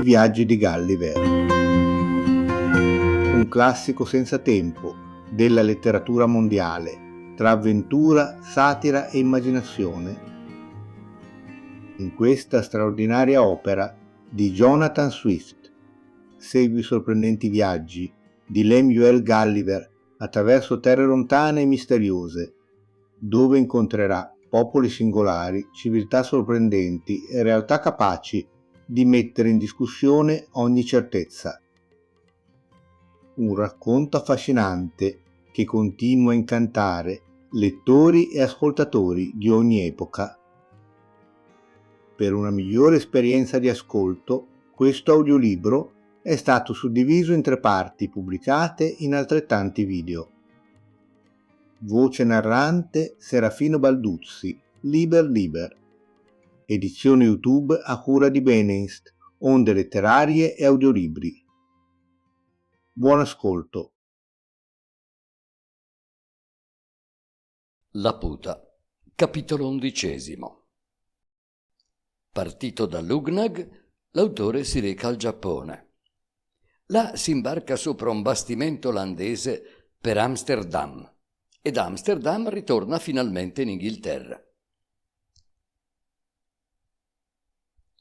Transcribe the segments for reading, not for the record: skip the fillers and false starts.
viaggi di Gulliver. Un classico senza tempo della letteratura mondiale, tra avventura, satira e immaginazione. In questa straordinaria opera di Jonathan Swift segui i sorprendenti viaggi di Lemuel Gulliver attraverso terre lontane e misteriose, dove incontrerà popoli singolari, civiltà sorprendenti e realtà capaci di mettere in discussione ogni certezza. Un racconto affascinante che continua a incantare lettori e ascoltatori di ogni epoca. Per una migliore esperienza di ascolto, questo audiolibro è stato suddiviso in 3 parti pubblicate in altrettanti video. Voce narrante Serafino Balduzzi, Liber. Edizione YouTube a cura di Beneinst, Onde Letterarie e Audiolibri. Buon ascolto. Laputa, capitolo 11. Partito da Lugnag, l'autore si reca al Giappone. Là si imbarca sopra un bastimento olandese per Amsterdam e da Amsterdam ritorna finalmente in Inghilterra.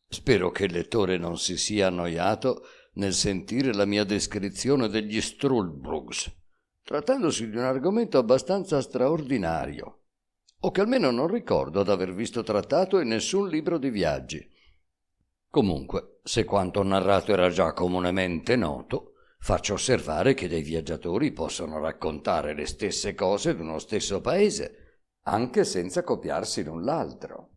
Spero che il lettore non si sia annoiato nel sentire la mia descrizione degli Struldbrugs, trattandosi di un argomento abbastanza straordinario, o che almeno non ricordo d'aver visto trattato in nessun libro di viaggi. Comunque, se quanto narrato era già comunemente noto, faccio osservare che dei viaggiatori possono raccontare le stesse cose d'uno stesso paese, anche senza copiarsi l'un l'altro.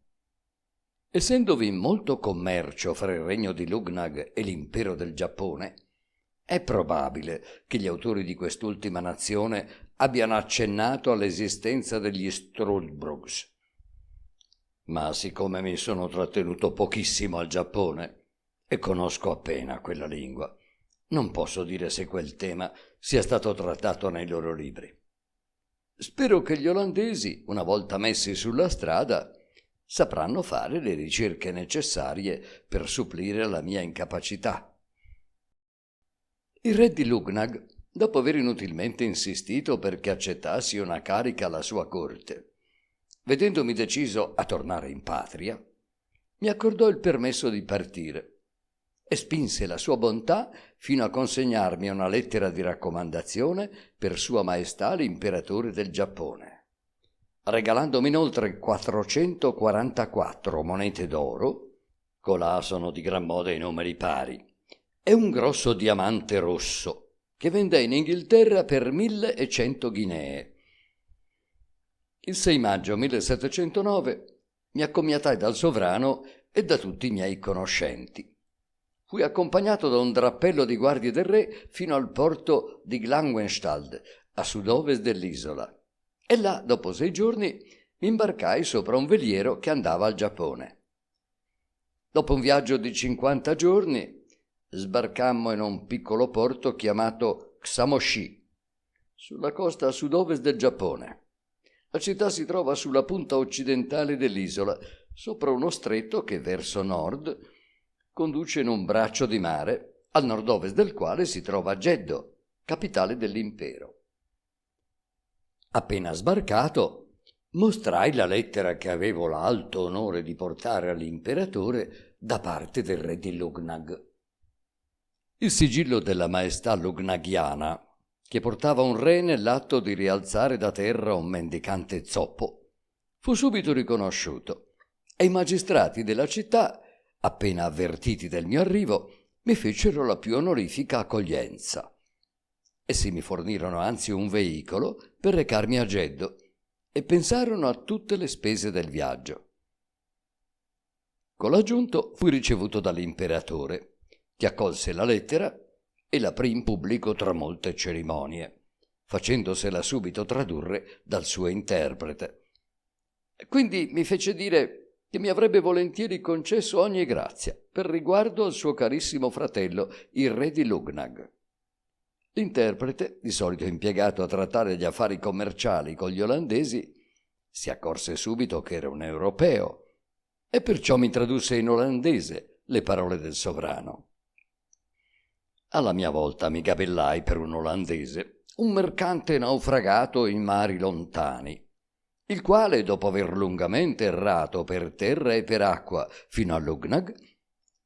Essendovi molto commercio fra il regno di Lugnag e l'impero del Giappone, è probabile che gli autori di quest'ultima nazione abbiano accennato all'esistenza degli Struldbrugs. Ma siccome mi sono trattenuto pochissimo al Giappone e conosco appena quella lingua, non posso dire se quel tema sia stato trattato nei loro libri. Spero che gli olandesi, una volta messi sulla strada, sapranno fare le ricerche necessarie per supplire alla mia incapacità. Il re di Lugnag, dopo aver inutilmente insistito perché accettassi una carica alla sua corte, vedendomi deciso a tornare in patria, mi accordò il permesso di partire e spinse la sua bontà fino a consegnarmi una lettera di raccomandazione per Sua Maestà l'Imperatore del Giappone, regalandomi inoltre 444 monete d'oro, colà sono di gran moda i numeri pari, e un grosso diamante rosso, che vendei in Inghilterra per 1100 ghinee. Il 6 maggio 1709 mi accomiatai dal sovrano e da tutti i miei conoscenti. Fui accompagnato da un drappello di guardie del re fino al porto di Glangenstald, a sud-ovest dell'isola, e là, dopo 6 giorni, mi imbarcai sopra un veliero che andava al Giappone. Dopo un viaggio di 50 giorni, sbarcammo in un piccolo porto chiamato Xamoshi, sulla costa a sud-ovest del Giappone. La città si trova sulla punta occidentale dell'isola, sopra uno stretto che verso nord conduce in un braccio di mare, al nord-ovest del quale si trova Jeddo, capitale dell'impero. Appena sbarcato, mostrai la lettera che avevo l'alto onore di portare all'imperatore da parte del re di Lugnag. Il sigillo della maestà lugnaghiana, che portava un re nell'atto di rialzare da terra un mendicante zoppo, fu subito riconosciuto e i magistrati della città, appena avvertiti del mio arrivo, mi fecero la più onorifica accoglienza. Essi mi fornirono anzi un veicolo per recarmi a Jeddo e pensarono a tutte le spese del viaggio. Con l'aggiunto fui ricevuto dall'imperatore, che accolse la lettera e l'aprì in pubblico tra molte cerimonie, facendosela subito tradurre dal suo interprete. Quindi mi fece dire che mi avrebbe volentieri concesso ogni grazia per riguardo al suo carissimo fratello, il re di Lugnag. L'interprete, di solito impiegato a trattare gli affari commerciali con gli olandesi, si accorse subito che era un europeo e perciò mi tradusse in olandese le parole del sovrano. Alla mia volta mi gabellai per un olandese, un mercante naufragato in mari lontani, il quale, dopo aver lungamente errato per terra e per acqua fino a Luggnagg,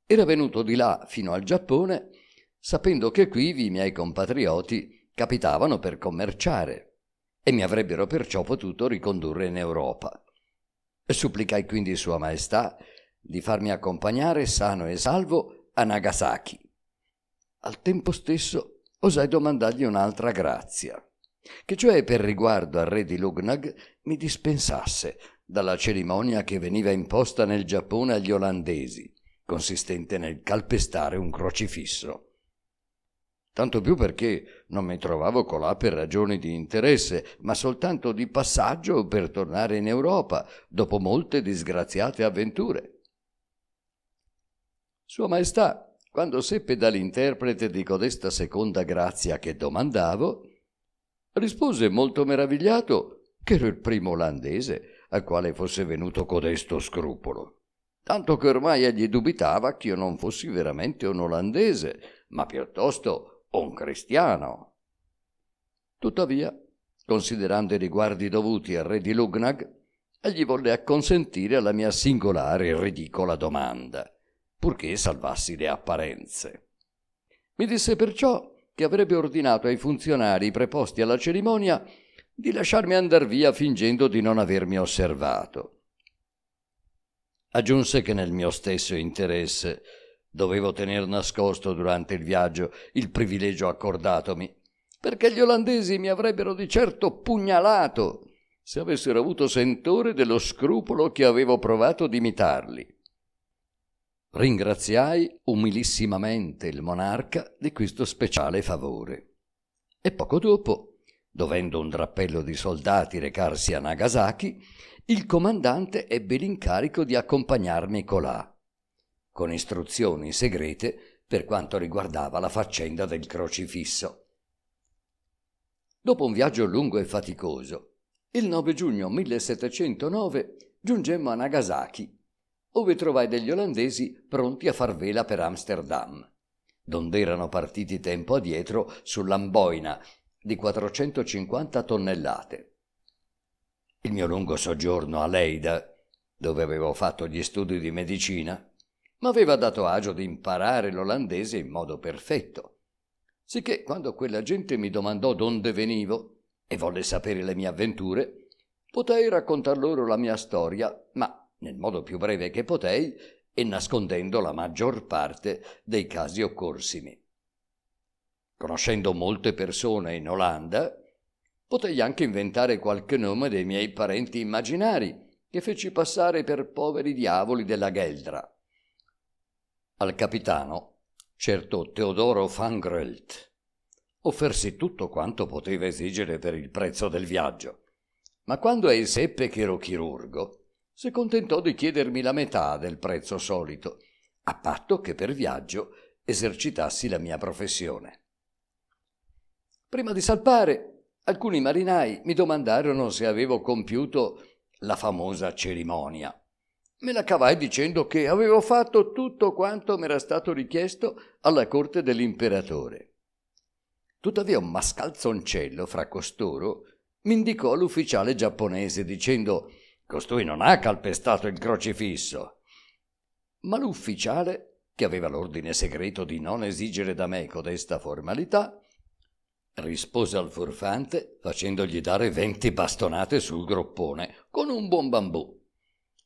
era venuto di là fino al Giappone, sapendo che quivi i miei compatrioti capitavano per commerciare e mi avrebbero perciò potuto ricondurre in Europa. Supplicai quindi Sua Maestà di farmi accompagnare sano e salvo a Nagasaki. Al tempo stesso osai domandargli un'altra grazia, che cioè per riguardo al re di Luggnagg mi dispensasse dalla cerimonia che veniva imposta nel Giappone agli olandesi, consistente nel calpestare un crocifisso. Tanto più perché non mi trovavo colà per ragioni di interesse, ma soltanto di passaggio per tornare in Europa dopo molte disgraziate avventure. Sua Maestà, quando seppe dall'interprete di codesta seconda grazia che domandavo, rispose molto meravigliato che ero il primo olandese al quale fosse venuto codesto scrupolo, tanto che ormai egli dubitava che io non fossi veramente un olandese, ma piuttosto un cristiano. Tuttavia, considerando i riguardi dovuti al re di Luggnagg, egli volle acconsentire alla mia singolare e ridicola domanda, purché salvassi le apparenze. Mi disse perciò che avrebbe ordinato ai funzionari preposti alla cerimonia di lasciarmi andar via fingendo di non avermi osservato. Aggiunse che nel mio stesso interesse dovevo tener nascosto durante il viaggio il privilegio accordatomi, perché gli olandesi mi avrebbero di certo pugnalato se avessero avuto sentore dello scrupolo che avevo provato di imitarli. Ringraziai umilissimamente il monarca di questo speciale favore e poco dopo, dovendo un drappello di soldati recarsi a Nagasaki, il comandante ebbe l'incarico di accompagnarmi colà, con istruzioni segrete per quanto riguardava la faccenda del crocifisso. Dopo un viaggio lungo e faticoso, il 9 giugno 1709 giungemmo a Nagasaki, ove trovai degli olandesi pronti a far vela per Amsterdam, donde erano partiti tempo addietro sull'amboina di 450 tonnellate. Il mio lungo soggiorno a Leida, dove avevo fatto gli studi di medicina, m'aveva dato agio di imparare l'olandese in modo perfetto, sicché quando quella gente mi domandò donde venivo e volle sapere le mie avventure, potei raccontar loro la mia storia, ma nel modo più breve che potei e nascondendo la maggior parte dei casi occorsimi. Conoscendo molte persone in Olanda, potei anche inventare qualche nome dei miei parenti immaginari che feci passare per poveri diavoli della Geldra. Al capitano, certo Teodoro van Grelt, offersi tutto quanto poteva esigere per il prezzo del viaggio, ma quando ei seppe che ero chirurgo, si contentò di chiedermi la metà del prezzo solito, a patto che per viaggio esercitassi la mia professione. Prima di salpare, alcuni marinai mi domandarono se avevo compiuto la famosa cerimonia. Me la cavai dicendo che avevo fatto tutto quanto m'era stato richiesto alla corte dell'imperatore. Tuttavia un mascalzoncello fra costoro mi indicò l'ufficiale giapponese dicendo: «Costui non ha calpestato il crocifisso». Ma l'ufficiale, che aveva l'ordine segreto di non esigere da me codesta formalità, rispose al furfante facendogli dare 20 bastonate sul groppone con un buon bambù,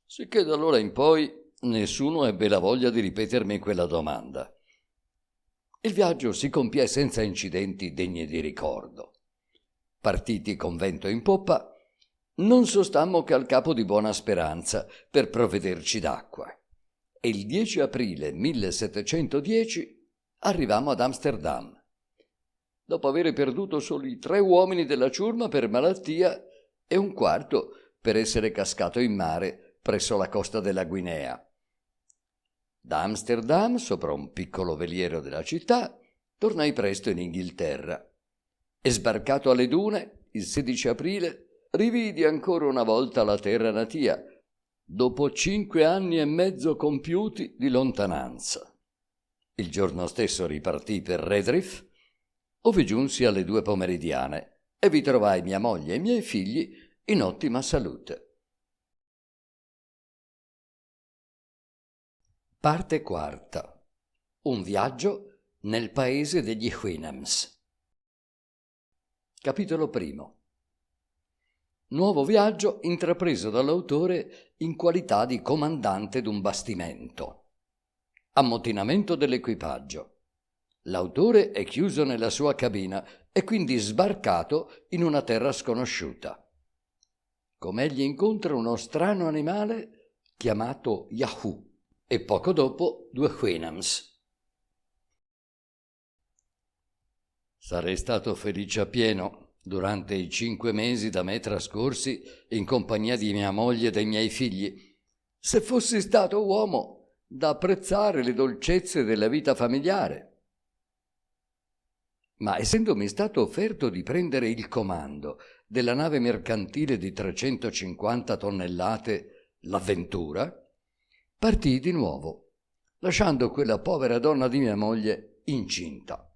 sicché da allora in poi nessuno ebbe la voglia di ripetermi quella domanda. Il viaggio si compie senza incidenti degni di ricordo. Partiti con vento in poppa, non sostammo che al capo di Buona Speranza per provvederci d'acqua e il 10 aprile 1710 arrivammo ad Amsterdam, dopo aver perduto soli 3 uomini della ciurma per malattia e un quarto per essere cascato in mare presso la costa della Guinea. Da Amsterdam, sopra un piccolo veliero della città, tornai presto in Inghilterra e sbarcato alle dune il 16 aprile rividi ancora una volta la terra natia, dopo 5 anni e mezzo compiuti di lontananza. Il giorno stesso ripartii per Redriff, ove giunsi alle 2 pomeridiane e vi trovai mia moglie e i miei figli in ottima salute. Parte quarta. Un viaggio nel paese degli Houyhnhnms. Capitolo primo. Nuovo viaggio intrapreso dall'autore in qualità di comandante d'un bastimento. Ammotinamento dell'equipaggio. L'autore è chiuso nella sua cabina e quindi sbarcato in una terra sconosciuta. Com'egli incontra uno strano animale chiamato Yahoo e poco dopo 2 Houyhnhnms. Sarei stato felice a pieno durante i 5 mesi da me trascorsi in compagnia di mia moglie e dei miei figli, se fossi stato uomo da apprezzare le dolcezze della vita familiare. Ma essendomi stato offerto di prendere il comando della nave mercantile di 350 tonnellate, l'Avventura, partii di nuovo, lasciando quella povera donna di mia moglie incinta.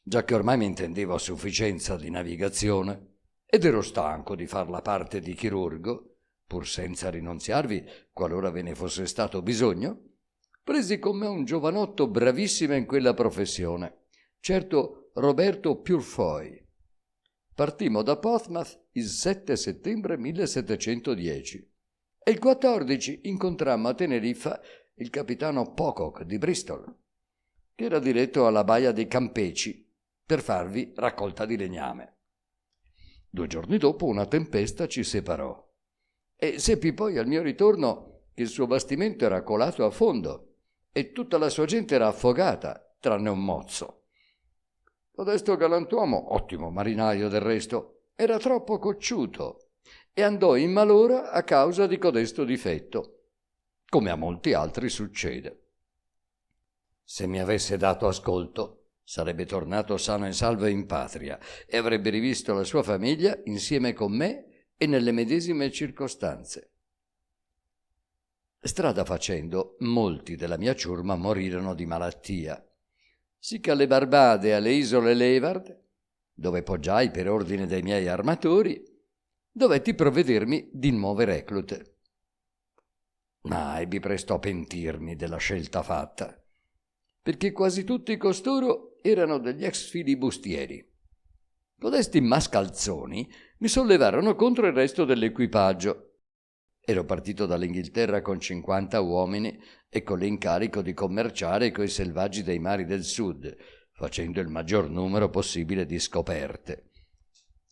Già che ormai mi intendevo a sufficienza di navigazione ed ero stanco di far la parte di chirurgo, pur senza rinunziarvi qualora ve ne fosse stato bisogno, presi con me un giovanotto bravissimo in quella professione, certo Roberto Purefoy. Partimmo da Portsmouth il 7 settembre 1710 e il 14 incontrammo a Teneriffa il capitano Pocock di Bristol, che era diretto alla baia dei Campeci per farvi raccolta di legname. 2 giorni dopo una tempesta ci separò e seppi poi al mio ritorno che il suo bastimento era colato a fondo e tutta la sua gente era affogata, tranne un mozzo. Codesto galantuomo, ottimo marinaio del resto, era troppo cocciuto e andò in malora a causa di codesto difetto, come a molti altri succede. Se mi avesse dato ascolto, sarebbe tornato sano e salvo in patria e avrebbe rivisto la sua famiglia insieme con me e nelle medesime circostanze. Strada facendo, molti della mia ciurma morirono di malattia. Sicché alle Barbade e alle isole Leeward, dove poggiai per ordine dei miei armatori, dovetti provvedermi di nuove reclute. Ma ebbi presto a pentirmi della scelta fatta, perché quasi tutti costoro erano degli ex filibustieri. Codesti mascalzoni mi sollevarono contro il resto dell'equipaggio. Ero partito dall'Inghilterra con 50 uomini e con l'incarico di commerciare coi selvaggi dei mari del sud, facendo il maggior numero possibile di scoperte.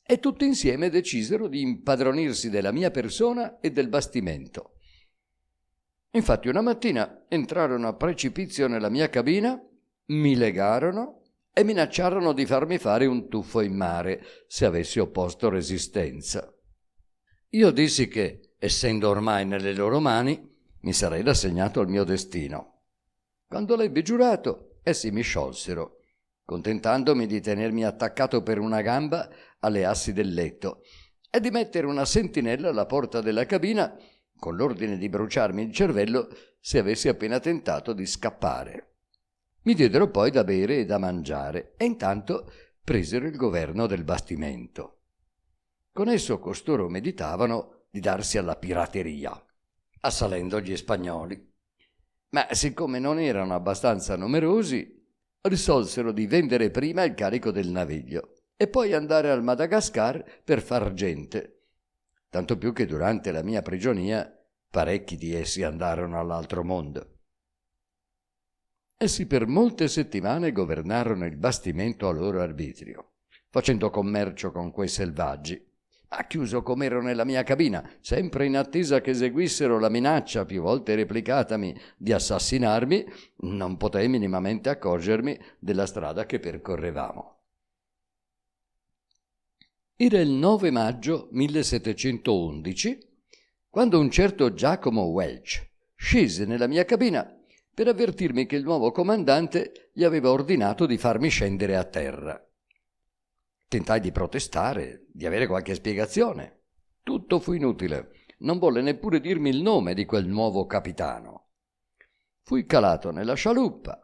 E tutti insieme decisero di impadronirsi della mia persona e del bastimento. Infatti una mattina entrarono a precipizio nella mia cabina, mi legarono e minacciarono di farmi fare un tuffo in mare se avessi opposto resistenza. Io dissi che, essendo ormai nelle loro mani, mi sarei rassegnato al mio destino. Quando l'ebbi giurato, essi mi sciolsero, contentandomi di tenermi attaccato per una gamba alle assi del letto e di mettere una sentinella alla porta della cabina con l'ordine di bruciarmi il cervello se avessi appena tentato di scappare. Mi diedero poi da bere e da mangiare e intanto presero il governo del bastimento. Con esso costoro meditavano di darsi alla pirateria, assalendo gli spagnoli. Ma siccome non erano abbastanza numerosi, risolsero di vendere prima il carico del naviglio e poi andare al Madagascar per far gente, tanto più che durante la mia prigionia parecchi di essi andarono all'altro mondo. Essi per molte settimane governarono il bastimento a loro arbitrio, facendo commercio con quei selvaggi, ma chiuso com'ero nella mia cabina, sempre in attesa che eseguissero la minaccia più volte replicatami di assassinarmi, non potei minimamente accorgermi della strada che percorrevamo. Era il 9 maggio 1711, quando un certo Giacomo Welch scese nella mia cabina per avvertirmi che il nuovo comandante gli aveva ordinato di farmi scendere a terra. Tentai di protestare, di avere qualche spiegazione. Tutto fu inutile. Non volle neppure dirmi il nome di quel nuovo capitano. Fui calato nella scialuppa,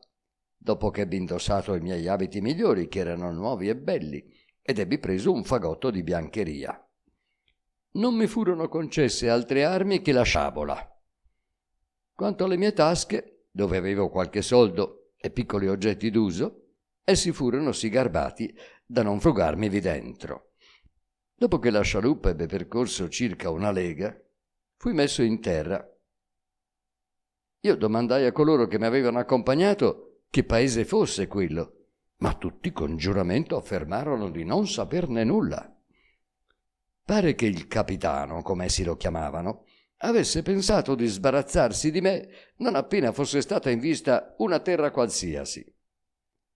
dopo che ebbi indossato i miei abiti migliori, che erano nuovi e belli, ed ebbi preso un fagotto di biancheria. Non mi furono concesse altre armi che la sciabola. Quanto alle mie tasche, dove avevo qualche soldo e piccoli oggetti d'uso, essi furono sì garbati da non frugarmivi dentro. Dopo che la scialuppa ebbe percorso circa una lega, fui messo in terra. Io domandai a coloro che mi avevano accompagnato che paese fosse quello, ma tutti con giuramento affermarono di non saperne nulla. Pare che il capitano, come essi lo chiamavano, avesse pensato di sbarazzarsi di me non appena fosse stata in vista una terra qualsiasi.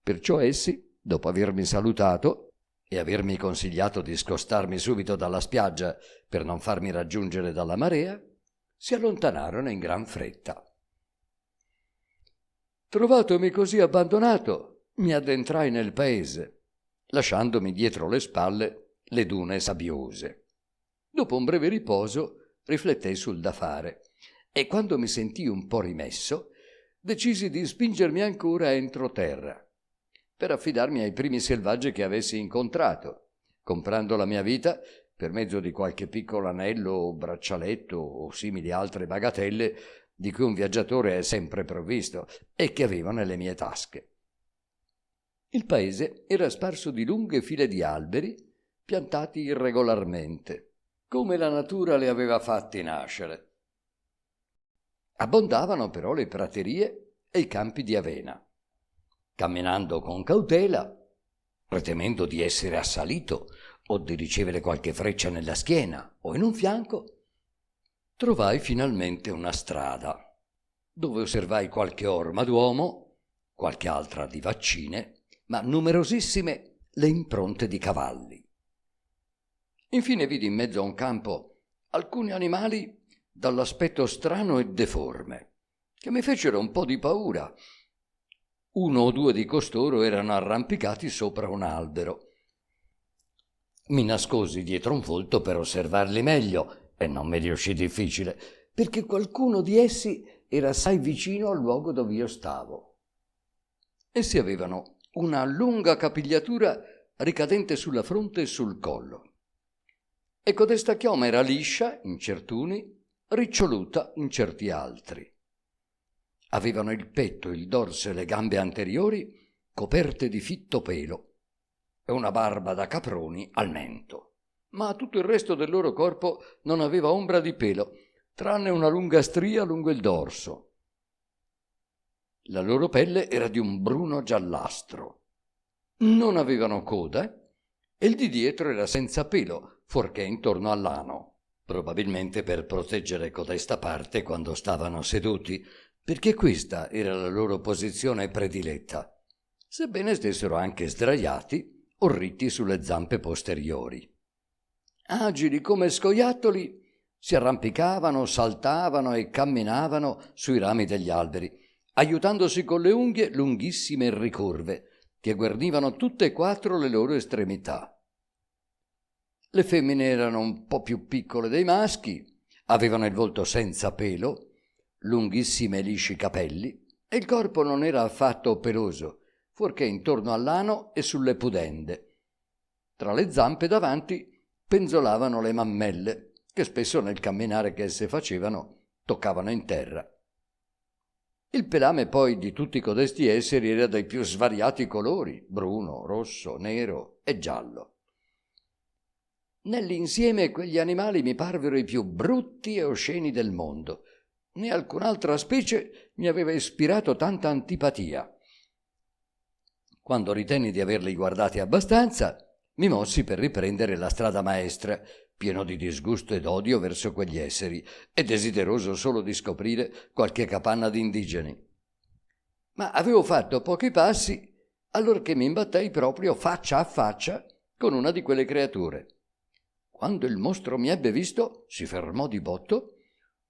Perciò essi, dopo avermi salutato e avermi consigliato di scostarmi subito dalla spiaggia per non farmi raggiungere dalla marea, si allontanarono in gran fretta. Trovatomi così abbandonato, mi addentrai nel paese, lasciandomi dietro le spalle le dune sabbiose. Dopo un breve riposo riflettei sul da fare e quando mi sentii un po' rimesso, decisi di spingermi ancora entroterra per affidarmi ai primi selvaggi che avessi incontrato, comprando la mia vita per mezzo di qualche piccolo anello o braccialetto o simili altre bagatelle di cui un viaggiatore è sempre provvisto e che avevo nelle mie tasche. Il paese era sparso di lunghe file di alberi piantati irregolarmente, come la natura le aveva fatti nascere. Abbondavano però le praterie e i campi di avena. Camminando con cautela, temendo di essere assalito o di ricevere qualche freccia nella schiena o in un fianco, trovai finalmente una strada, dove osservai qualche orma d'uomo, qualche altra di vaccine, ma numerosissime le impronte di cavalli. Infine vidi in mezzo a un campo alcuni animali dall'aspetto strano e deforme, che mi fecero un po' di paura. Uno o due di costoro erano arrampicati sopra un albero. Mi nascosi dietro un folto per osservarli meglio e non mi riuscì difficile, perché qualcuno di essi era assai vicino al luogo dove io stavo. Essi avevano una lunga capigliatura ricadente sulla fronte e sul collo. E codesta chioma era liscia in certuni, riccioluta in certi altri. Avevano il petto, il dorso e le gambe anteriori coperte di fitto pelo e una barba da caproni al mento, ma tutto il resto del loro corpo non aveva ombra di pelo, tranne una lunga stria lungo il dorso. La loro pelle era di un bruno giallastro. Non avevano coda e il di dietro era senza pelo, fuorché intorno all'ano, probabilmente per proteggere codesta parte quando stavano seduti, perché questa era la loro posizione prediletta, sebbene stessero anche sdraiati o ritti sulle zampe posteriori. Agili come scoiattoli, si arrampicavano, saltavano e camminavano sui rami degli alberi, aiutandosi con le unghie lunghissime e ricurve, che guarnivano tutte e quattro le loro estremità. Le femmine erano un po' più piccole dei maschi, avevano il volto senza pelo, lunghissimi e lisci capelli, e il corpo non era affatto peloso, fuorché intorno all'ano e sulle pudende. Tra le zampe davanti penzolavano le mammelle, che spesso nel camminare che esse facevano toccavano in terra. Il pelame poi di tutti codesti esseri era dai più svariati colori, bruno, rosso, nero e giallo. Nell'insieme quegli animali mi parvero i più brutti e osceni del mondo. Né alcun'altra specie mi aveva ispirato tanta antipatia. Quando ritenni di averli guardati abbastanza, mi mossi per riprendere la strada maestra, pieno di disgusto ed odio verso quegli esseri e desideroso solo di scoprire qualche capanna di indigeni. Ma avevo fatto pochi passi allorché mi imbattei proprio faccia a faccia con una di quelle creature. Quando il mostro mi ebbe visto, si fermò di botto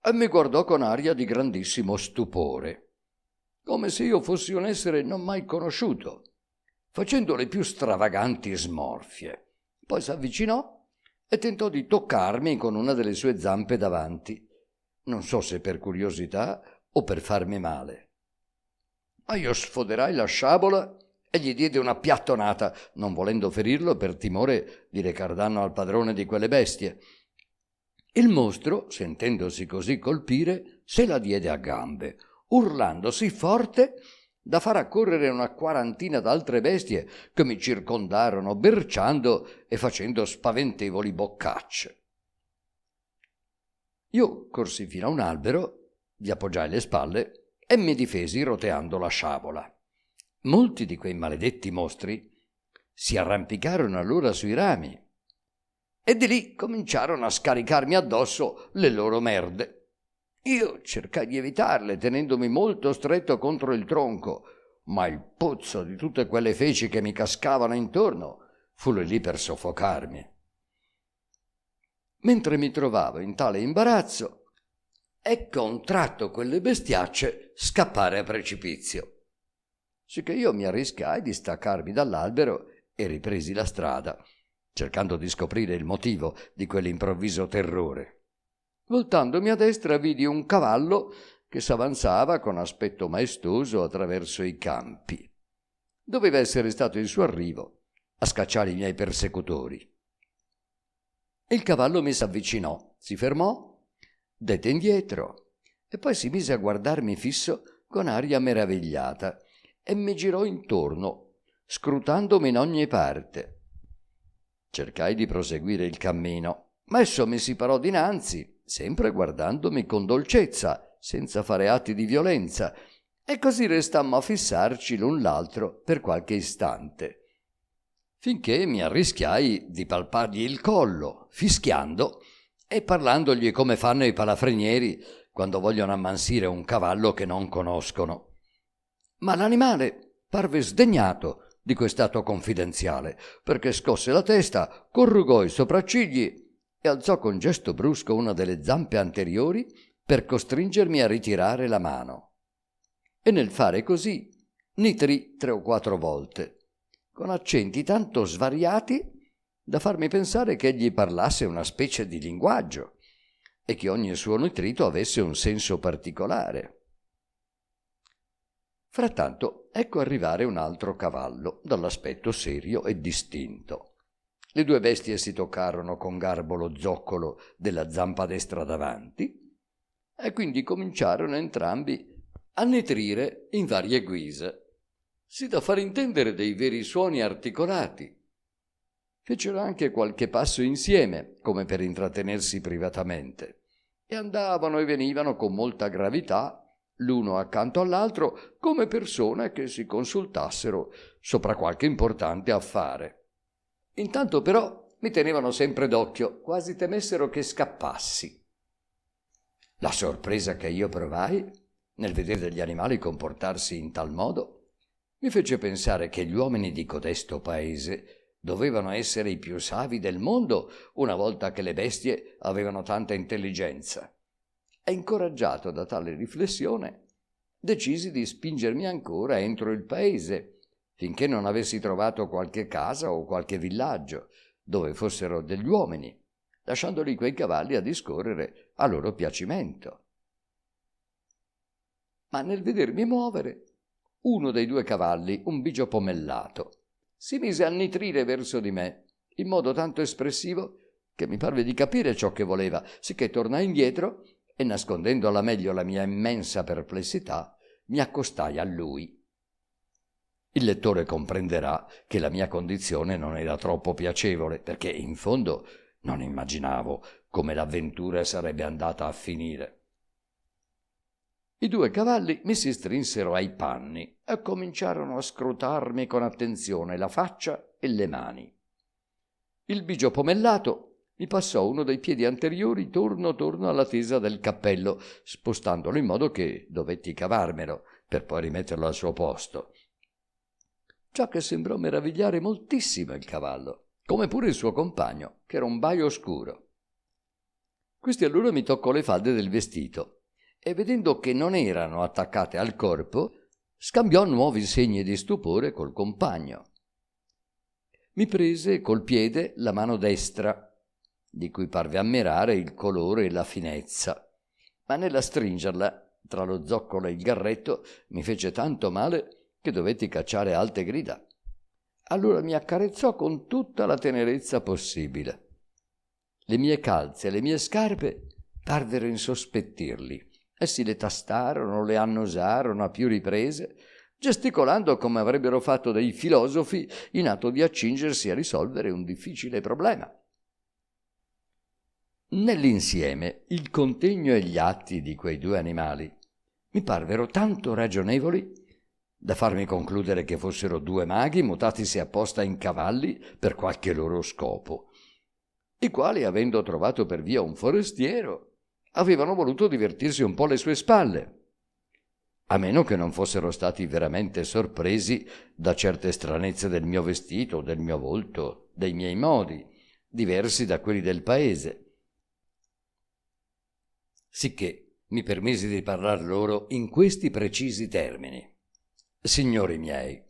e mi guardò con aria di grandissimo stupore, come se io fossi un essere non mai conosciuto, facendo le più stravaganti smorfie. Poi s'avvicinò e tentò di toccarmi con una delle sue zampe davanti, non so se per curiosità o per farmi male. ma io sfoderai la sciabola e gli diede una piattonata, non volendo ferirlo per timore di recar danno al padrone di quelle bestie. Il mostro, sentendosi così colpire, se la diede a gambe, urlando sì forte da far accorrere una quarantina d'altre bestie che mi circondarono, berciando e facendo spaventevoli boccacce. Io corsi fino a un albero, gli appoggiai le spalle e mi difesi roteando la sciabola. Molti di quei maledetti mostri si arrampicarono allora sui rami e di lì cominciarono a scaricarmi addosso le loro merde. Io cercai di evitarle tenendomi molto stretto contro il tronco, ma il puzzo di tutte quelle feci che mi cascavano intorno fu lì per soffocarmi. Mentre mi trovavo in tale imbarazzo, ecco a un tratto quelle bestiacce scappare a precipizio. Sicché io mi arriscai di staccarmi dall'albero e ripresi la strada, cercando di scoprire il motivo di quell'improvviso terrore. Voltandomi a destra vidi un cavallo che s'avanzava con aspetto maestoso attraverso i campi. Doveva essere stato il suo arrivo a scacciare i miei persecutori. Il cavallo mi s'avvicinò, si fermò, dette indietro e poi si mise a guardarmi fisso con aria meravigliata e mi girò intorno, scrutandomi in ogni parte. Cercai di proseguire il cammino, ma esso mi si parò dinanzi, sempre guardandomi con dolcezza, senza fare atti di violenza, e così restammo a fissarci l'un l'altro per qualche istante, finché mi arrischiai di palpargli il collo, fischiando e parlandogli come fanno i palafrenieri quando vogliono ammansire un cavallo che non conoscono. Ma l'animale parve sdegnato di quest'atto confidenziale, perché scosse la testa, corrugò i sopraccigli e alzò con gesto brusco una delle zampe anteriori per costringermi a ritirare la mano. E nel fare così nitrì 3 o 4 volte, con accenti tanto svariati da farmi pensare che egli parlasse una specie di linguaggio e che ogni suo nitrito avesse un senso particolare. Frattanto ecco arrivare un altro cavallo, dall'aspetto serio e distinto. Le 2 bestie si toccarono con garbo lo zoccolo della zampa destra davanti e quindi cominciarono entrambi a nitrire in varie guise, sì da far intendere dei veri suoni articolati. Fecero anche qualche passo insieme, come per intrattenersi privatamente, e andavano e venivano con molta gravità, l'uno accanto all'altro, come persone che si consultassero sopra qualche importante affare. Intanto però mi tenevano sempre d'occhio, quasi temessero che scappassi. La sorpresa che io provai nel vedere degli animali comportarsi in tal modo mi fece pensare che gli uomini di codesto paese dovevano essere i più savi del mondo una volta che le bestie avevano tanta intelligenza. E incoraggiato da tale riflessione, decisi di spingermi ancora entro il paese, finché non avessi trovato qualche casa o qualche villaggio dove fossero degli uomini, lasciandoli quei cavalli a discorrere a loro piacimento. Ma nel vedermi muovere, uno dei 2 cavalli, un bigio pomellato, si mise a nitrire verso di me in modo tanto espressivo che mi parve di capire ciò che voleva, sicché tornai indietro e, nascondendo alla meglio la mia immensa perplessità, mi accostai a lui. Il lettore comprenderà che la mia condizione non era troppo piacevole, perché in fondo non immaginavo come l'avventura sarebbe andata a finire. I 2 cavalli mi si strinsero ai panni e cominciarono a scrutarmi con attenzione la faccia e le mani. Il bigio pomellato mi passò uno dei piedi anteriori torno alla tesa del cappello, spostandolo in modo che dovetti cavarmelo per poi rimetterlo al suo posto. Ciò che sembrò meravigliare moltissimo il cavallo, come pure il suo compagno, che era un baio scuro. Questi allora mi toccò le falde del vestito e, vedendo che non erano attaccate al corpo, scambiò nuovi segni di stupore col compagno. Mi prese col piede la mano destra, di cui parve ammirare il colore e la finezza, ma nella stringerla tra lo zoccolo e il garretto mi fece tanto male che dovetti cacciare alte grida. Allora mi accarezzò con tutta la tenerezza possibile. Le mie calze e le mie scarpe parvero insospettirli. Essi le tastarono, le annusarono a più riprese, gesticolando come avrebbero fatto dei filosofi in atto di accingersi a risolvere un difficile problema. Nell'insieme, il contegno e gli atti di quei due animali mi parvero tanto ragionevoli da farmi concludere che fossero due maghi mutatisi apposta in cavalli per qualche loro scopo, i quali, avendo trovato per via un forestiero, avevano voluto divertirsi un po' alle sue spalle, a meno che non fossero stati veramente sorpresi da certe stranezze del mio vestito, del mio volto, dei miei modi, diversi da quelli del paese. Sicché mi permisi di parlar loro in questi precisi termini. Signori miei,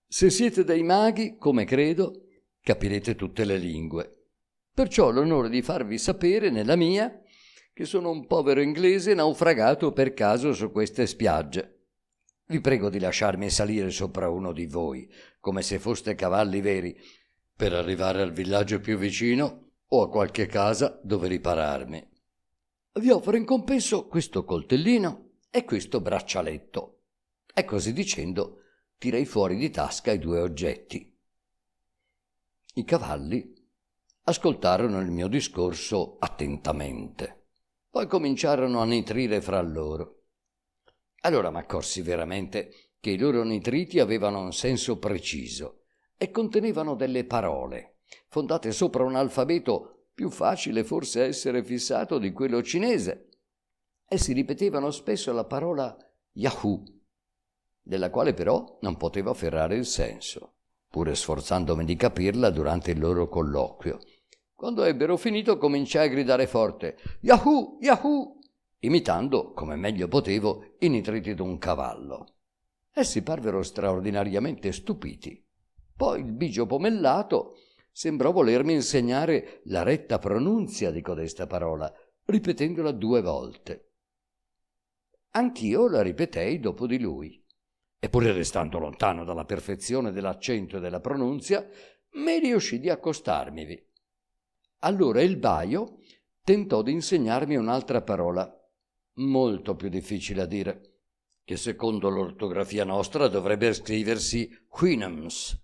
se siete dei maghi, come credo, capirete tutte le lingue. Perciò ho l'onore di farvi sapere, nella mia, che sono un povero inglese naufragato per caso su queste spiagge. Vi prego di lasciarmi salire sopra uno di voi, come se foste cavalli veri, per arrivare al villaggio più vicino o a qualche casa dove ripararmi. Vi offro in compenso questo coltellino e questo braccialetto. E così dicendo tirai fuori di tasca i due oggetti. I cavalli ascoltarono il mio discorso attentamente. Poi cominciarono a nitrire fra loro. Allora m'accorsi veramente che i loro nitriti avevano un senso preciso e contenevano delle parole, fondate sopra un alfabeto più facile forse essere fissato di quello cinese. Essi ripetevano spesso la parola Yahoo, della quale però non potevo afferrare il senso, pure sforzandomi di capirla durante il loro colloquio. Quando ebbero finito cominciai a gridare forte «Yahoo! Yahoo!», imitando, come meglio potevo, i nitriti d'un cavallo. Essi parvero straordinariamente stupiti. Poi il bigio pomellato sembrò volermi insegnare la retta pronunzia di codesta parola, ripetendola 2 volte. Anch'io la ripetei dopo di lui. Eppure restando lontano dalla perfezione dell'accento e della pronunzia, mi riuscì di accostarmivi. Allora il baio tentò di insegnarmi un'altra parola, molto più difficile a dire, che secondo l'ortografia nostra dovrebbe scriversi Whinams.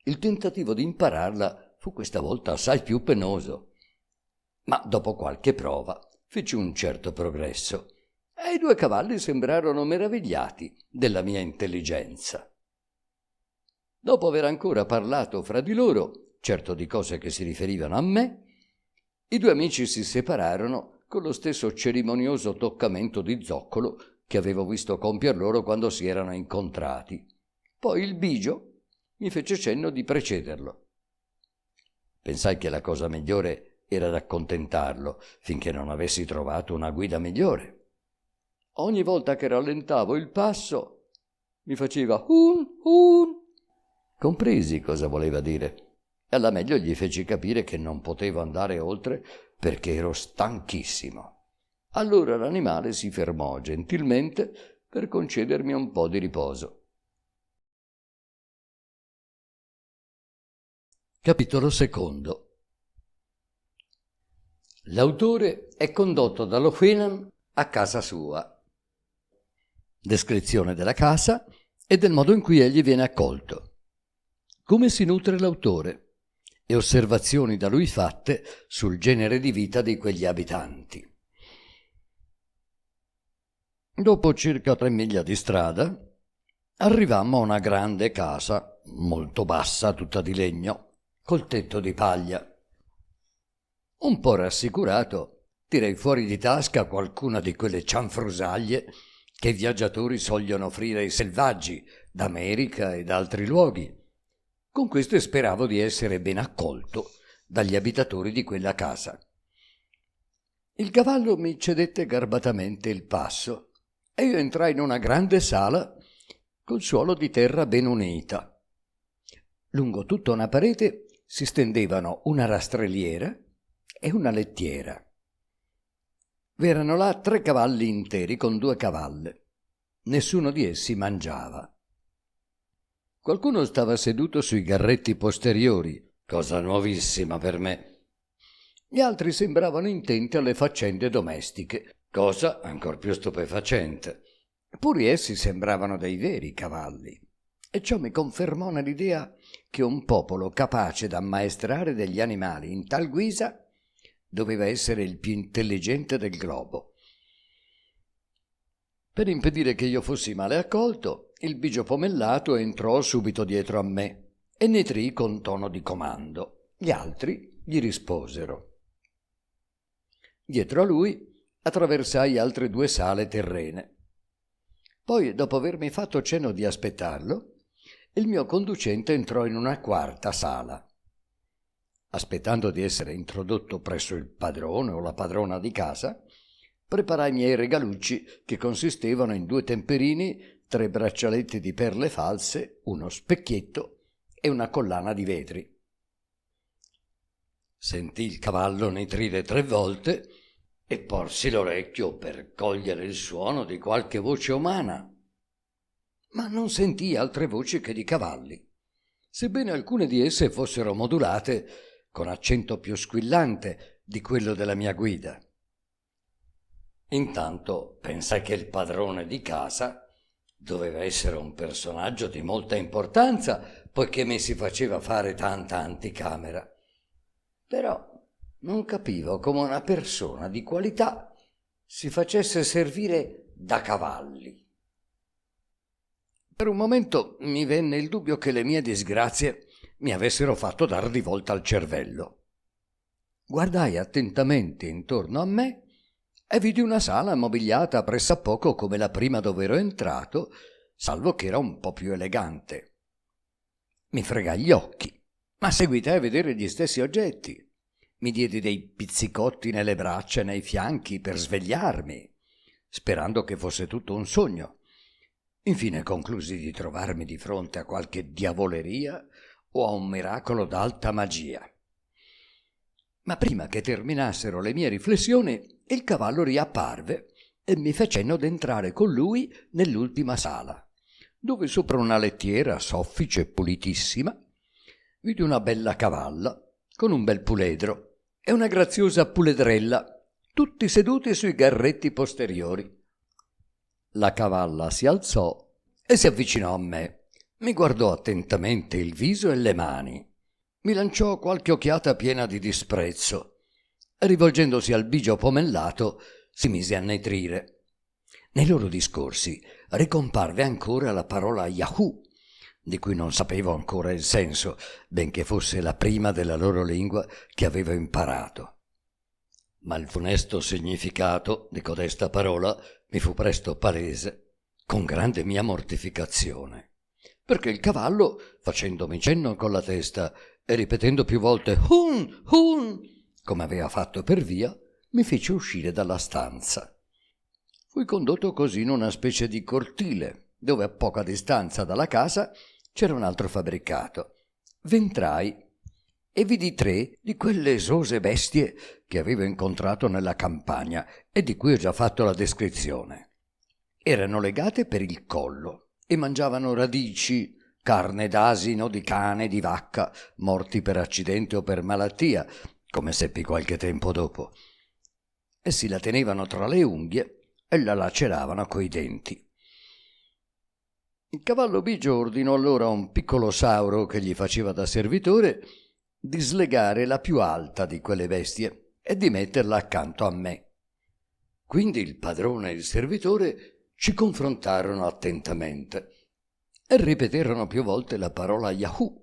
Il tentativo di impararla fu questa volta assai più penoso, ma dopo qualche prova feci un certo progresso e i 2 cavalli sembrarono meravigliati della mia intelligenza. Dopo aver ancora parlato fra di loro, certo di cose che si riferivano a me, i 2 amici si separarono con lo stesso cerimonioso toccamento di zoccolo che avevo visto compier loro quando si erano incontrati. Poi il bigio mi fece cenno di precederlo. Pensai che la cosa migliore era d'accontentarlo finché non avessi trovato una guida migliore. Ogni volta che rallentavo il passo mi faceva un. Compresi cosa voleva dire e alla meglio gli feci capire che non potevo andare oltre perché ero stanchissimo. Allora l'animale si fermò gentilmente per concedermi un po' di riposo. Capitolo 2. L'autore è condotto dallo Whinam a casa sua. Descrizione della casa e del modo in cui egli viene accolto. Come si nutre l'autore e osservazioni da lui fatte sul genere di vita di quegli abitanti. Dopo circa 3 miglia di strada arrivammo a una grande casa, molto bassa, tutta di legno, col tetto di paglia. Un po' rassicurato, tirai fuori di tasca qualcuna di quelle cianfrusaglie che i viaggiatori sogliono offrire ai selvaggi d'America e da altri luoghi. Con queste speravo di essere ben accolto dagli abitatori di quella casa. Il cavallo mi cedette garbatamente il passo e io entrai in una grande sala col suolo di terra ben unita. Lungo tutta una parete si stendevano una rastrelliera e una lettiera. V'erano là 3 cavalli interi con 2 cavalle. Nessuno di essi mangiava. Qualcuno stava seduto sui garretti posteriori, cosa nuovissima per me. Gli altri sembravano intenti alle faccende domestiche, cosa ancor più stupefacente. Pure essi sembravano dei veri cavalli, e ciò mi confermò nell'idea che un popolo capace d'ammaestrare degli animali in tal guisa doveva essere il più intelligente del globo. Per impedire che io fossi male accolto, il bigio pomellato entrò subito dietro a me e nitrì con tono di comando. Gli altri gli risposero. Dietro a lui attraversai altre 2 sale terrene. Poi, dopo avermi fatto cenno di aspettarlo, il mio conducente entrò in una 4ª sala. Aspettando di essere introdotto presso il padrone o la padrona di casa, preparai i miei regalucci, che consistevano in 2 temperini, 3 braccialetti di perle false, uno specchietto e una collana di vetri. Sentì il cavallo nitrire 3 volte e porsi l'orecchio per cogliere il suono di qualche voce umana, ma non sentì altre voci che di cavalli, sebbene alcune di esse fossero modulate con accento più squillante di quello della mia guida. Intanto pensai che il padrone di casa doveva essere un personaggio di molta importanza, poiché mi si faceva fare tanta anticamera. Però non capivo come una persona di qualità si facesse servire da cavalli. Per un momento mi venne il dubbio che le mie disgrazie mi avessero fatto dar di volta al cervello. Guardai attentamente intorno a me e vidi una sala mobiliata pressappoco come la prima dove ero entrato, salvo che era un po' più elegante. Mi fregai gli occhi, ma seguitai a vedere gli stessi oggetti. Mi diedi dei pizzicotti nelle braccia e nei fianchi per svegliarmi, sperando che fosse tutto un sogno. Infine conclusi di trovarmi di fronte a qualche diavoleria o a un miracolo d'alta magia. Ma prima che terminassero le mie riflessioni, il cavallo riapparve e mi fece cenno d'entrare con lui nell'ultima sala, dove sopra una lettiera soffice e pulitissima vidi una bella cavalla con un bel puledro e una graziosa puledrella, tutti seduti sui garretti posteriori. La cavalla si alzò e si avvicinò a me, mi guardò attentamente il viso e le mani, mi lanciò qualche occhiata piena di disprezzo e, rivolgendosi al bigio pomellato, si mise a nitrire. Nei loro discorsi ricomparve ancora la parola Yahoo, di cui non sapevo ancora il senso, benché fosse la prima della loro lingua che avevo imparato. Ma il funesto significato di codesta parola mi fu presto palese, con grande mia mortificazione, perché il cavallo, facendomi cenno con la testa e ripetendo più volte «Hun! Hun!», come aveva fatto per via, mi fece uscire dalla stanza. Fui condotto così in una specie di cortile, dove a poca distanza dalla casa c'era un altro fabbricato. V'entrai e vidi 3 di quelle esose bestie che avevo incontrato nella campagna e di cui ho già fatto la descrizione. Erano legate per il collo e mangiavano radici, carne d'asino, di cane, di vacca, morti per accidente o per malattia, come seppi qualche tempo dopo. Essi la tenevano tra le unghie e la laceravano coi denti. Il cavallo bigio ordinò allora a un piccolo sauro che gli faceva da servitore di slegare la più alta di quelle bestie e di metterla accanto a me. Quindi il padrone e il servitore ci confrontarono attentamente e ripeterono più volte la parola Yahoo.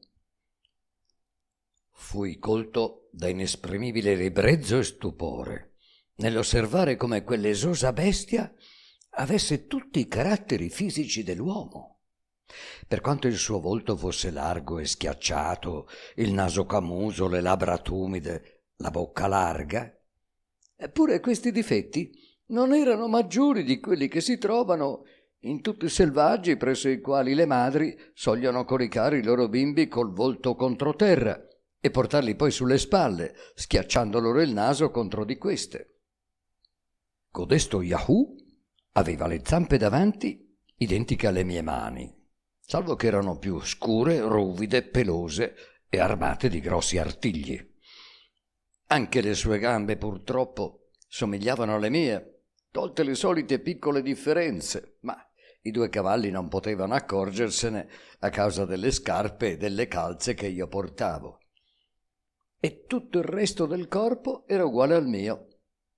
Fui colto da inesprimibile ribrezzo e stupore nell'osservare come quell'esosa bestia avesse tutti i caratteri fisici dell'uomo. Per quanto il suo volto fosse largo e schiacciato, il naso camuso, le labbra tumide, la bocca larga, eppure questi difetti non erano maggiori di quelli che si trovano in tutti i selvaggi presso i quali le madri sogliono coricare i loro bimbi col volto contro terra e portarli poi sulle spalle, schiacciando loro il naso contro di queste. Codesto Yahoo aveva le zampe davanti identiche alle mie mani, salvo che erano più scure, ruvide, pelose e armate di grossi artigli. Anche le sue gambe, purtroppo, somigliavano alle mie, tolte le solite piccole differenze, ma i due cavalli non potevano accorgersene a causa delle scarpe e delle calze che io portavo. E tutto il resto del corpo era uguale al mio,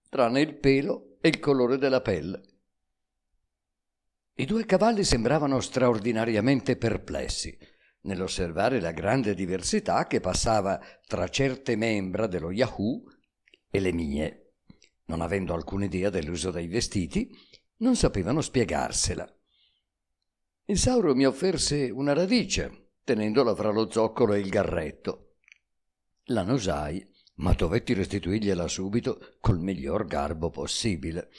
tranne il pelo e il colore della pelle. I due cavalli sembravano straordinariamente perplessi nell'osservare la grande diversità che passava tra certe membra dello Yahoo e le mie. Non avendo alcuna idea dell'uso dei vestiti, non sapevano spiegarsela. Il Sauro mi offerse una radice, tenendola fra lo zoccolo e il garretto. La annusai, ma dovetti restituirgliela subito col miglior garbo possibile.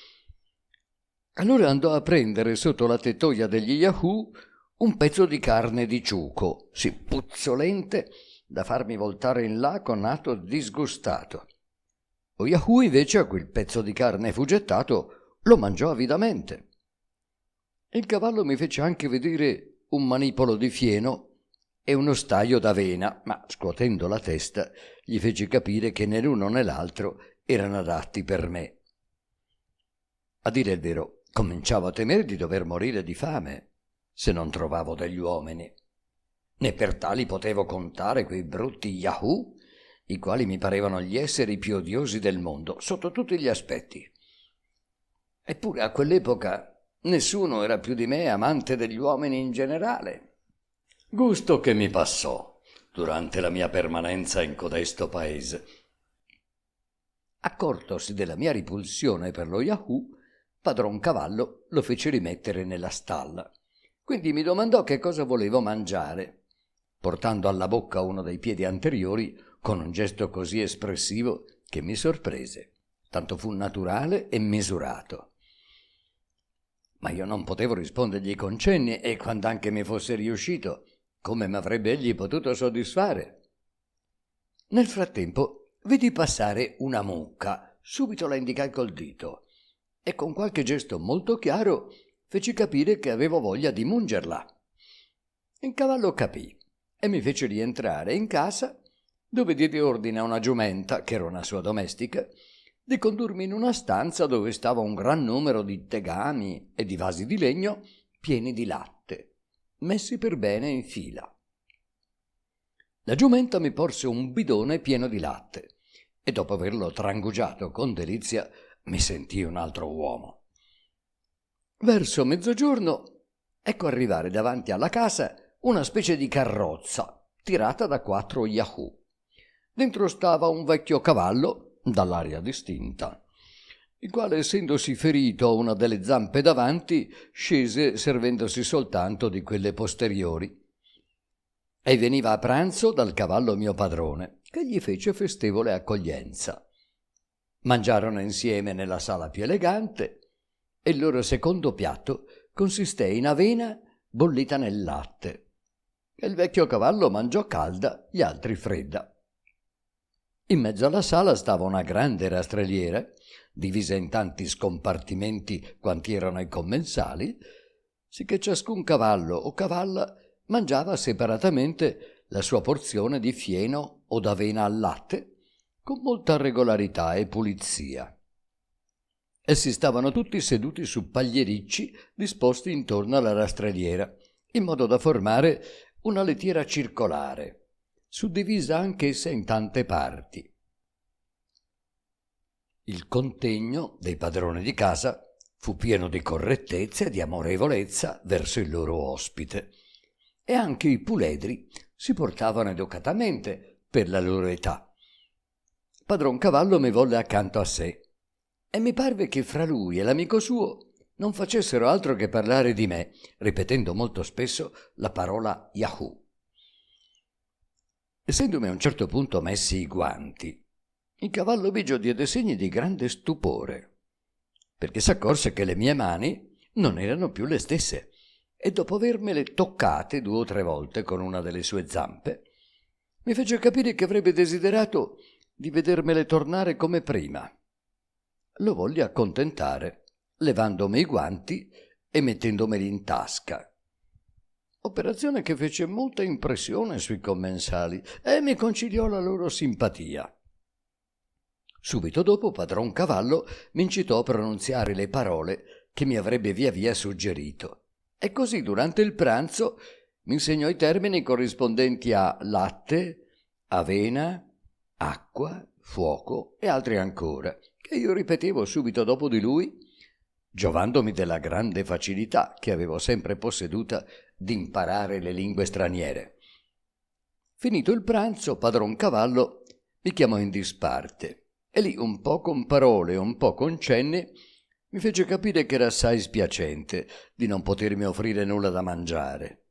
Allora andò a prendere sotto la tettoia degli Yahoo un pezzo di carne di ciuco, sì puzzolente da farmi voltare in là con nato disgustato. Lo Yahoo invece, a quel pezzo di carne fu gettato, lo mangiò avidamente. Il cavallo mi fece anche vedere un manipolo di fieno e uno staio d'avena, ma scuotendo la testa gli feci capire che né l'uno né l'altro erano adatti per me. A dire il vero, cominciavo a temere di dover morire di fame se non trovavo degli uomini. Né per tali potevo contare quei brutti Yahoo, i quali mi parevano gli esseri più odiosi del mondo, sotto tutti gli aspetti. Eppure a quell'epoca nessuno era più di me amante degli uomini in generale. Gusto che mi passò durante la mia permanenza in codesto paese. Accortosi della mia ripulsione per lo Yahoo, padron Cavallo lo fece rimettere nella stalla. Quindi mi domandò che cosa volevo mangiare, portando alla bocca uno dei piedi anteriori con un gesto così espressivo che mi sorprese, tanto fu naturale e misurato. Ma io non potevo rispondergli con cenni e quando anche mi fosse riuscito, come m'avrebbe egli potuto soddisfare? Nel frattempo vidi passare una mucca, subito la indicai col dito e con qualche gesto molto chiaro feci capire che avevo voglia di mungerla. Il cavallo capì e mi fece rientrare in casa, dove diede ordine a una giumenta, che era una sua domestica, di condurmi in una stanza dove stava un gran numero di tegami e di vasi di legno pieni di latte, messi per bene in fila. La giumenta mi porse un bidone pieno di latte e dopo averlo trangugiato con delizia mi sentii un altro uomo. Verso mezzogiorno ecco arrivare davanti alla casa una specie di carrozza tirata da 4 Yahoo. Dentro stava un vecchio cavallo dall'aria distinta, il quale, essendosi ferito a una delle zampe davanti, scese servendosi soltanto di quelle posteriori. E veniva a pranzo dal cavallo mio padrone, che gli fece festevole accoglienza. Mangiarono insieme nella sala più elegante e il loro secondo piatto consisté in avena bollita nel latte. E il vecchio cavallo mangiò calda, gli altri fredda. In mezzo alla sala stava una grande rastrelliera, divisa in tanti scompartimenti quanti erano i commensali, sicché ciascun cavallo o cavalla mangiava separatamente la sua porzione di fieno o d'avena al latte, con molta regolarità e pulizia. Essi stavano tutti seduti su pagliericci disposti intorno alla rastrelliera, in modo da formare una lettiera circolare, suddivisa anch'essa in tante parti. Il contegno dei padroni di casa fu pieno di correttezza e di amorevolezza verso il loro ospite, e anche i puledri si portavano educatamente per la loro età. Padron Cavallo mi volle accanto a sé e mi parve che fra lui e l'amico suo non facessero altro che parlare di me, ripetendo molto spesso la parola Yahoo. Essendomi a un certo punto messi i guanti, il cavallo bigio diede segni di grande stupore, perché s'accorse che le mie mani non erano più le stesse, e dopo avermele toccate 2 o 3 volte con una delle sue zampe, mi fece capire che avrebbe desiderato di vedermele tornare come prima. Lo volli accontentare, levandomi i guanti e mettendomeli in tasca. Operazione che fece molta impressione sui commensali e mi conciliò la loro simpatia. Subito dopo padron Cavallo mi incitò a pronunziare le parole che mi avrebbe via via suggerito, e così durante il pranzo mi insegnò i termini corrispondenti a latte, avena, acqua, fuoco e altri ancora, che io ripetevo subito dopo di lui, giovandomi della grande facilità che avevo sempre posseduta di imparare le lingue straniere. Finito il pranzo, padron Cavallo mi chiamò in disparte e lì, un po' con parole e un po' con cenni, mi fece capire che era assai spiacente di non potermi offrire nulla da mangiare.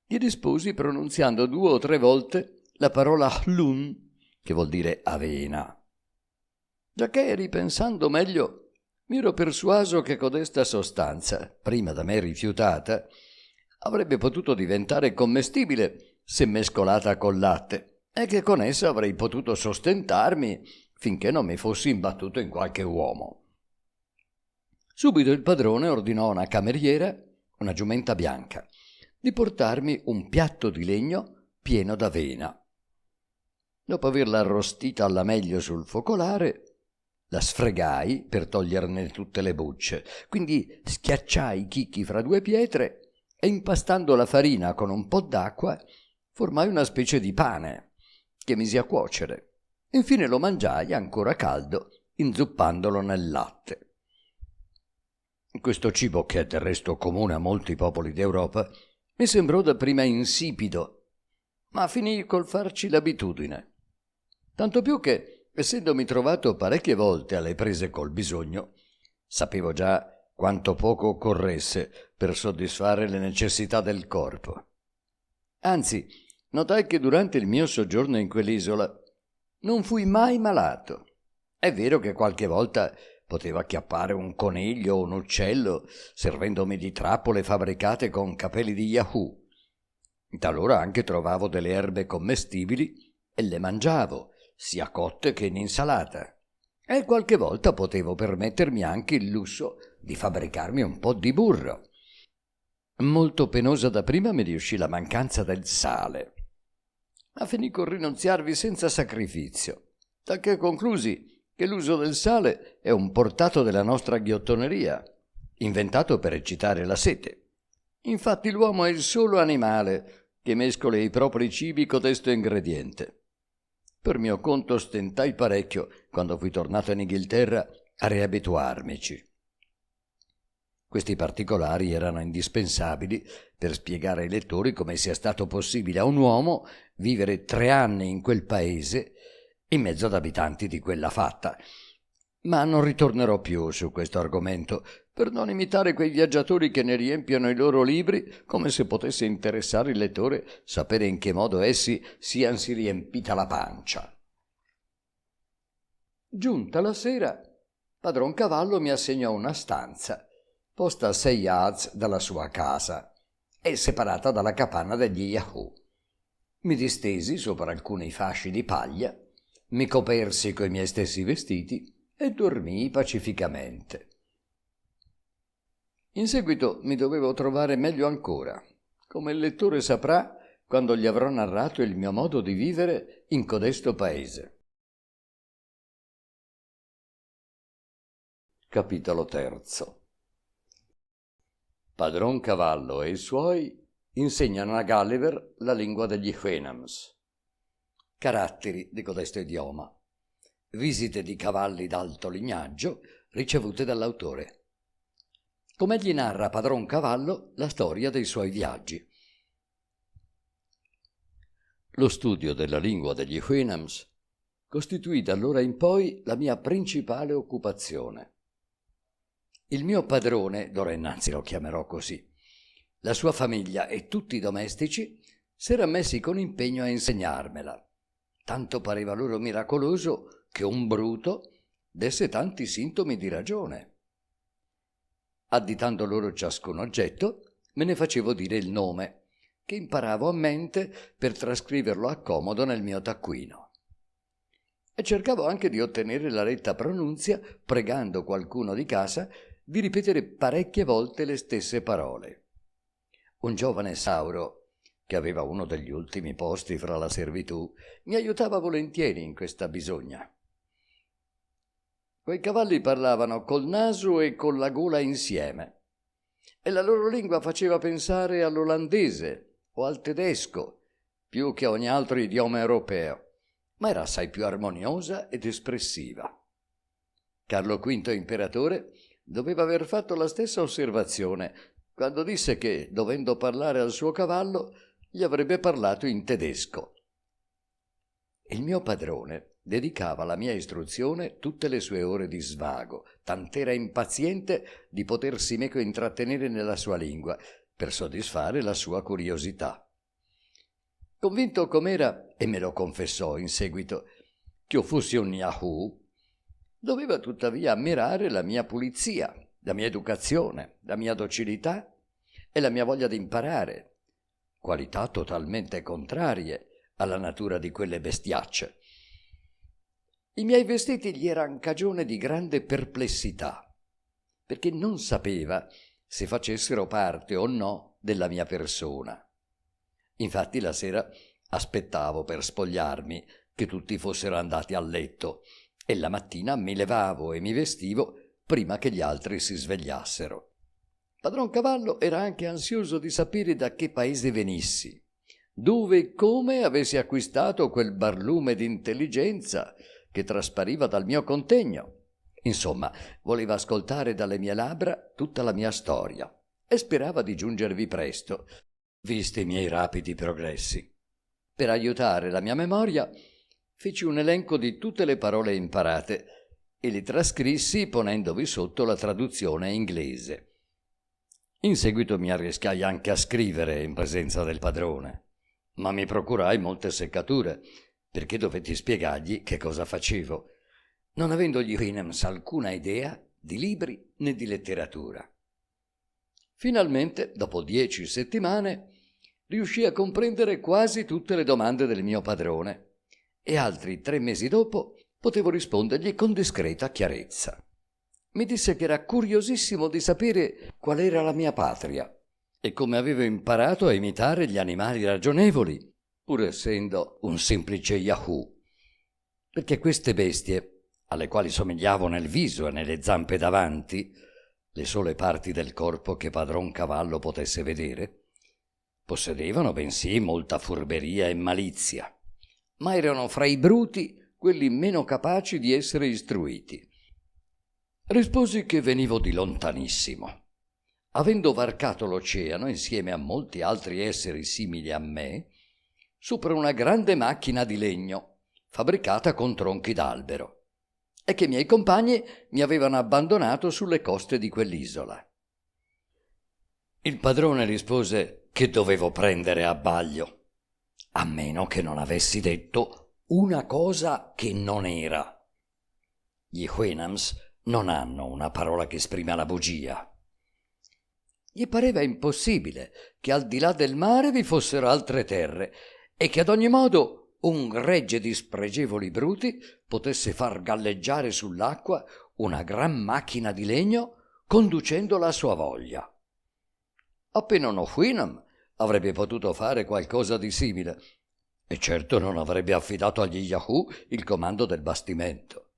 Gli risposi pronunziando 2 o 3 volte la parola hlun, che vuol dire avena. Giacché, ripensando meglio, mi ero persuaso che codesta sostanza, prima da me rifiutata, avrebbe potuto diventare commestibile se mescolata col latte, e che con essa avrei potuto sostentarmi finché non mi fossi imbattuto in qualche uomo. Subito il padrone ordinò a una cameriera, una giumenta bianca, di portarmi un piatto di legno pieno d'avena. Dopo averla arrostita alla meglio sul focolare, la sfregai per toglierne tutte le bucce, quindi schiacciai i chicchi fra 2 pietre e, impastando la farina con un po' d'acqua, formai una specie di pane che misi a cuocere. Infine lo mangiai ancora caldo, inzuppandolo nel latte. Questo cibo, che è del resto comune a molti popoli d'Europa, mi sembrò dapprima insipido, ma finì col farci l'abitudine. Tanto più che, essendomi trovato parecchie volte alle prese col bisogno, sapevo già quanto poco occorresse per soddisfare le necessità del corpo. Anzi, notai che durante il mio soggiorno in quell'isola non fui mai malato. È vero che qualche volta poteva acchiappare un coniglio o un uccello, servendomi di trappole fabbricate con capelli di Yahoo. Talora anche trovavo delle erbe commestibili e le mangiavo, sia cotte che in insalata. E qualche volta potevo permettermi anche il lusso di fabbricarmi un po' di burro. Molto penosa dapprima mi riuscì la mancanza del sale, ma finì col rinunziarvi senza sacrificio, talché conclusi che l'uso del sale è un portato della nostra ghiottoneria, inventato per eccitare la sete. Infatti l'uomo è il solo animale che mescola i propri cibi codesto ingrediente. Per mio conto stentai parecchio, quando fui tornato in Inghilterra, a riabituarmici. Questi particolari erano indispensabili per spiegare ai lettori come sia stato possibile a un uomo vivere 3 anni in quel paese in mezzo ad abitanti di quella fatta. Ma non ritornerò più su questo argomento, per non imitare quei viaggiatori che ne riempiono i loro libri, come se potesse interessare il lettore sapere in che modo essi siansi riempita la pancia. Giunta la sera, padron Cavallo mi assegnò una stanza, posta a 6 yards dalla sua casa e separata dalla capanna degli Yahoo. Mi distesi sopra alcuni fasci di paglia, mi copersi coi miei stessi vestiti e dormii pacificamente. In seguito mi dovevo trovare meglio ancora, come il lettore saprà quando gli avrò narrato il mio modo di vivere in codesto paese. Capitolo 3. Padron Cavallo e i suoi insegnano a Gulliver la lingua degli Houyhnhnms. Caratteri di codesto idioma. Visite di cavalli d'alto lignaggio ricevute dall'autore. Come gli narra padron Cavallo la storia dei suoi viaggi. Lo studio della lingua degli Houyhnhnms costituì da allora in poi la mia principale occupazione. Il mio padrone, d'ora innanzi lo chiamerò così, la sua famiglia e tutti i domestici s'erano messi con impegno a insegnarmela. Tanto pareva loro miracoloso che un bruto desse tanti sintomi di ragione. Additando loro ciascun oggetto, me ne facevo dire il nome, che imparavo a mente per trascriverlo a comodo nel mio taccuino. E cercavo anche di ottenere la retta pronunzia, pregando qualcuno di casa di ripetere parecchie volte le stesse parole. Un giovane Sauro, che aveva uno degli ultimi posti fra la servitù, mi aiutava volentieri in questa bisogna. Quei cavalli parlavano col naso e con la gola insieme, e la loro lingua faceva pensare all'olandese o al tedesco, più che a ogni altro idioma europeo, ma era assai più armoniosa ed espressiva. Carlo V imperatore doveva aver fatto la stessa osservazione quando disse che, dovendo parlare al suo cavallo, gli avrebbe parlato in tedesco. Il mio padrone dedicava alla mia istruzione tutte le sue ore di svago, tant'era impaziente di potersi meco intrattenere nella sua lingua per soddisfare la sua curiosità. Convinto com'era, e me lo confessò in seguito, che io fossi un Yahoo, doveva tuttavia ammirare la mia pulizia, la mia educazione, la mia docilità e la mia voglia di imparare, qualità totalmente contrarie alla natura di quelle bestiacce. I miei vestiti gli eran cagione di grande perplessità, perché non sapeva se facessero parte o no della mia persona. Infatti la sera aspettavo per spogliarmi che tutti fossero andati a letto e la mattina mi levavo e mi vestivo prima che gli altri si svegliassero. Padron Cavallo era anche ansioso di sapere da che paese venissi, dove e come avessi acquistato quel barlume d'intelligenza che traspariva dal mio contegno. Insomma, voleva ascoltare dalle mie labbra tutta la mia storia e sperava di giungervi presto, visti i miei rapidi progressi. Per aiutare la mia memoria, feci un elenco di tutte le parole imparate e li trascrissi ponendovi sotto la traduzione inglese. In seguito mi arrischiai anche a scrivere in presenza del padrone, ma mi procurai molte seccature, perché dovetti spiegargli che cosa facevo, non avendo gli Houyhnhnms alcuna idea di libri né di letteratura. Finalmente, dopo 10 settimane, riuscii a comprendere quasi tutte le domande del mio padrone e altri 3 mesi dopo potevo rispondergli con discreta chiarezza. Mi disse che era curiosissimo di sapere qual era la mia patria e come avevo imparato a imitare gli animali ragionevoli, pur essendo un semplice Yahoo, perché queste bestie, alle quali somigliavo nel viso e nelle zampe davanti, le sole parti del corpo che padron Cavallo potesse vedere, possedevano bensì molta furberia e malizia, ma erano fra i bruti quelli meno capaci di essere istruiti. Risposi che venivo di lontanissimo. Avendo varcato l'oceano insieme a molti altri esseri simili a me, sopra una grande macchina di legno, fabbricata con tronchi d'albero, e che i miei compagni mi avevano abbandonato sulle coste di quell'isola. Il padrone rispose che dovevo prendere abbaglio, a meno che non avessi detto una cosa che non era. Gli Houyhnhnms non hanno una parola che esprima la bugia. Gli pareva impossibile che al di là del mare vi fossero altre terre e che ad ogni modo un gregge di spregevoli bruti potesse far galleggiare sull'acqua una gran macchina di legno conducendola a sua voglia. Appena uno Houyhnhnm avrebbe potuto fare qualcosa di simile e certo non avrebbe affidato agli Yahoo il comando del bastimento.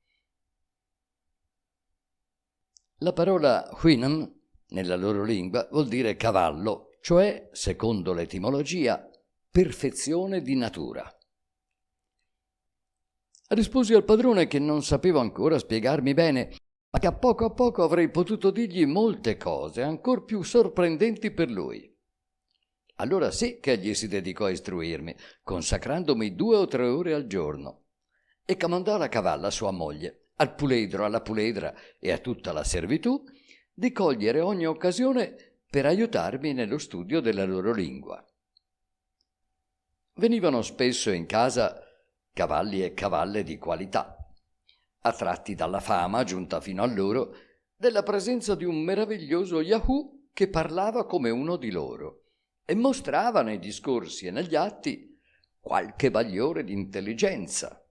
La parola Houyhnhnm nella loro lingua vuol dire cavallo, cioè, secondo l'etimologia, perfezione di natura. Risposi al padrone che non sapevo ancora spiegarmi bene, ma che a poco avrei potuto dirgli molte cose ancor più sorprendenti per lui. Allora sì che egli si dedicò a istruirmi, consacrandomi 2 o 3 ore al giorno, e comandò alla cavalla sua moglie, al puledro, alla puledra e a tutta la servitù di cogliere ogni occasione per aiutarmi nello studio della loro lingua. Venivano spesso in casa cavalli e cavalle di qualità, attratti dalla fama, giunta fino a loro, della presenza di un meraviglioso Yahoo che parlava come uno di loro e mostrava nei discorsi e negli atti qualche bagliore di intelligenza.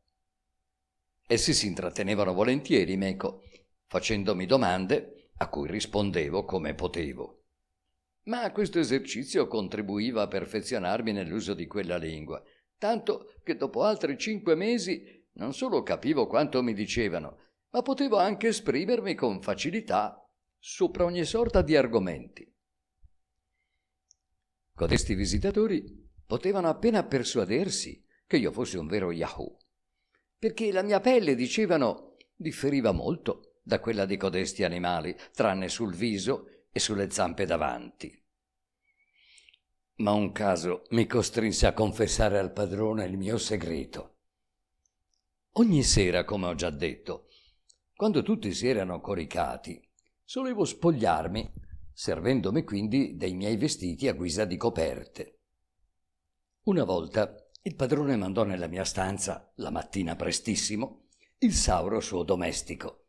Essi si intrattenevano volentieri, meco, facendomi domande a cui rispondevo come potevo. Ma questo esercizio contribuiva a perfezionarmi nell'uso di quella lingua, tanto che dopo altri 5 mesi non solo capivo quanto mi dicevano, ma potevo anche esprimermi con facilità sopra ogni sorta di argomenti. Codesti visitatori potevano appena persuadersi che io fossi un vero Yahoo, perché la mia pelle, dicevano, differiva molto da quella di codesti animali, tranne sul viso e sulle zampe davanti. Ma un caso mi costrinse a confessare al padrone il mio segreto. Ogni sera, come ho già detto, quando tutti si erano coricati, solevo spogliarmi, servendomi quindi dei miei vestiti a guisa di coperte. Una volta il padrone mandò nella mia stanza, la mattina prestissimo, il Sauro suo domestico.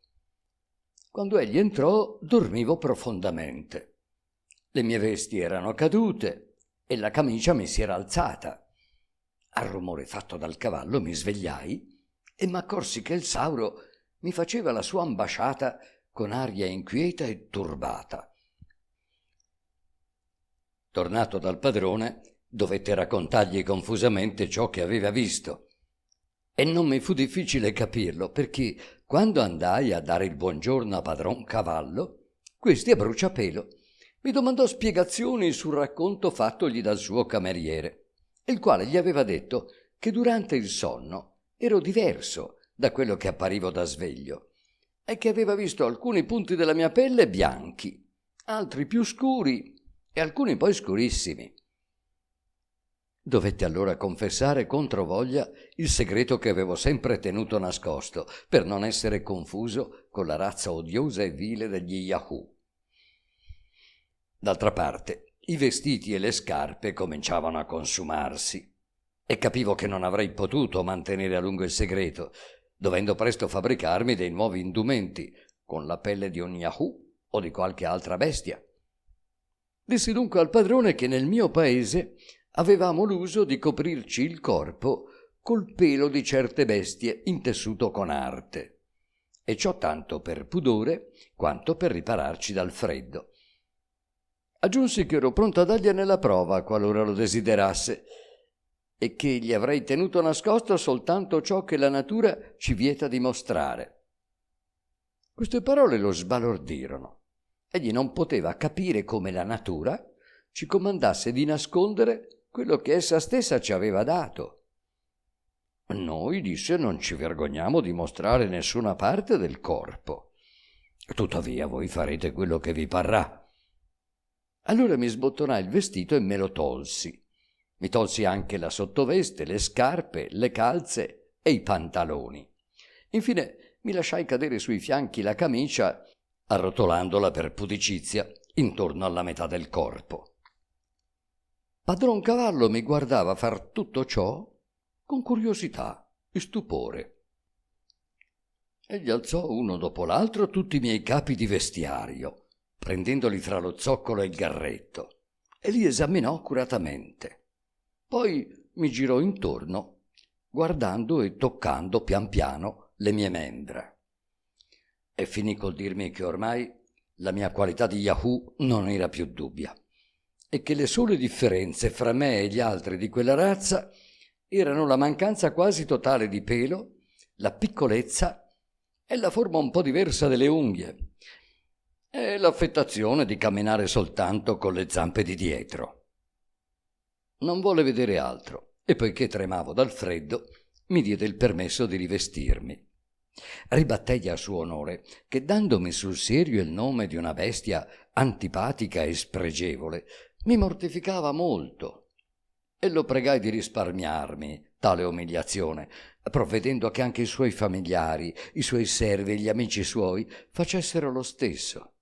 Quando egli entrò, dormivo profondamente. Le mie vesti erano cadute e la camicia mi si era alzata. Al rumore fatto dal cavallo mi svegliai e m'accorsi che il Sauro mi faceva la sua ambasciata con aria inquieta e turbata. Tornato dal padrone, dovette raccontargli confusamente ciò che aveva visto. E non mi fu difficile capirlo, perché quando andai a dare il buongiorno a padron Cavallo, questi a bruciapelo mi domandò spiegazioni sul racconto fattogli dal suo cameriere, il quale gli aveva detto che durante il sonno ero diverso da quello che apparivo da sveglio e che aveva visto alcuni punti della mia pelle bianchi, altri più scuri e alcuni poi scurissimi. Dovette allora confessare contro voglia il segreto che avevo sempre tenuto nascosto, per non essere confuso con la razza odiosa e vile degli Yahoo. D'altra parte, i vestiti e le scarpe cominciavano a consumarsi e capivo che non avrei potuto mantenere a lungo il segreto, dovendo presto fabbricarmi dei nuovi indumenti con la pelle di un Yahoo o di qualche altra bestia. Dissi dunque al padrone che nel mio paese avevamo l'uso di coprirci il corpo col pelo di certe bestie intessuto con arte, e ciò tanto per pudore quanto per ripararci dal freddo. Aggiunsi che ero pronto a dargliene la prova qualora lo desiderasse e che gli avrei tenuto nascosto soltanto ciò che la natura ci vieta di mostrare. Queste parole lo sbalordirono. Egli non poteva capire come la natura ci comandasse di nascondere quello che essa stessa ci aveva dato. Noi, disse, non ci vergogniamo di mostrare nessuna parte del corpo. Tuttavia voi farete quello che vi parrà. Allora mi sbottonai il vestito e me lo tolsi. Mi tolsi anche la sottoveste, le scarpe, le calze e i pantaloni. Infine mi lasciai cadere sui fianchi la camicia, arrotolandola per pudicizia intorno alla metà del corpo. Padron Cavallo mi guardava far tutto ciò con curiosità e stupore. Egli alzò uno dopo l'altro tutti i miei capi di vestiario, prendendoli fra lo zoccolo e il garretto, e li esaminò accuratamente. Poi mi girò intorno, guardando e toccando pian piano le mie membra. E finì col dirmi che ormai la mia qualità di Yahoo non era più dubbia, e che le sole differenze fra me e gli altri di quella razza erano la mancanza quasi totale di pelo, la piccolezza e la forma un po' diversa delle unghie, e l'affettazione di camminare soltanto con le zampe di dietro. Non volle vedere altro, e poiché tremavo dal freddo, mi diede il permesso di rivestirmi. Ribattegli a suo onore che, dandomi sul serio il nome di una bestia antipatica e spregevole, mi mortificava molto, e lo pregai di risparmiarmi tale umiliazione, provvedendo che anche i suoi familiari, i suoi servi e gli amici suoi facessero lo stesso.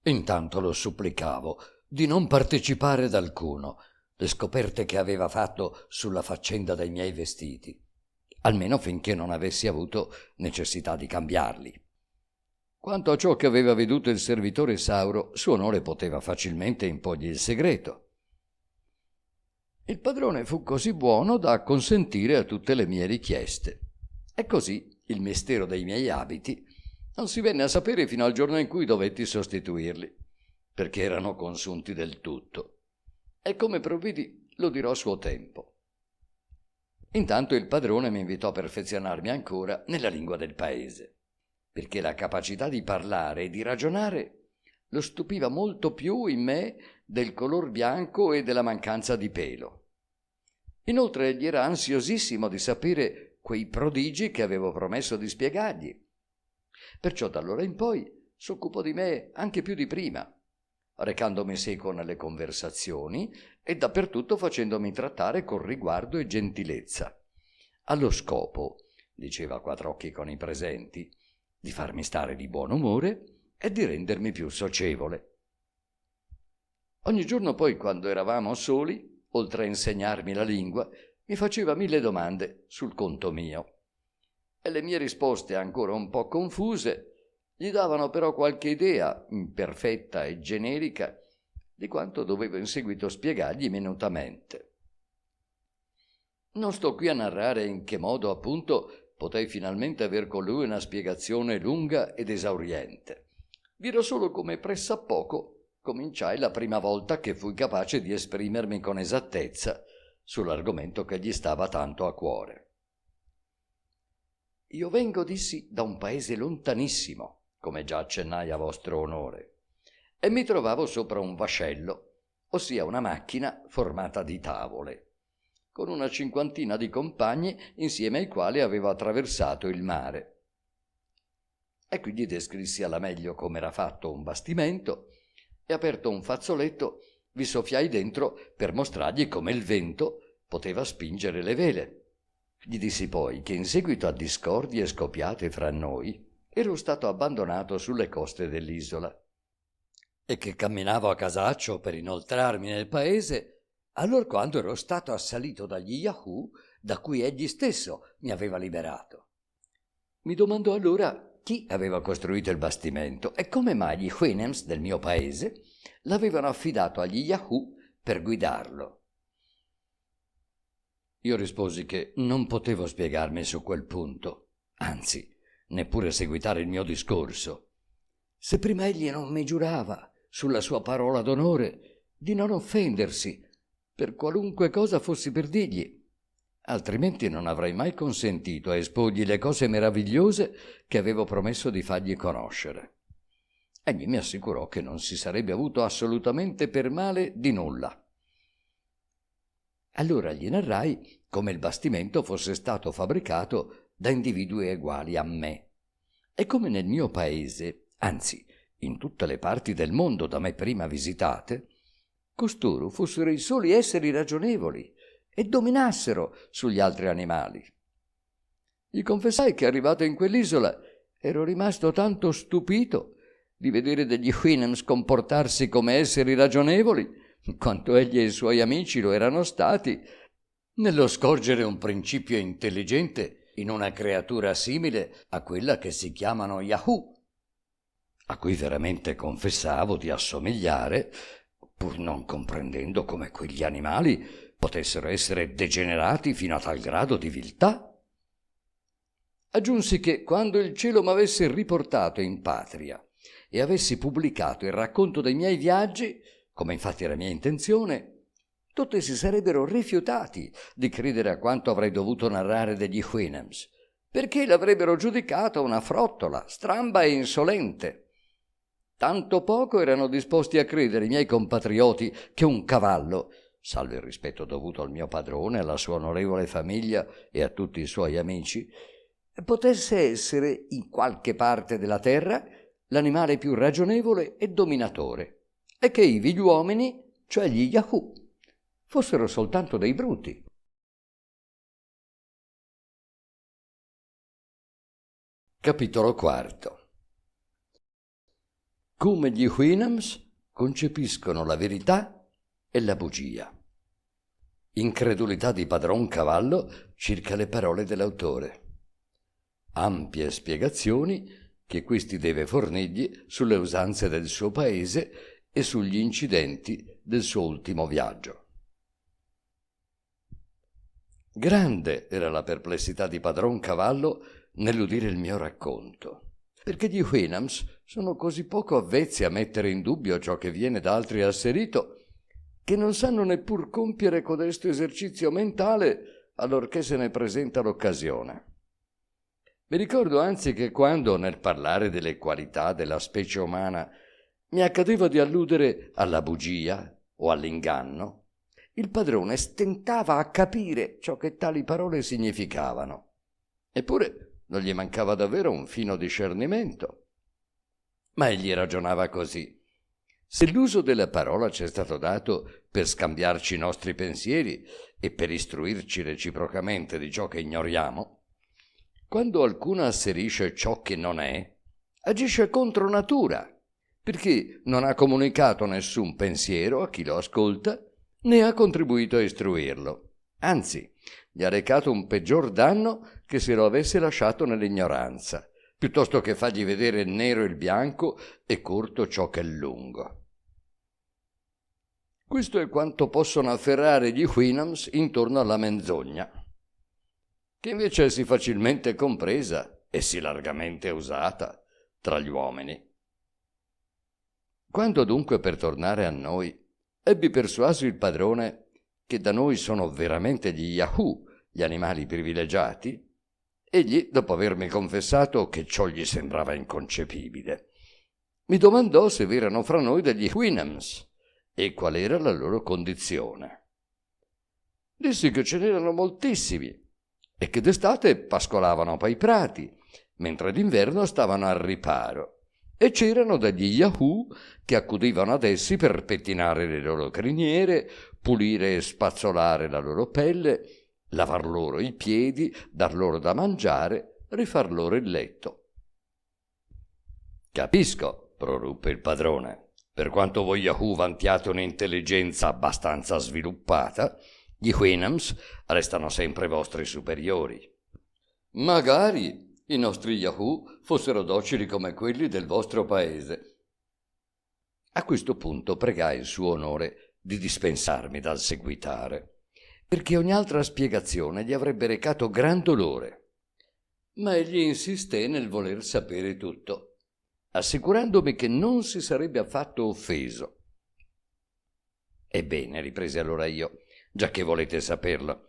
Intanto lo supplicavo di non partecipare ad alcuno le scoperte che aveva fatto sulla faccenda dei miei vestiti, almeno finché non avessi avuto necessità di cambiarli. Quanto a ciò che aveva veduto il servitore Sauro, suo onore poteva facilmente imporgli il segreto. Il padrone fu così buono da acconsentire a tutte le mie richieste. E così il mistero dei miei abiti non si venne a sapere fino al giorno in cui dovetti sostituirli, perché erano consunti del tutto. E come provvidi lo dirò a suo tempo. Intanto il padrone mi invitò a perfezionarmi ancora nella lingua del paese, perché la capacità di parlare e di ragionare lo stupiva molto più in me del color bianco e della mancanza di pelo. Inoltre egli era ansiosissimo di sapere quei prodigi che avevo promesso di spiegargli. Perciò da allora in poi s'occupò di me anche più di prima, recandomi seco nelle conversazioni e dappertutto facendomi trattare con riguardo e gentilezza, allo scopo, diceva a quattro occhi con i presenti, di farmi stare di buon umore e di rendermi più socievole. Ogni giorno poi, quando eravamo soli, oltre a insegnarmi la lingua, mi faceva 1000 domande sul conto mio. E le mie risposte, ancora un po' confuse, gli davano però qualche idea, imperfetta e generica, di quanto dovevo in seguito spiegargli minutamente. Non sto qui a narrare in che modo, appunto, potei finalmente aver con lui una spiegazione lunga ed esauriente. Dirò solo come pressappoco cominciai la prima volta che fui capace di esprimermi con esattezza sull'argomento che gli stava tanto a cuore. Io vengo, dissi, da un paese lontanissimo, come già accennai a vostro onore, e mi trovavo sopra un vascello, ossia una macchina formata di tavole, con una 50 di compagni insieme ai quali avevo attraversato il mare. E quindi descrissi alla meglio come era fatto un bastimento e, aperto un fazzoletto, vi soffiai dentro per mostrargli come il vento poteva spingere le vele. Gli dissi poi che in seguito a discordie scoppiate fra noi ero stato abbandonato sulle coste dell'isola e che camminavo a casaccio per inoltrarmi nel paese allorquando ero stato assalito dagli Yahoo da cui egli stesso mi aveva liberato. Mi domandò allora chi aveva costruito il bastimento e come mai gli Houyhnhnms del mio paese l'avevano affidato agli Yahoo per guidarlo. Io risposi che non potevo spiegarmi su quel punto, anzi, neppure seguitare il mio discorso, se prima egli non mi giurava, sulla sua parola d'onore, di non offendersi per qualunque cosa fossi per dirgli, altrimenti non avrei mai consentito a esporgli le cose meravigliose che avevo promesso di fargli conoscere. Egli mi assicurò che non si sarebbe avuto assolutamente per male di nulla. Allora gli narrai come il bastimento fosse stato fabbricato da individui uguali a me e come nel mio paese, anzi in tutte le parti del mondo da me prima visitate, costoro fossero i soli esseri ragionevoli e dominassero sugli altri animali. Gli confessai che arrivato in quell'isola ero rimasto tanto stupito di vedere degli Houyhnhnms comportarsi come esseri ragionevoli quanto egli e i suoi amici lo erano stati nello scorgere un principio intelligente in una creatura simile a quella che si chiamano Yahoo, a cui veramente confessavo di assomigliare, pur non comprendendo come quegli animali potessero essere degenerati fino a tal grado di viltà. Aggiunsi che quando il cielo m'avesse riportato in patria e avessi pubblicato il racconto dei miei viaggi, come infatti era mia intenzione, tutti si sarebbero rifiutati di credere a quanto avrei dovuto narrare degli Houyhnhnms, perché l'avrebbero giudicato una frottola, stramba e insolente. Tanto poco erano disposti a credere i miei compatrioti che un cavallo, salvo il rispetto dovuto al mio padrone, alla sua onorevole famiglia e a tutti i suoi amici, potesse essere in qualche parte della terra l'animale più ragionevole e dominatore, e che ivi gli uomini, cioè gli Yahoo, fossero soltanto dei bruti. Capitolo IV. Come gli Houyhnhnms concepiscono la verità e la bugia. Incredulità di padron Cavallo circa le parole dell'autore. Ampie spiegazioni che questi deve fornirgli sulle usanze del suo paese e sugli incidenti del suo ultimo viaggio. Grande era la perplessità di padron Cavallo nell'udire il mio racconto, perché gli Houyhnhnms sono così poco avvezzi a mettere in dubbio ciò che viene da altri asserito, che non sanno neppur compiere codesto esercizio mentale allorché se ne presenta l'occasione. Mi ricordo anzi che quando, nel parlare delle qualità della specie umana, mi accadeva di alludere alla bugia o all'inganno, il padrone stentava a capire ciò che tali parole significavano. Eppure non gli mancava davvero un fino discernimento. Ma egli ragionava così: se l'uso della parola ci è stato dato per scambiarci i nostri pensieri e per istruirci reciprocamente di ciò che ignoriamo, quando alcuno asserisce ciò che non è, agisce contro natura, perché non ha comunicato nessun pensiero a chi lo ascolta, né ha contribuito a istruirlo. Anzi, gli ha recato un peggior danno che se lo avesse lasciato nell'ignoranza, piuttosto che fargli vedere nero il bianco e corto ciò che è lungo. Questo è quanto possono afferrare gli Houyhnhnms intorno alla menzogna, che invece è sì facilmente compresa e sì largamente usata tra gli uomini. Quando dunque, per tornare a noi, ebbi persuaso il padrone che da noi sono veramente gli Yahoo gli animali privilegiati, egli, dopo avermi confessato che ciò gli sembrava inconcepibile, mi domandò se v'erano fra noi degli Houyhnhnms e qual era la loro condizione. Dissi che ce n'erano moltissimi e che d'estate pascolavano pai prati, mentre d'inverno stavano al riparo, e c'erano degli Yahoo che accudivano ad essi per pettinare le loro criniere, pulire e spazzolare la loro pelle, lavar loro i piedi, dar loro da mangiare, rifar loro il letto. Capisco, proruppe il padrone, per quanto voi Yahoo vantiate un'intelligenza abbastanza sviluppata, gli Houyhnhnms restano sempre vostri superiori. Magari i nostri Yahoo fossero docili come quelli del vostro paese. A questo punto pregai il suo onore di dispensarmi dal seguitare, perché ogni altra spiegazione gli avrebbe recato gran dolore. Ma egli insisté nel voler sapere tutto, assicurandomi che non si sarebbe affatto offeso. Ebbene, riprese allora io, già che volete saperlo,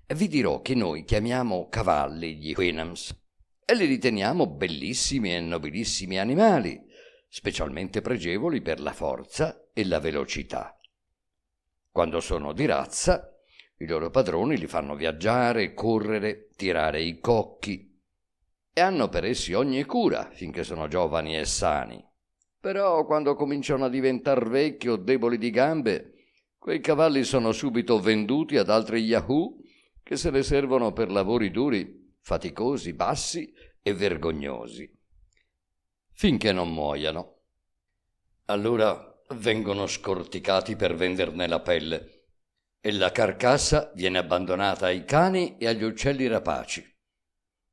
vi dirò che noi chiamiamo cavalli gli Houyhnhnms e li riteniamo bellissimi e nobilissimi animali, specialmente pregevoli per la forza e la velocità. Quando sono di razza, i loro padroni li fanno viaggiare, correre, tirare i cocchi e hanno per essi ogni cura finché sono giovani e sani. Però quando cominciano a diventar vecchi o deboli di gambe, quei cavalli sono subito venduti ad altri Yahoo che se ne servono per lavori duri, faticosi, bassi e vergognosi, finché non muoiano. Allora vengono scorticati per venderne la pelle e la carcassa viene abbandonata ai cani e agli uccelli rapaci.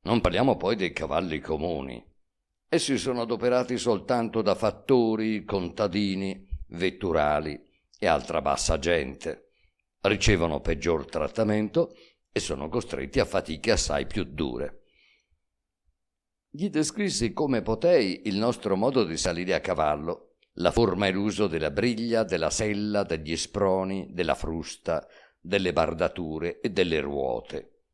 Non parliamo poi dei cavalli comuni. Essi sono adoperati soltanto da fattori, contadini, vetturali e altra bassa gente. Ricevono peggior trattamento e sono costretti a fatiche assai più dure. Gli descrissi come potei il nostro modo di salire a cavallo, la forma e l'uso della briglia, della sella, degli sproni, della frusta, delle bardature e delle ruote.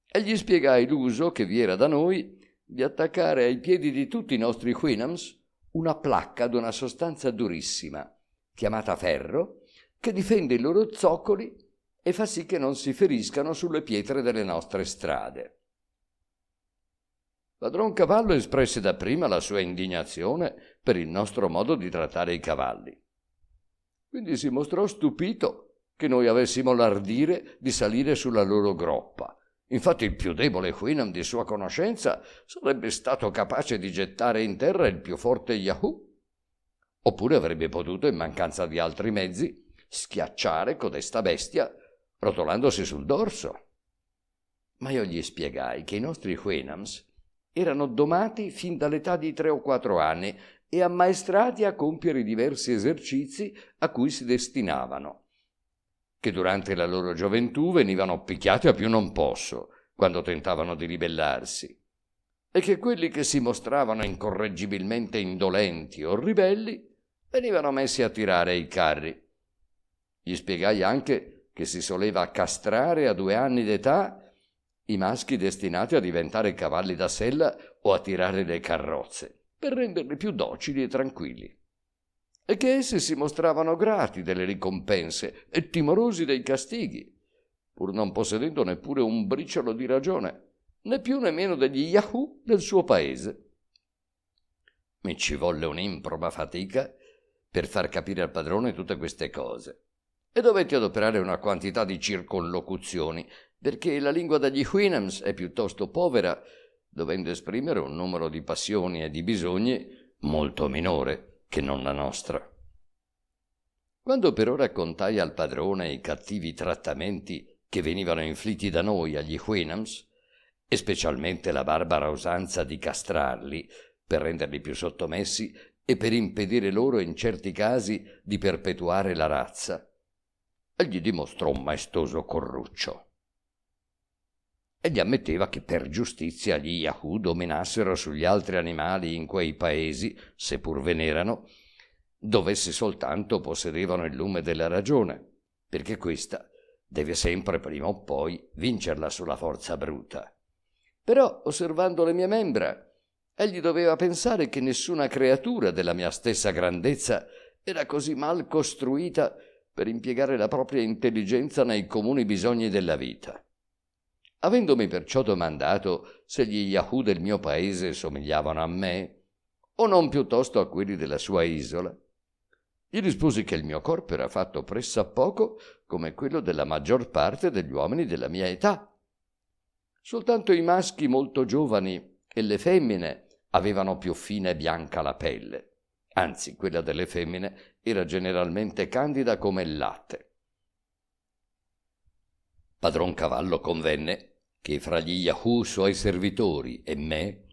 E gli spiegai l'uso che vi era da noi di attaccare ai piedi di tutti i nostri Houyhnhnms una placca d'una sostanza durissima, chiamata ferro, che difende i loro zoccoli e fa sì che non si feriscano sulle pietre delle nostre strade. Padron Cavallo espresse dapprima la sua indignazione per il nostro modo di trattare i cavalli. Quindi si mostrò stupito che noi avessimo l'ardire di salire sulla loro groppa. Infatti il più debole Houyhnhnm di sua conoscenza sarebbe stato capace di gettare in terra il più forte Yahoo, oppure avrebbe potuto, in mancanza di altri mezzi, schiacciare codesta bestia rotolandosi sul dorso. Ma io gli spiegai che i nostri Houyhnhnms erano domati fin dall'età di 3 o 4 anni e ammaestrati a compiere i diversi esercizi a cui si destinavano. che durante la loro gioventù venivano picchiati a più non posso quando tentavano di ribellarsi, e che quelli che si mostravano incorreggibilmente indolenti o ribelli venivano messi a tirare i carri. Gli spiegai anche che si soleva castrare a 2 anni d'età i maschi destinati a diventare cavalli da sella o a tirare le carrozze, per renderli più docili e tranquilli, e che essi si mostravano grati delle ricompense e timorosi dei castighi, pur non possedendo neppure un briciolo di ragione, né più né meno degli Yahoo del suo paese. Mi ci volle un'improba fatica per far capire al padrone tutte queste cose, e dovetti adoperare una quantità di circonlocuzioni, perché la lingua degli Houyhnhnms è piuttosto povera, dovendo esprimere un numero di passioni e di bisogni molto minore che non la nostra. Quando però raccontai al padrone i cattivi trattamenti che venivano inflitti da noi agli Houyhnhnms, e specialmente la barbara usanza di castrarli per renderli più sottomessi e per impedire loro in certi casi di perpetuare la razza, egli dimostrò un maestoso corruccio. Egli ammetteva che per giustizia gli Yahoo dominassero sugli altri animali in quei paesi, seppur ve n'erano, dove essi soltanto possedevano il lume della ragione, perché questa deve sempre prima o poi vincerla sulla forza bruta. Però, osservando le mie membra, egli doveva pensare che nessuna creatura della mia stessa grandezza era così mal costruita per impiegare la propria intelligenza nei comuni bisogni della vita. Avendomi perciò domandato se gli Yahoo del mio paese somigliavano a me, o non piuttosto a quelli della sua isola, gli risposi che il mio corpo era fatto pressappoco come quello della maggior parte degli uomini della mia età. Soltanto i maschi molto giovani e le femmine avevano più fine e bianca la pelle, anzi quella delle femmine era generalmente candida come il latte. Padron Cavallo convenne che fra gli Yahoo suoi servitori e me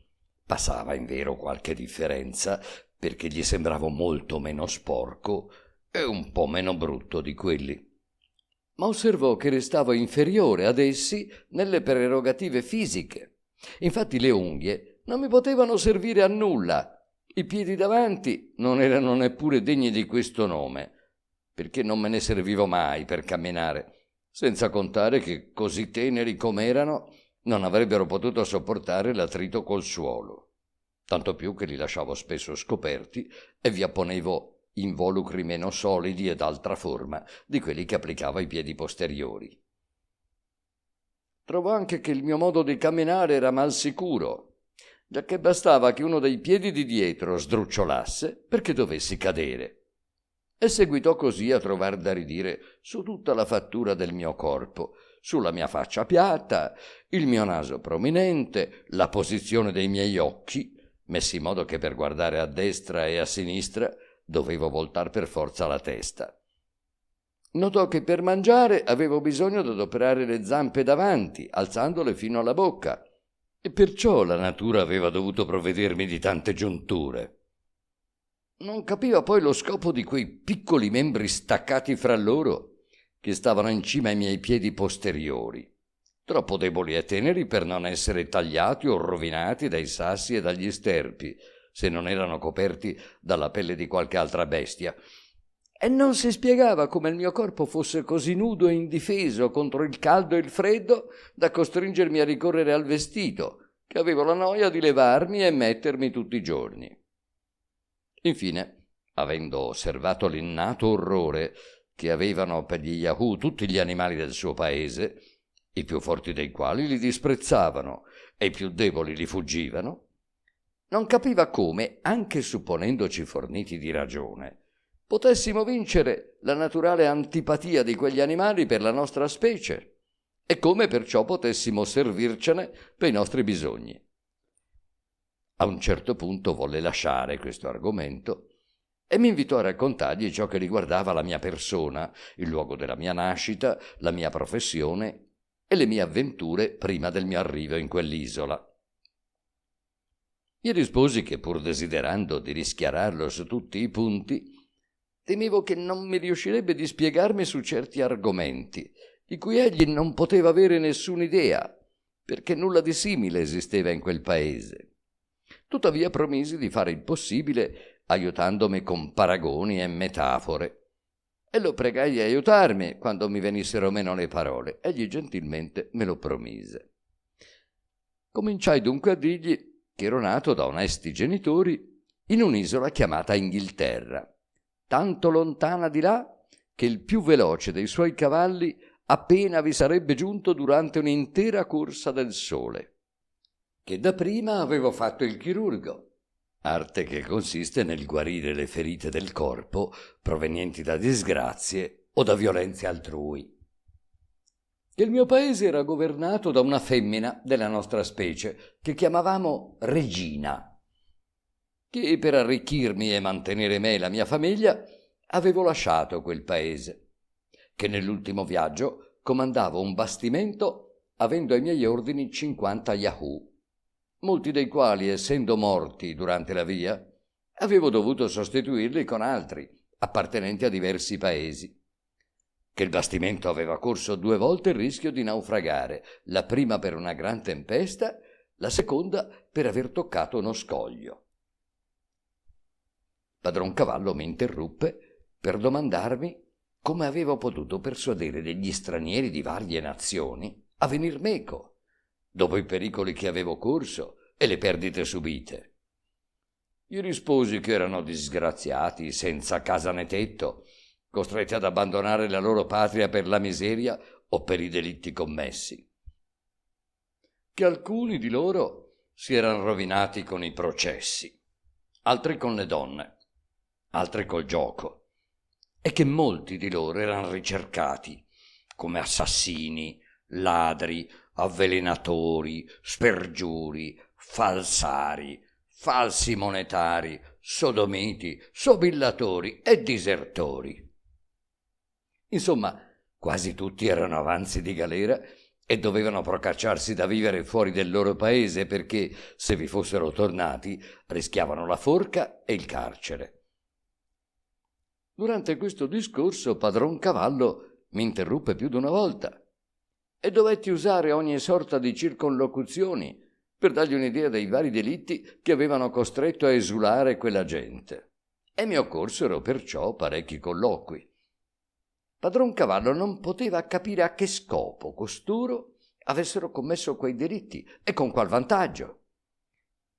passava in vero qualche differenza, perché gli sembravo molto meno sporco e un po' meno brutto di quelli. Ma osservò che restavo inferiore ad essi nelle prerogative fisiche. Infatti le unghie non mi potevano servire a nulla, i piedi davanti non erano neppure degni di questo nome, perché non me ne servivo mai per camminare, senza contare che, così teneri com'erano, non avrebbero potuto sopportare l'attrito col suolo, tanto più che li lasciavo spesso scoperti e vi apponevo involucri meno solidi e d'altra forma di quelli che applicava ai piedi posteriori. Trovo anche che il mio modo di camminare era mal sicuro, giacché bastava che uno dei piedi di dietro sdrucciolasse perché dovessi cadere, e seguitò così a trovar da ridire su tutta la fattura del mio corpo, sulla mia faccia piatta, il mio naso prominente, la posizione dei miei occhi, messi in modo che per guardare a destra e a sinistra dovevo voltar per forza la testa. Notò che per mangiare avevo bisogno di adoperare le zampe davanti, alzandole fino alla bocca, e perciò la natura aveva dovuto provvedermi di tante giunture. Non capiva poi lo scopo di quei piccoli membri staccati fra loro che stavano in cima ai miei piedi posteriori, troppo deboli e teneri per non essere tagliati o rovinati dai sassi e dagli sterpi, se non erano coperti dalla pelle di qualche altra bestia, e non si spiegava come il mio corpo fosse così nudo e indifeso contro il caldo e il freddo da costringermi a ricorrere al vestito, che avevo la noia di levarmi e mettermi tutti i giorni. Infine, avendo osservato l'innato orrore che avevano per gli Yahoo tutti gli animali del suo paese, i più forti dei quali li disprezzavano e i più deboli li fuggivano, non capiva come, anche supponendoci forniti di ragione, potessimo vincere la naturale antipatia di quegli animali per la nostra specie e come perciò potessimo servircene per i nostri bisogni. A un certo punto volle lasciare questo argomento e mi invitò a raccontargli ciò che riguardava la mia persona, il luogo della mia nascita, la mia professione e le mie avventure prima del mio arrivo in quell'isola. Gli risposi che, pur desiderando di rischiararlo su tutti i punti, temevo che non mi riuscirebbe di spiegarmi su certi argomenti, di cui egli non poteva avere nessuna idea, perché nulla di simile esisteva in quel paese. Tuttavia promisi di fare il possibile, aiutandomi con paragoni e metafore, e lo pregai di aiutarmi quando mi venissero meno le parole. Egli gentilmente me lo promise. Cominciai dunque a dirgli che ero nato da onesti genitori in un'isola chiamata Inghilterra, tanto lontana di là che il più veloce dei suoi cavalli appena vi sarebbe giunto durante un'intera corsa del sole, che dapprima avevo fatto il chirurgo, arte che consiste nel guarire le ferite del corpo provenienti da disgrazie o da violenze altrui, che il mio paese era governato da una femmina della nostra specie che chiamavamo Regina, che per arricchirmi e mantenere me e la mia famiglia avevo lasciato quel paese, che nell'ultimo viaggio comandavo un bastimento avendo ai miei ordini 50 Yahoo, molti dei quali, essendo morti durante la via, avevo dovuto sostituirli con altri, appartenenti a diversi paesi, che il bastimento aveva corso 2 volte il rischio di naufragare, la prima per una gran tempesta, la seconda per aver toccato uno scoglio. Padron Cavallo mi interruppe per domandarmi come avevo potuto persuadere degli stranieri di varie nazioni a venir meco, dopo i pericoli che avevo corso e le perdite subite. Gli risposi che erano disgraziati, senza casa né tetto, costretti ad abbandonare la loro patria per la miseria o per i delitti commessi, che alcuni di loro si erano rovinati con i processi, altri con le donne, altri col gioco, e che molti di loro erano ricercati come assassini, ladri, avvelenatori, spergiuri, falsari, falsi monetari, sodomiti, sobillatori e disertori. Insomma, quasi tutti erano avanzi di galera e dovevano procacciarsi da vivere fuori del loro paese perché, se vi fossero tornati, rischiavano la forca e il carcere. Durante questo discorso Padron Cavallo mi interruppe più d'una volta e dovetti usare ogni sorta di circonlocuzioni per dargli un'idea dei vari delitti che avevano costretto a esulare quella gente, e mi occorsero perciò parecchi colloqui. Padron Cavallo non poteva capire a che scopo costoro avessero commesso quei delitti e con qual vantaggio.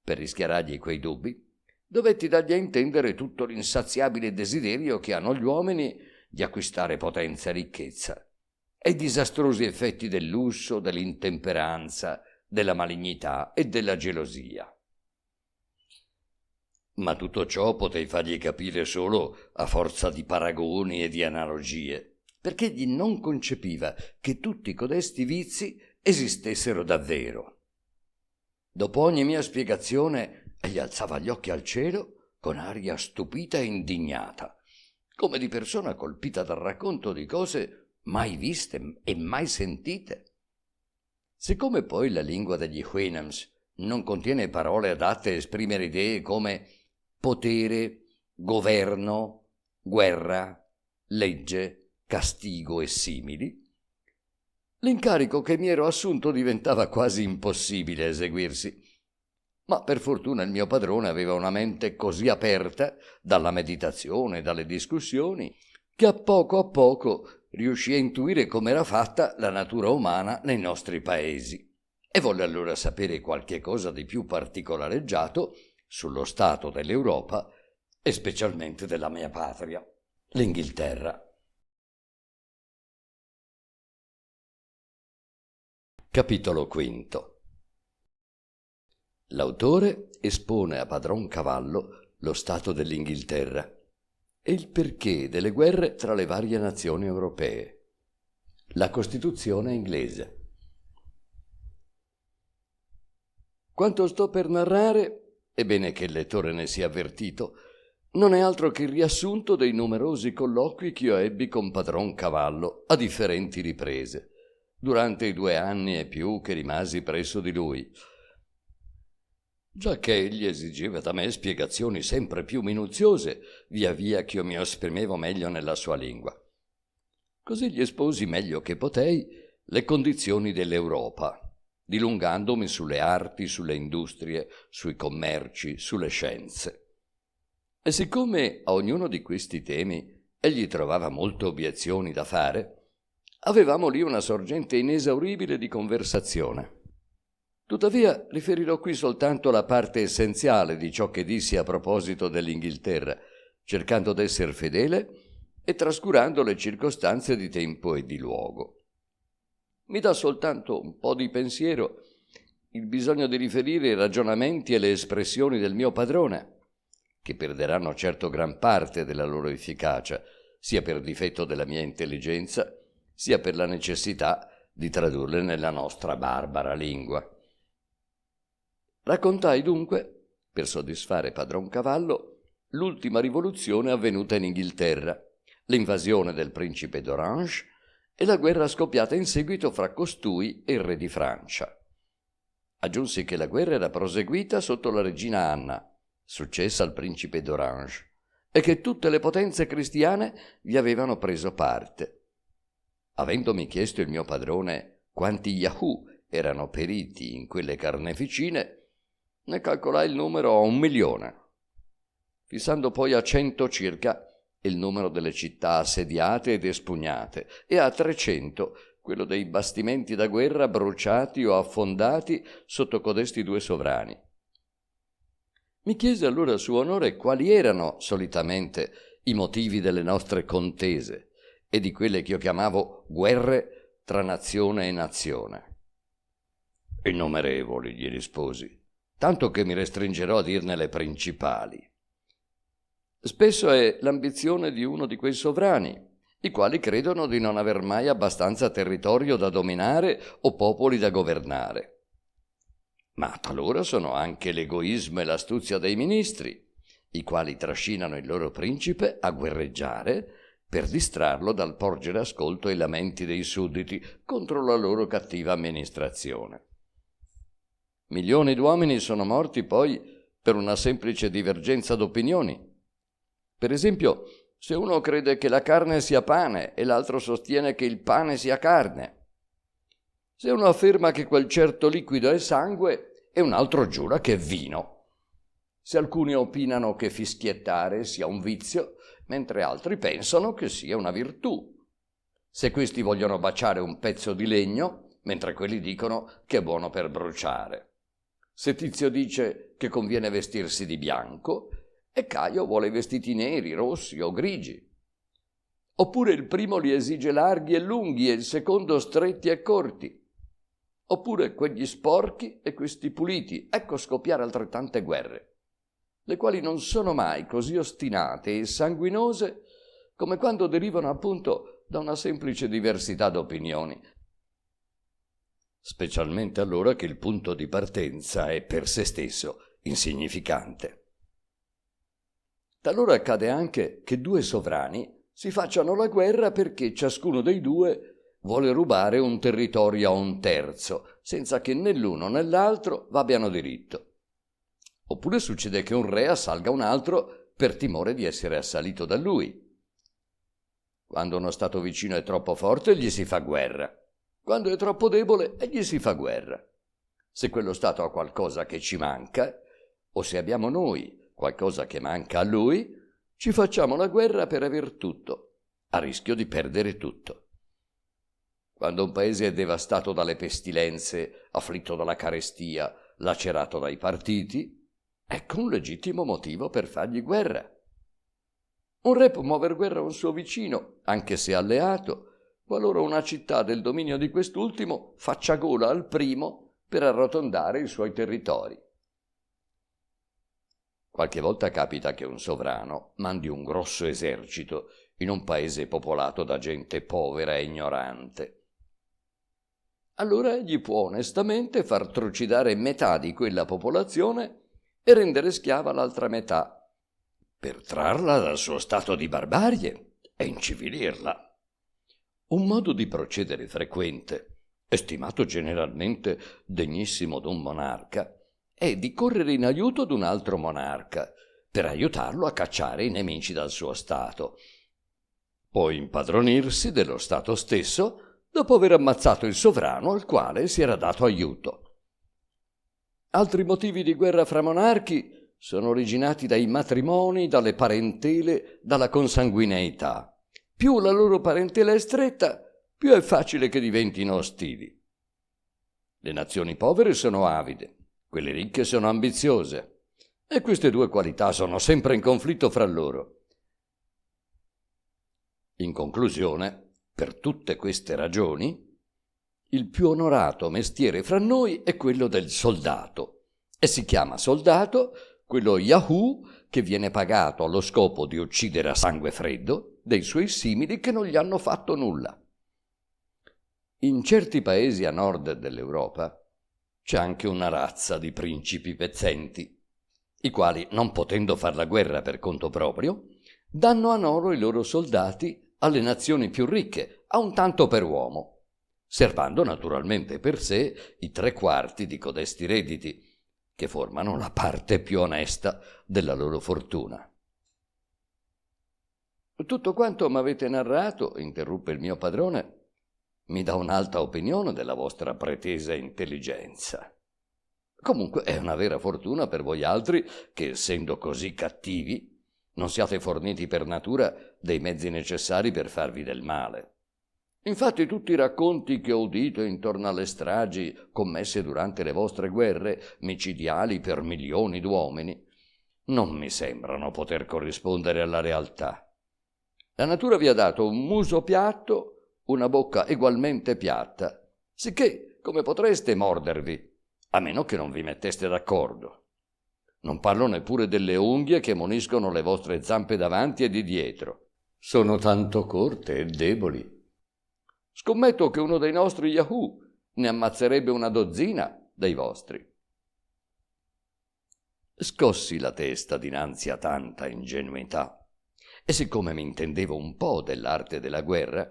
Per rischiarargli quei dubbi, dovetti dargli a intendere tutto l'insaziabile desiderio che hanno gli uomini di acquistare potenza e ricchezza, e i disastrosi effetti del lusso, dell'intemperanza, della malignità e della gelosia. Ma tutto ciò potei fargli capire solo a forza di paragoni e di analogie, perché egli non concepiva che tutti codesti vizi esistessero davvero. Dopo ogni mia spiegazione, egli alzava gli occhi al cielo con aria stupita e indignata, come di persona colpita dal racconto di cose mai viste e mai sentite. Siccome poi la lingua degli Houyhnhnms non contiene parole adatte a esprimere idee come potere, governo, guerra, legge, castigo e simili, l'incarico che mi ero assunto diventava quasi impossibile eseguirsi. Ma per fortuna il mio padrone aveva una mente così aperta dalla meditazione e dalle discussioni che a poco riuscì a intuire com'era fatta la natura umana nei nostri paesi e volle allora sapere qualche cosa di più particolareggiato sullo stato dell'Europa e specialmente della mia patria, l'Inghilterra. Capitolo V. L'autore espone a Padron Cavallo lo stato dell'Inghilterra e il perché delle guerre tra le varie nazioni europee. La Costituzione inglese. Quanto sto per narrare, è bene che il lettore ne sia avvertito, non è altro che il riassunto dei numerosi colloqui che io ebbi con Padron Cavallo a differenti riprese, durante i 2 anni e più che rimasi presso di lui. giacché egli esigeva da me spiegazioni sempre più minuziose via via che io mi esprimevo meglio nella sua lingua. Così gli esposi meglio che potei le condizioni dell'Europa, dilungandomi sulle arti, sulle industrie, sui commerci, sulle scienze. E siccome a ognuno di questi temi egli trovava molte obiezioni da fare, avevamo lì una sorgente inesauribile di conversazione. Tuttavia riferirò qui soltanto la parte essenziale di ciò che dissi a proposito dell'Inghilterra, cercando d'esser fedele e trascurando le circostanze di tempo e di luogo. Mi dà soltanto un po' di pensiero il bisogno di riferire i ragionamenti e le espressioni del mio padrone, che perderanno certo gran parte della loro efficacia, sia per difetto della mia intelligenza, sia per la necessità di tradurle nella nostra barbara lingua. Raccontai dunque, per soddisfare padron Cavallo, l'ultima rivoluzione avvenuta in Inghilterra, l'invasione del principe d'Orange e la guerra scoppiata in seguito fra costui e il re di Francia. Aggiunsi che la guerra era proseguita sotto la regina Anna, successa al principe d'Orange, e che tutte le potenze cristiane vi avevano preso parte. Avendomi chiesto il mio padrone quanti Yahoo erano periti in quelle carneficine, ne calcolai il numero a 1.000.000, fissando poi a 100 circa il numero delle città assediate ed espugnate, e a 300 quello dei bastimenti da guerra bruciati o affondati sotto codesti due sovrani. Mi chiese allora Suo Onore quali erano solitamente i motivi delle nostre contese e di quelle che io chiamavo guerre tra nazione e nazione. Innumerevoli, gli risposi, tanto che mi restringerò a dirne le principali. Spesso è l'ambizione di uno di quei sovrani, i quali credono di non aver mai abbastanza territorio da dominare o popoli da governare. Ma talora sono anche l'egoismo e l'astuzia dei ministri, i quali trascinano il loro principe a guerreggiare per distrarlo dal porgere ascolto ai lamenti dei sudditi contro la loro cattiva amministrazione. Milioni d'uomini sono morti poi per una semplice divergenza d'opinioni. Per esempio, se uno crede che la carne sia pane e l'altro sostiene che il pane sia carne. Se uno afferma che quel certo liquido è sangue e un altro giura che è vino. Se alcuni opinano che fischiettare sia un vizio, mentre altri pensano che sia una virtù. Se questi vogliono baciare un pezzo di legno, mentre quelli dicono che è buono per bruciare. Se Tizio dice che conviene vestirsi di bianco e Caio vuole i vestiti neri, rossi o grigi. Oppure il primo li esige larghi e lunghi e il secondo stretti e corti. Oppure quegli sporchi e questi puliti. Ecco scoppiare altrettante guerre, le quali non sono mai così ostinate e sanguinose come quando derivano appunto da una semplice diversità d'opinioni, specialmente allora che il punto di partenza è per se stesso insignificante. Talora accade anche che due sovrani si facciano la guerra perché ciascuno dei due vuole rubare un territorio a un terzo, senza che né l'uno né l'altro abbiano diritto. Oppure succede che un re assalga un altro per timore di essere assalito da lui. Quando uno stato vicino è troppo forte, gli si fa guerra. Quando è troppo debole, gli si fa guerra. Se quello stato ha qualcosa che ci manca, o se abbiamo noi qualcosa che manca a lui, ci facciamo la guerra per aver tutto, a rischio di perdere tutto. Quando un paese è devastato dalle pestilenze, afflitto dalla carestia, lacerato dai partiti, ecco un legittimo motivo per fargli guerra. Un re può muover guerra a un suo vicino, anche se alleato, qualora una città del dominio di quest'ultimo faccia gola al primo per arrotondare i suoi territori. Qualche volta capita che un sovrano mandi un grosso esercito in un paese popolato da gente povera e ignorante. Allora egli può onestamente far trucidare metà di quella popolazione e rendere schiava l'altra metà, per trarla dal suo stato di barbarie e incivilirla. Un modo di procedere frequente, estimato generalmente degnissimo d'un monarca, è di correre in aiuto ad un altro monarca, per aiutarlo a cacciare i nemici dal suo stato, poi impadronirsi dello stato stesso dopo aver ammazzato il sovrano al quale si era dato aiuto. Altri motivi di guerra fra monarchi sono originati dai matrimoni, dalle parentele, dalla consanguineità. Più la loro parentela è stretta, più è facile che diventino ostili. Le nazioni povere sono avide, quelle ricche sono ambiziose, e queste due qualità sono sempre in conflitto fra loro. In conclusione, per tutte queste ragioni, il più onorato mestiere fra noi è quello del soldato, e si chiama soldato quello Yahoo che viene pagato allo scopo di uccidere a sangue freddo dei suoi simili che non gli hanno fatto nulla. In certi paesi a nord dell'Europa c'è anche una razza di principi pezzenti, i quali, non potendo far la guerra per conto proprio, danno a loro i loro soldati alle nazioni più ricche, a un tanto per uomo, serbando naturalmente per sé i 3/4 di codesti redditi, che formano la parte più onesta della loro fortuna. Tutto quanto m'avete narrato, interruppe il mio padrone, mi dà un'alta opinione della vostra pretesa intelligenza. Comunque è una vera fortuna per voi altri che, essendo così cattivi, non siate forniti per natura dei mezzi necessari per farvi del male. Infatti tutti i racconti che ho udito intorno alle stragi commesse durante le vostre guerre micidiali per milioni d'uomini non mi sembrano poter corrispondere alla realtà. La natura vi ha dato un muso piatto, una bocca egualmente piatta, sicché come potreste mordervi, a meno che non vi metteste d'accordo. Non parlo neppure delle unghie che moniscono le vostre zampe davanti e di dietro. Sono tanto corte e deboli. Scommetto che uno dei nostri Yahoo ne ammazzerebbe una dozzina dei vostri. Scossi la testa dinanzi a tanta ingenuità e siccome mi intendevo un po' dell'arte della guerra,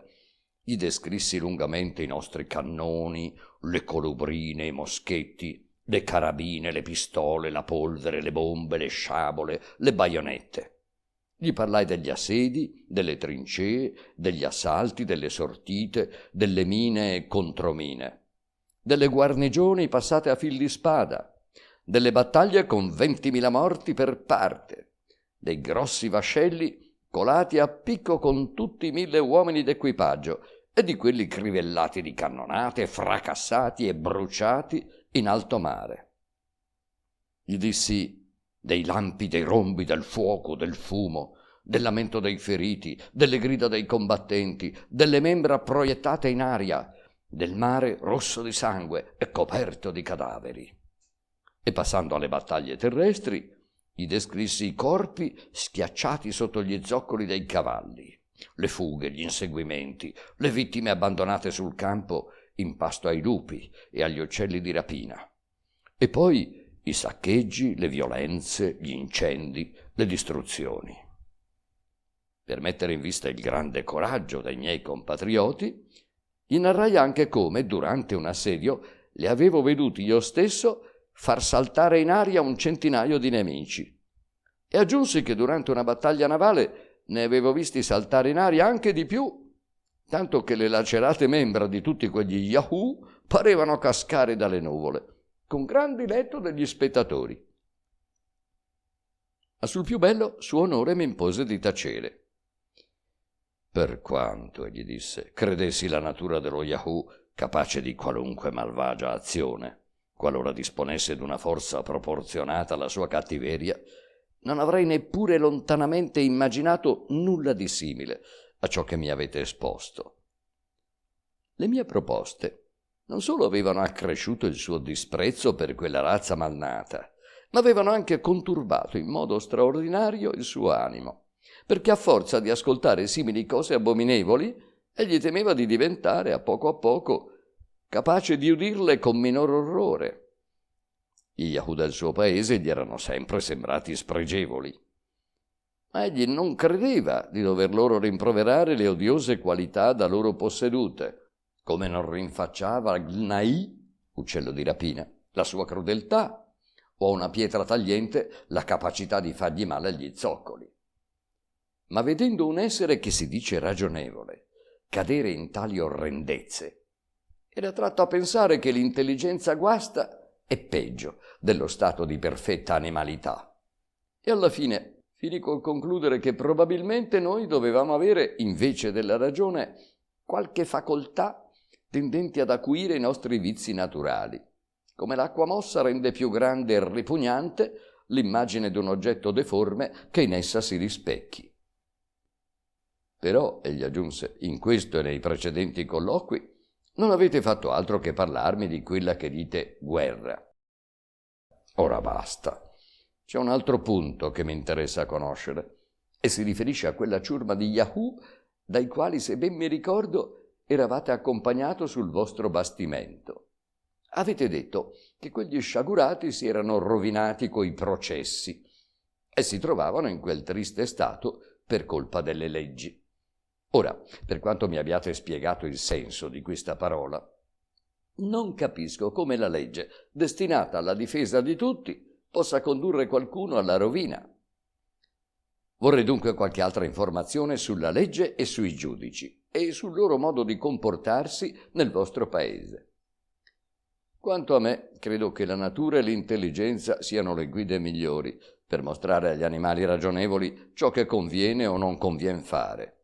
gli descrissi lungamente i nostri cannoni, le colubrine, i moschetti, le carabine, le pistole, la polvere, le bombe, le sciabole, le baionette. Gli parlai degli assedi, delle trincee, degli assalti, delle sortite, delle mine e contromine, delle guarnigioni passate a fil di spada, delle battaglie con 20.000 morti per parte, dei grossi vascelli colati a picco con tutti i 1.000 uomini d'equipaggio e di quelli crivellati di cannonate, fracassati e bruciati in alto mare. Gli dissi dei lampi, dei rombi, del fuoco, del fumo, del lamento dei feriti, delle grida dei combattenti, delle membra proiettate in aria, del mare rosso di sangue e coperto di cadaveri. E passando alle battaglie terrestri, gli descrissi i corpi schiacciati sotto gli zoccoli dei cavalli, le fughe, gli inseguimenti, le vittime abbandonate sul campo in pasto ai lupi e agli uccelli di rapina, e poi i saccheggi, le violenze, gli incendi, le distruzioni. Per mettere in vista il grande coraggio dei miei compatrioti, gli narrai anche come, durante un assedio, li avevo veduti io stesso far saltare in aria un centinaio di nemici, e aggiunsi che durante una battaglia navale ne avevo visti saltare in aria anche di più, tanto che le lacerate membra di tutti quegli Yahoo parevano cascare dalle nuvole, con gran diletto degli spettatori. Ma sul più bello suo onore mi impose di tacere. Per quanto, egli disse, credessi la natura dello Yahoo capace di qualunque malvagia azione, qualora disponesse d'una forza proporzionata alla sua cattiveria, non avrei neppure lontanamente immaginato nulla di simile a ciò che mi avete esposto. Le mie proposte non solo avevano accresciuto il suo disprezzo per quella razza malnata, ma avevano anche conturbato in modo straordinario il suo animo, perché a forza di ascoltare simili cose abominevoli, egli temeva di diventare a poco capace di udirle con minor orrore. Gli Yahoo del suo paese gli erano sempre sembrati spregevoli, ma egli non credeva di dover loro rimproverare le odiose qualità da loro possedute, come non rinfacciava al Gnai, uccello di rapina, la sua crudeltà, o a una pietra tagliente la capacità di fargli male agli zoccoli. Ma vedendo un essere che si dice ragionevole cadere in tali orrendezze, era tratto a pensare che l'intelligenza guasta è peggio dello stato di perfetta animalità. E alla fine finì col concludere che probabilmente noi dovevamo avere, invece della ragione, qualche facoltà tendenti ad acuire i nostri vizi naturali, come l'acqua mossa rende più grande e ripugnante l'immagine di un oggetto deforme che in essa si rispecchi. Però, egli aggiunse, in questo e nei precedenti colloqui, non avete fatto altro che parlarmi di quella che dite guerra. Ora basta. C'è un altro punto che mi interessa conoscere e si riferisce a quella ciurma di Yahoo dai quali, se ben mi ricordo, eravate accompagnato sul vostro bastimento. Avete detto che quegli sciagurati si erano rovinati coi processi e si trovavano in quel triste stato per colpa delle leggi. Ora, per quanto mi abbiate spiegato il senso di questa parola, non capisco come la legge, destinata alla difesa di tutti, possa condurre qualcuno alla rovina. Vorrei dunque qualche altra informazione sulla legge e sui giudici e sul loro modo di comportarsi nel vostro paese. Quanto a me, credo che la natura e l'intelligenza siano le guide migliori per mostrare agli animali ragionevoli ciò che conviene o non convien fare.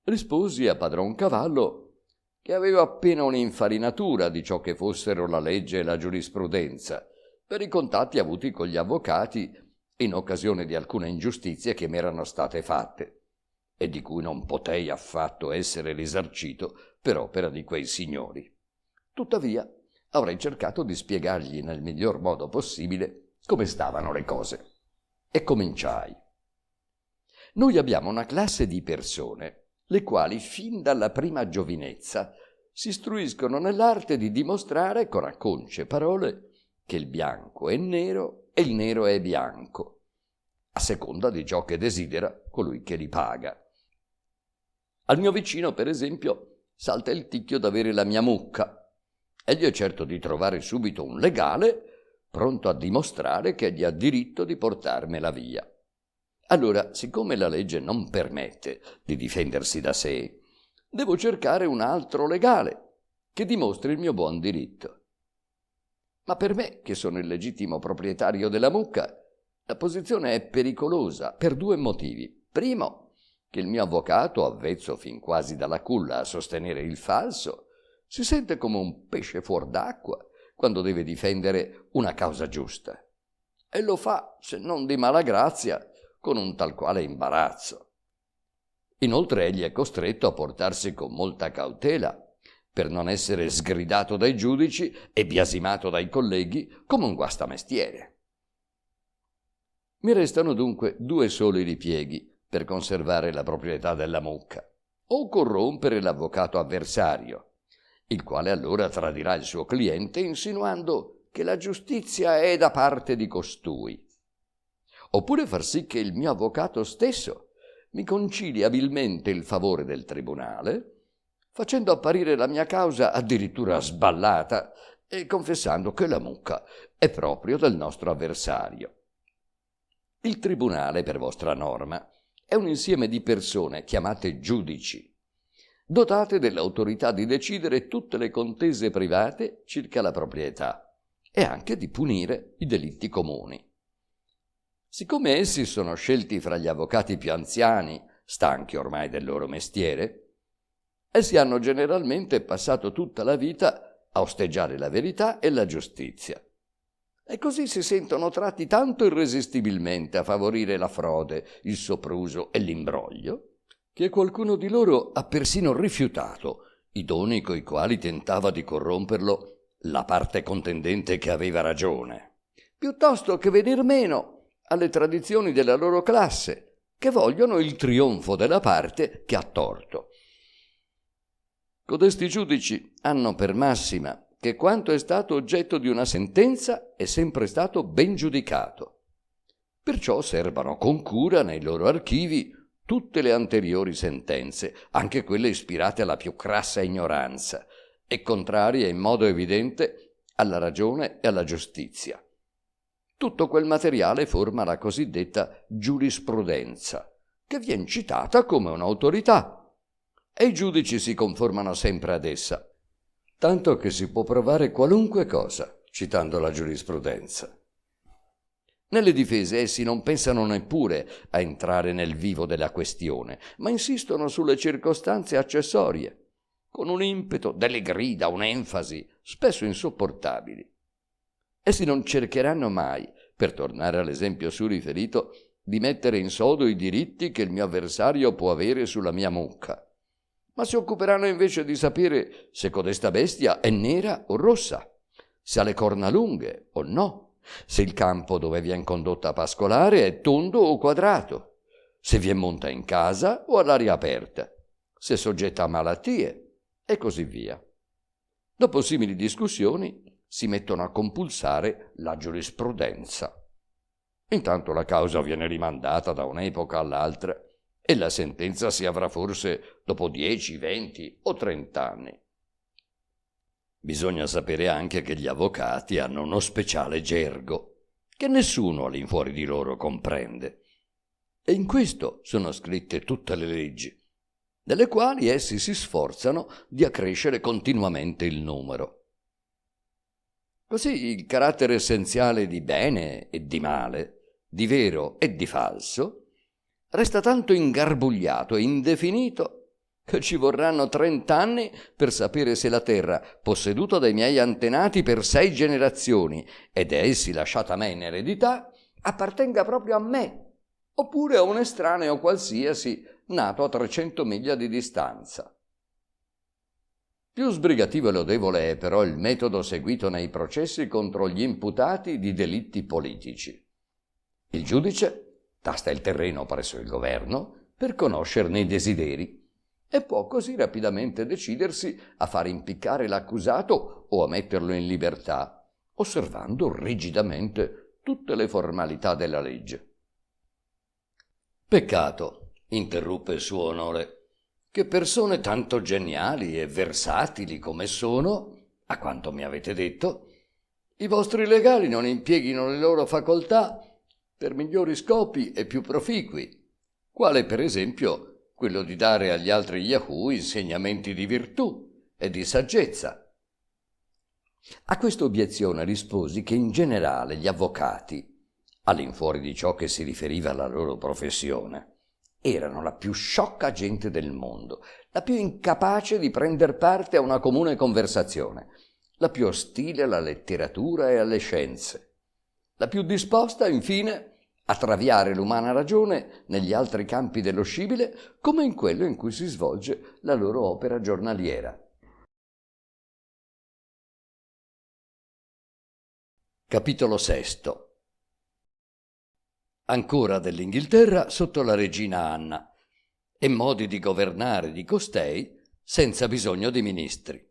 Risposi a padron Cavallo che avevo appena un'infarinatura di ciò che fossero la legge e la giurisprudenza, per i contatti avuti con gli avvocati in occasione di alcune ingiustizie che mi erano state fatte e di cui non potei affatto essere risarcito per opera di quei signori. Tuttavia, avrei cercato di spiegargli nel miglior modo possibile come stavano le cose. E cominciai. Noi abbiamo una classe di persone le quali fin dalla prima giovinezza si istruiscono nell'arte di dimostrare con acconce parole che il bianco è nero e il nero è bianco, a seconda di ciò che desidera colui che li paga. Al mio vicino, per esempio, salta il ticchio d'avere la mia mucca. Egli è certo di trovare subito un legale pronto a dimostrare che egli ha diritto di portarmela via. Allora, siccome la legge non permette di difendersi da sé, devo cercare un altro legale che dimostri il mio buon diritto. Ma per me, che sono il legittimo proprietario della mucca, la posizione è pericolosa per due motivi. Primo, che il mio avvocato, avvezzo fin quasi dalla culla a sostenere il falso, si sente come un pesce fuor d'acqua quando deve difendere una causa giusta. E lo fa, se non di mala grazia, con un tal quale imbarazzo. Inoltre egli è costretto a portarsi con molta cautela per non essere sgridato dai giudici e biasimato dai colleghi come un guastamestiere. Mi restano dunque due soli ripieghi per conservare la proprietà della mucca: o corrompere l'avvocato avversario, il quale allora tradirà il suo cliente insinuando che la giustizia è da parte di costui, oppure far sì che il mio avvocato stesso mi concili abilmente il favore del tribunale, facendo apparire la mia causa addirittura sballata e confessando che la mucca è proprio del nostro avversario. Il tribunale, per vostra norma, è un insieme di persone chiamate giudici, dotate dell'autorità di decidere tutte le contese private circa la proprietà e anche di punire i delitti comuni. Siccome essi sono scelti fra gli avvocati più anziani, stanchi ormai del loro mestiere, essi hanno generalmente passato tutta la vita a osteggiare la verità e la giustizia. E così si sentono tratti tanto irresistibilmente a favorire la frode, il sopruso e l'imbroglio, che qualcuno di loro ha persino rifiutato i doni coi quali tentava di corromperlo la parte contendente che aveva ragione, piuttosto che venir meno alle tradizioni della loro classe, che vogliono il trionfo della parte che ha torto. Codesti giudici hanno per massima che quanto è stato oggetto di una sentenza è sempre stato ben giudicato. Perciò serbano con cura nei loro archivi tutte le anteriori sentenze, anche quelle ispirate alla più crassa ignoranza e contrarie in modo evidente alla ragione e alla giustizia, Tutto quel materiale forma la cosiddetta giurisprudenza, che viene citata come un'autorità, e i giudici si conformano sempre ad essa, tanto che si può provare qualunque cosa citando la giurisprudenza. Nelle difese essi non pensano neppure a entrare nel vivo della questione, ma insistono sulle circostanze accessorie, con un impeto, delle grida, un'enfasi, spesso insopportabili. Essi non cercheranno mai, per tornare all'esempio su riferito, di mettere in sodo i diritti che il mio avversario può avere sulla mia mucca, ma si occuperanno invece di sapere se codesta bestia è nera o rossa, se ha le corna lunghe o no, se il campo dove viene condotta a pascolare è tondo o quadrato, se vi è monta in casa o all'aria aperta, se è soggetta a malattie e così via. Dopo simili discussioni si mettono a compulsare la giurisprudenza. Intanto la causa viene rimandata da un'epoca all'altra e la sentenza si avrà forse dopo 10, 20 o 30 anni. Bisogna sapere anche che gli avvocati hanno uno speciale gergo che nessuno all'infuori di loro comprende, e in questo sono scritte tutte le leggi, delle quali essi si sforzano di accrescere continuamente il numero. Così il carattere essenziale di bene e di male, di vero e di falso, resta tanto ingarbugliato e indefinito che ci vorranno 30 anni per sapere se la terra, posseduta dai miei antenati per 6 generazioni ed è essi lasciata a me in eredità, appartenga proprio a me, oppure a un estraneo qualsiasi nato a 300 miglia di distanza. Più sbrigativo e lodevole è però il metodo seguito nei processi contro gli imputati di delitti politici. Il giudice tasta il terreno presso il governo per conoscerne i desideri e può così rapidamente decidersi a far impiccare l'accusato o a metterlo in libertà, osservando rigidamente tutte le formalità della legge. Peccato, interruppe il suo onore, che persone tanto geniali e versatili come sono, a quanto mi avete detto, i vostri legali non impieghino le loro facoltà per migliori scopi e più proficui, quale per esempio quello di dare agli altri Yahoo insegnamenti di virtù e di saggezza. A questa obiezione risposi che in generale gli avvocati, all'infuori di ciò che si riferiva alla loro professione, erano la più sciocca gente del mondo, la più incapace di prender parte a una comune conversazione, la più ostile alla letteratura e alle scienze, la più disposta, infine, a traviare l'umana ragione negli altri campi dello scibile come in quello in cui si svolge la loro opera giornaliera. Capitolo VI. Ancora dell'Inghilterra sotto la regina Anna e modi di governare di costei senza bisogno di ministri.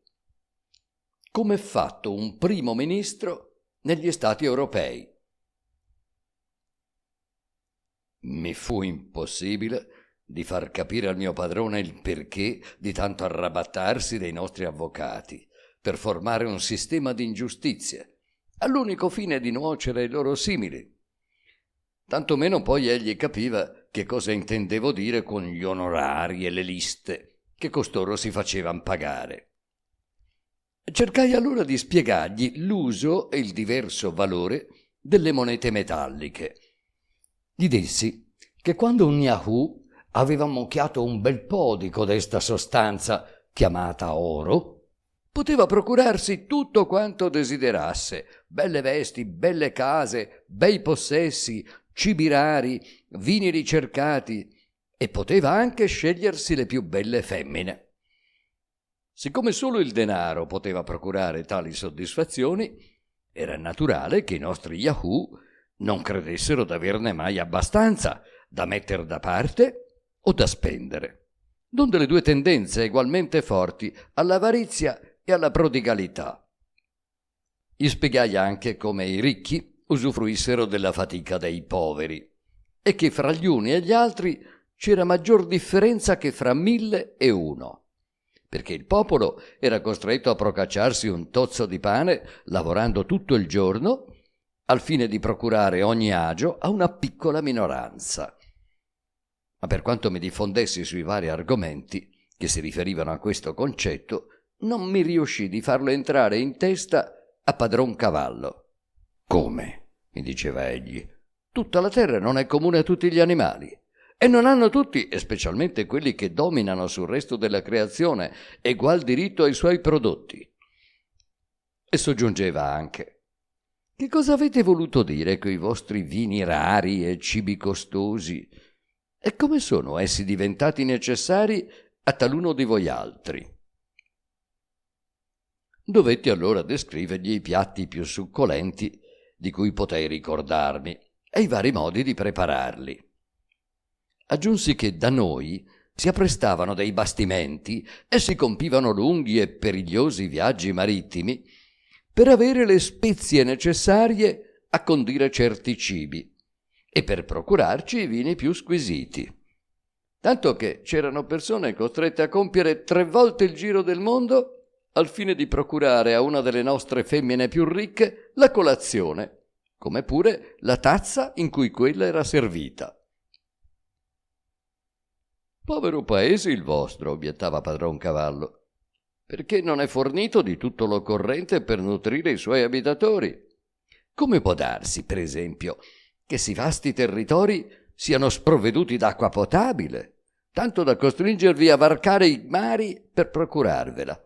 Come è fatto un primo ministro negli Stati europei? Mi fu impossibile di far capire al mio padrone il perché di tanto arrabattarsi dei nostri avvocati per formare un sistema di ingiustizie, all'unico fine di nuocere ai loro simili. Tantomeno poi egli capiva che cosa intendevo dire con gli onorari e le liste che costoro si facevan pagare. Cercai allora di spiegargli l'uso e il diverso valore delle monete metalliche. Gli dissi che quando un Yahoo aveva ammucchiato un bel po' di codesta sostanza chiamata oro, poteva procurarsi tutto quanto desiderasse: belle vesti, belle case, bei possessi, cibi rari, vini ricercati, e poteva anche scegliersi le più belle femmine. Siccome solo il denaro poteva procurare tali soddisfazioni, era naturale che i nostri Yahoo non credessero d'averne mai abbastanza da metter da parte o da spendere, donde le due tendenze egualmente forti all'avarizia e alla prodigalità. Gli spiegai anche come i ricchi usufruissero della fatica dei poveri e che fra gli uni e gli altri c'era maggior differenza che fra 1001, perché il popolo era costretto a procacciarsi un tozzo di pane lavorando tutto il giorno, al fine di procurare ogni agio a una piccola minoranza. Ma per quanto mi diffondessi sui vari argomenti che si riferivano a questo concetto, non mi riuscì di farlo entrare in testa a padron Cavallo. «Come?» mi diceva egli. «Tutta la terra non è comune a tutti gli animali, e non hanno tutti, e specialmente quelli che dominano sul resto della creazione, egual diritto ai suoi prodotti». E soggiungeva anche: «Che cosa avete voluto dire coi vostri vini rari e cibi costosi? E come sono essi diventati necessari a taluno di voi altri?» Dovetti allora descrivergli i piatti più succolenti di cui potei ricordarmi e i vari modi di prepararli. Aggiunsi che da noi si apprestavano dei bastimenti e si compivano lunghi e perigliosi viaggi marittimi per avere le spezie necessarie a condire certi cibi e per procurarci i vini più squisiti. Tanto che c'erano persone costrette a compiere 3 volte il giro del mondo al fine di procurare a una delle nostre femmine più ricche la colazione, come pure la tazza in cui quella era servita. «Povero paese il vostro», obiettava padron Cavallo, «perché non è fornito di tutto l'occorrente per nutrire i suoi abitatori. Come può darsi, per esempio, che sì vasti territori siano sprovveduti d'acqua potabile, tanto da costringervi a varcare i mari per procurarvela?»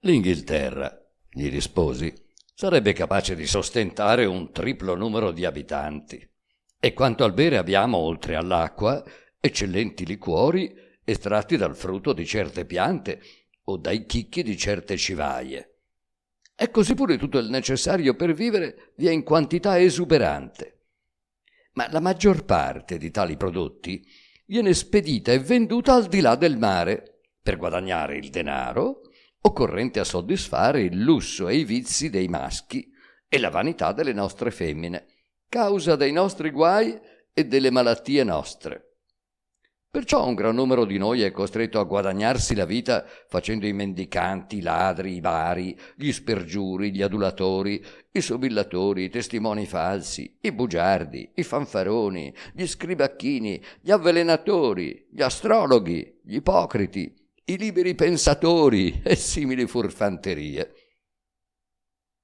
«L'Inghilterra», gli risposi, «sarebbe capace di sostentare un triplo numero di abitanti. E quanto al bere abbiamo, oltre all'acqua, eccellenti liquori estratti dal frutto di certe piante o dai chicchi di certe civaie. E così pure tutto il necessario per vivere vi è in quantità esuberante. Ma la maggior parte di tali prodotti viene spedita e venduta al di là del mare per guadagnare il denaro occorrente a soddisfare il lusso e i vizi dei maschi e la vanità delle nostre femmine, causa dei nostri guai e delle malattie nostre. Perciò un gran numero di noi è costretto a guadagnarsi la vita facendo i mendicanti, i ladri, i vari, gli spergiuri, gli adulatori, i sobillatori, i testimoni falsi, i bugiardi, i fanfaroni, gli scribacchini, gli avvelenatori, gli astrologhi, gli ipocriti, i liberi pensatori e simili furfanterie.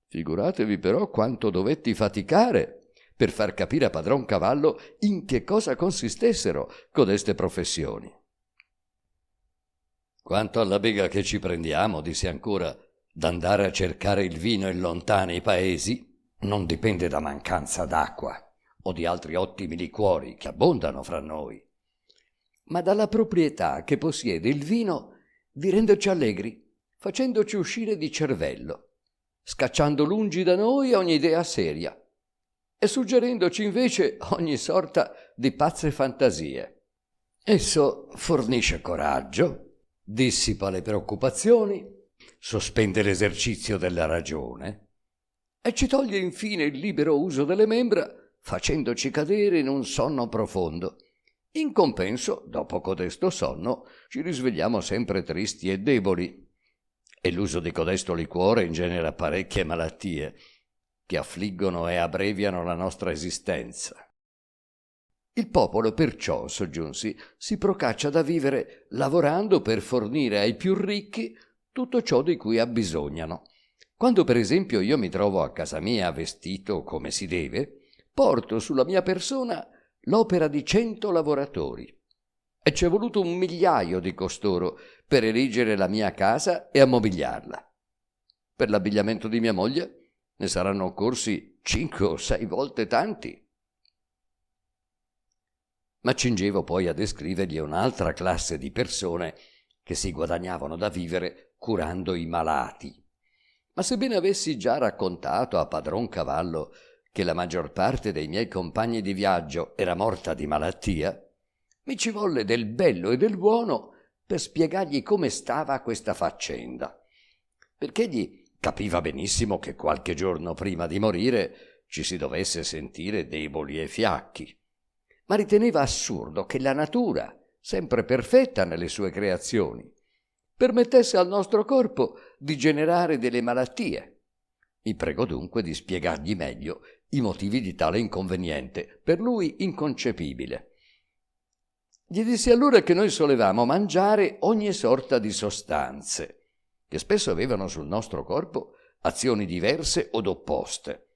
Figuratevi però quanto dovetti faticare per far capire a padron Cavallo in che cosa consistessero codeste professioni. Quanto alla bega che ci prendiamo, dissi ancora, d'andare a cercare il vino in lontani paesi, non dipende da mancanza d'acqua o di altri ottimi liquori che abbondano fra noi, ma dalla proprietà che possiede il vino di renderci allegri, facendoci uscire di cervello, scacciando lungi da noi ogni idea seria e suggerendoci invece ogni sorta di pazze fantasie. Esso fornisce coraggio, dissipa le preoccupazioni, sospende l'esercizio della ragione e ci toglie infine il libero uso delle membra, facendoci cadere in un sonno profondo. In compenso, dopo codesto sonno, ci risvegliamo sempre tristi e deboli, e l'uso di codesto liquore ingenera parecchie malattie che affliggono e abbreviano la nostra esistenza. Il popolo perciò, soggiunsi, si procaccia da vivere lavorando per fornire ai più ricchi tutto ciò di cui abbisognano. Quando per esempio io mi trovo a casa mia vestito come si deve, porto sulla mia persona l'opera di 100 lavoratori e c'è voluto 1.000.000 di costoro per erigere la mia casa e ammobiliarla. Per l'abbigliamento di mia moglie ne saranno occorsi 5 o 6 volte tanti. M'accingevo poi a descrivergli un'altra classe di persone che si guadagnavano da vivere curando i malati. Ma sebbene avessi già raccontato a padron Cavallo che la maggior parte dei miei compagni di viaggio era morta di malattia, mi ci volle del bello e del buono per spiegargli come stava questa faccenda, perché egli capiva benissimo che qualche giorno prima di morire ci si dovesse sentire deboli e fiacchi, ma riteneva assurdo che la natura, sempre perfetta nelle sue creazioni, permettesse al nostro corpo di generare delle malattie, Mi pregò dunque di spiegargli meglio i motivi di tale inconveniente, per lui inconcepibile. Gli dissi allora che noi solevamo mangiare ogni sorta di sostanze, che spesso avevano sul nostro corpo azioni diverse od opposte,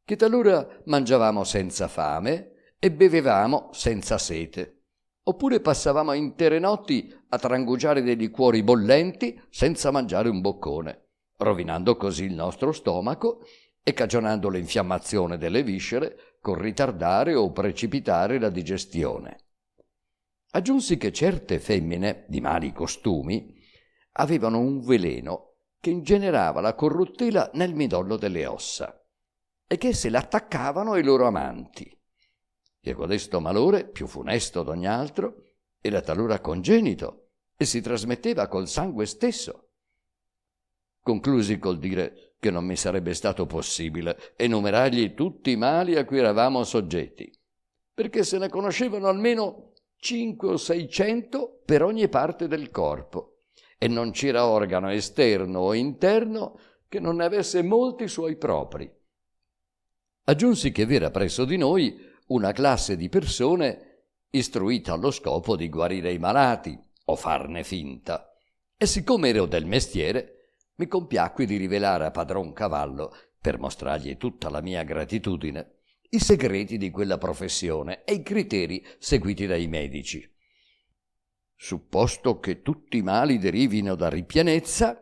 che talora mangiavamo senza fame e bevevamo senza sete, oppure passavamo intere notti a trangugiare dei liquori bollenti senza mangiare un boccone, rovinando così il nostro stomaco e cagionando l'infiammazione delle viscere con ritardare o precipitare la digestione. Aggiunsi che certe femmine di mali costumi avevano un veleno che ingenerava la corruttela nel midollo delle ossa e che se l'attaccavano ai loro amanti, che codesto malore, più funesto d'ogni altro, era talora congenito e si trasmetteva col sangue stesso. Conclusi col dire che non mi sarebbe stato possibile enumerargli tutti i mali a cui eravamo soggetti, perché se ne conoscevano almeno 500 o 600 per ogni parte del corpo, e non c'era organo esterno o interno che non ne avesse molti suoi propri. Aggiunsi che v'era presso di noi una classe di persone istruita allo scopo di guarire i malati o farne finta, e siccome ero del mestiere mi compiacqui di rivelare a padron Cavallo, per mostrargli tutta la mia gratitudine, i segreti di quella professione e i criteri seguiti dai medici. Supposto che tutti i mali derivino da ripienezza,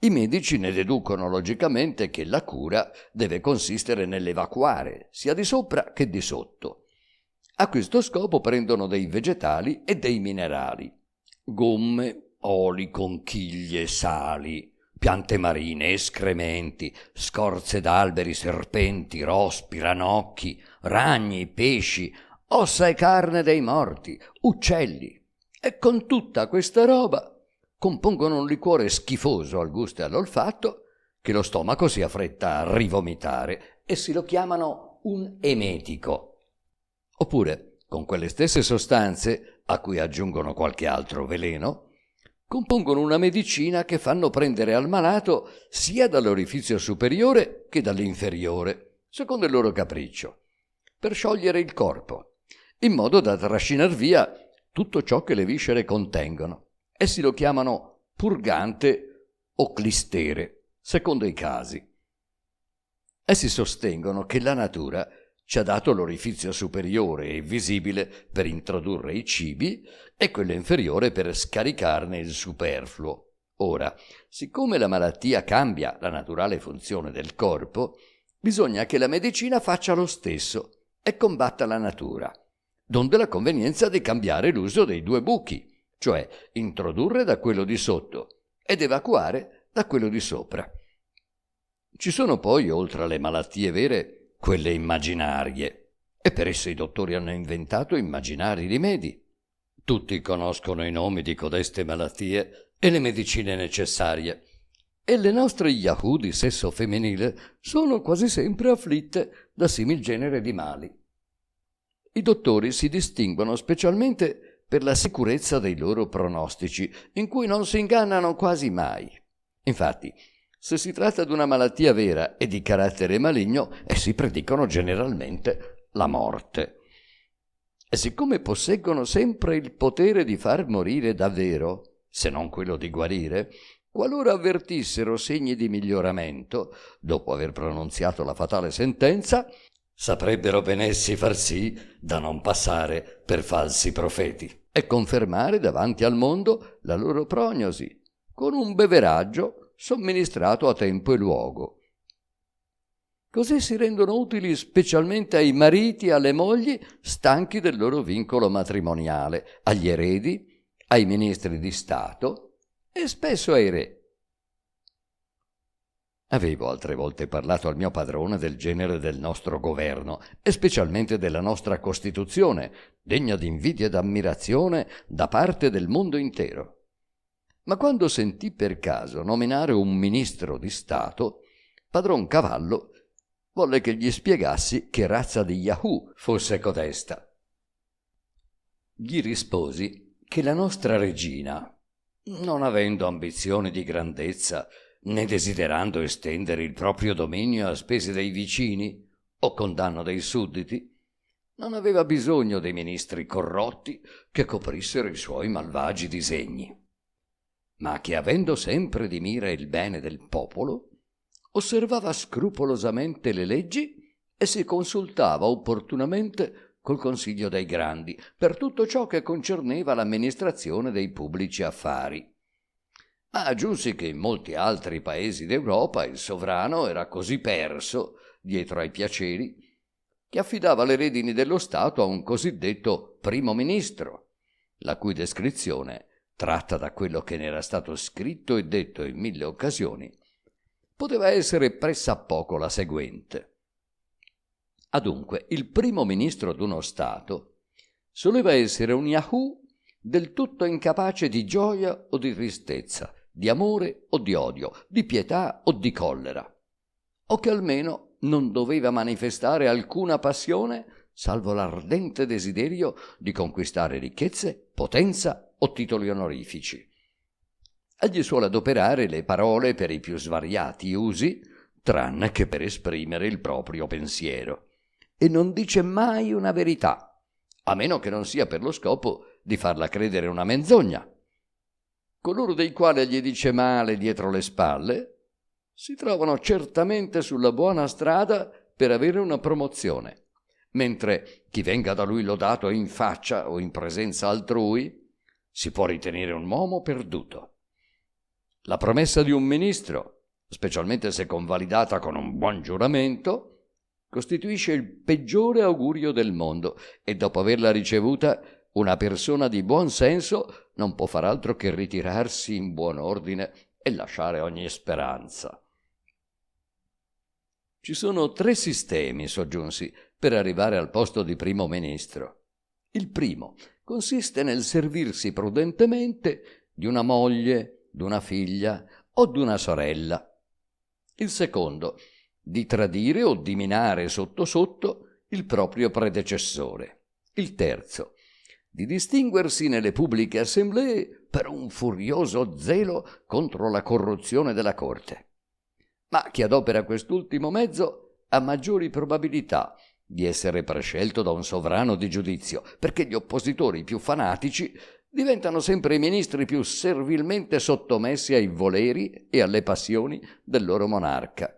i medici ne deducono logicamente che la cura deve consistere nell'evacuare sia di sopra che di sotto. A questo scopo prendono dei vegetali e dei minerali, gomme, oli, conchiglie, sali, piante marine, escrementi, scorze d'alberi, serpenti, rospi, ranocchi, ragni, pesci, ossa e carne dei morti, uccelli, e con tutta questa roba compongono un liquore schifoso al gusto e all'olfatto che lo stomaco si affretta a rivomitare e si lo chiamano un emetico. Oppure, con quelle stesse sostanze, a cui aggiungono qualche altro veleno, compongono una medicina che fanno prendere al malato sia dall'orifizio superiore che dall'inferiore, secondo il loro capriccio, per sciogliere il corpo, in modo da trascinar via tutto ciò che le viscere contengono. Essi lo chiamano purgante o clistere, secondo i casi. Essi sostengono che la natura ci ha dato l'orifizio superiore e visibile per introdurre i cibi e quello inferiore per scaricarne il superfluo. Ora, siccome la malattia cambia la naturale funzione del corpo, bisogna che la medicina faccia lo stesso e combatta la natura, donde la convenienza di cambiare l'uso dei due buchi, cioè introdurre da quello di sotto ed evacuare da quello di sopra. Ci sono poi, oltre alle malattie vere, quelle immaginarie, e per esse i dottori hanno inventato immaginari rimedi. Tutti conoscono i nomi di codeste malattie e le medicine necessarie, e le nostre Yahoo di sesso femminile sono quasi sempre afflitte da simil genere di mali. I dottori si distinguono specialmente per la sicurezza dei loro pronostici, in cui non si ingannano quasi mai. Infatti, se si tratta di una malattia vera e di carattere maligno, essi predicono generalmente la morte. E siccome posseggono sempre il potere di far morire davvero, se non quello di guarire, qualora avvertissero segni di miglioramento, dopo aver pronunziato la fatale sentenza, saprebbero benessi far sì da non passare per falsi profeti e confermare davanti al mondo la loro prognosi con un beveraggio somministrato a tempo e luogo. Così si rendono utili specialmente ai mariti e alle mogli stanchi del loro vincolo matrimoniale, agli eredi, ai ministri di Stato e spesso ai re. Avevo altre volte parlato al mio padrone del genere del nostro governo e specialmente della nostra Costituzione, degna di invidia ed ammirazione da parte del mondo intero. Ma quando sentì per caso nominare un ministro di Stato, padron Cavallo volle che gli spiegassi che razza di Yahoo fosse codesta. Gli risposi che la nostra regina, non avendo ambizioni di grandezza né desiderando estendere il proprio dominio a spese dei vicini o con danno dei sudditi, non aveva bisogno dei ministri corrotti che coprissero i suoi malvagi disegni, ma che, avendo sempre di mira il bene del popolo, osservava scrupolosamente le leggi e si consultava opportunamente col consiglio dei grandi per tutto ciò che concerneva l'amministrazione dei pubblici affari. Ma aggiunsi che in molti altri paesi d'Europa il sovrano era così perso dietro ai piaceri che affidava le redini dello Stato a un cosiddetto primo ministro, la cui descrizione, tratta da quello che ne era stato scritto e detto in 1000 occasioni, poteva essere pressappoco la seguente. Adunque, il primo ministro d'uno Stato soleva essere un Yahoo del tutto incapace di gioia o di tristezza, di amore o di odio, di pietà o di collera, o che almeno non doveva manifestare alcuna passione salvo l'ardente desiderio di conquistare ricchezze, potenza o titoli onorifici. Egli suole adoperare le parole per i più svariati usi, tranne che per esprimere il proprio pensiero, e non dice mai una verità, a meno che non sia per lo scopo di farla credere una menzogna. Coloro dei quali gli dice male dietro le spalle si trovano certamente sulla buona strada per avere una promozione, mentre chi venga da lui lodato in faccia o in presenza altrui si può ritenere un uomo perduto. La promessa di un ministro, specialmente se convalidata con un buon giuramento, costituisce il peggiore augurio del mondo e dopo averla ricevuta una persona di buon senso non può far altro che ritirarsi in buon ordine e lasciare ogni speranza. Ci sono 3 sistemi, soggiunsi, per arrivare al posto di primo ministro. Il primo consiste nel servirsi prudentemente di una moglie, d'una figlia o d'una sorella. Il secondo, di tradire o di minare sotto sotto il proprio predecessore. Il terzo, di distinguersi nelle pubbliche assemblee per un furioso zelo contro la corruzione della corte. Ma chi adopera quest'ultimo mezzo ha maggiori probabilità di essere prescelto da un sovrano di giudizio, perché gli oppositori più fanatici diventano sempre i ministri più servilmente sottomessi ai voleri e alle passioni del loro monarca.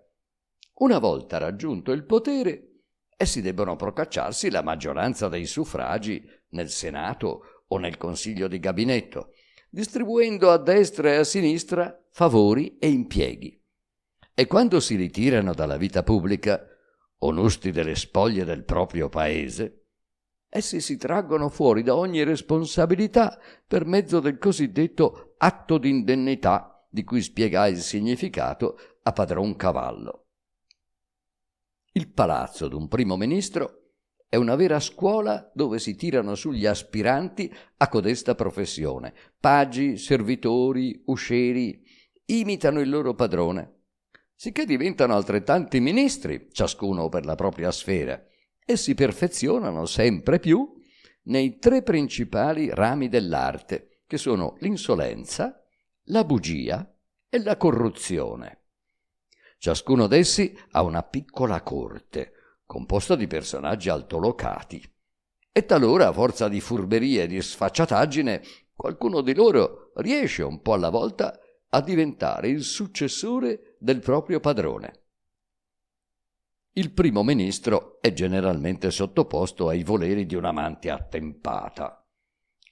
Una volta raggiunto il potere, essi debbono procacciarsi la maggioranza dei suffragi nel Senato o nel Consiglio di Gabinetto, distribuendo a destra e a sinistra favori e impieghi. E quando si ritirano dalla vita pubblica, onusti delle spoglie del proprio paese, essi si traggono fuori da ogni responsabilità per mezzo del cosiddetto atto d'indennità, di cui spiegai il significato a padron Cavallo. Il palazzo d'un primo ministro è una vera scuola dove si tirano sugli aspiranti a codesta professione. Pagi, servitori, uscieri imitano il loro padrone, sicché diventano altrettanti ministri, ciascuno per la propria sfera, e si perfezionano sempre più nei 3 principali rami dell'arte, che sono l'insolenza, la bugia e la corruzione. Ciascuno d'essi ha una piccola corte, composta di personaggi altolocati, e talora, a forza di furberie e di sfacciataggine, qualcuno di loro riesce un po' alla volta a diventare il successore del proprio padrone. Il primo ministro è generalmente sottoposto ai voleri di un'amante attempata,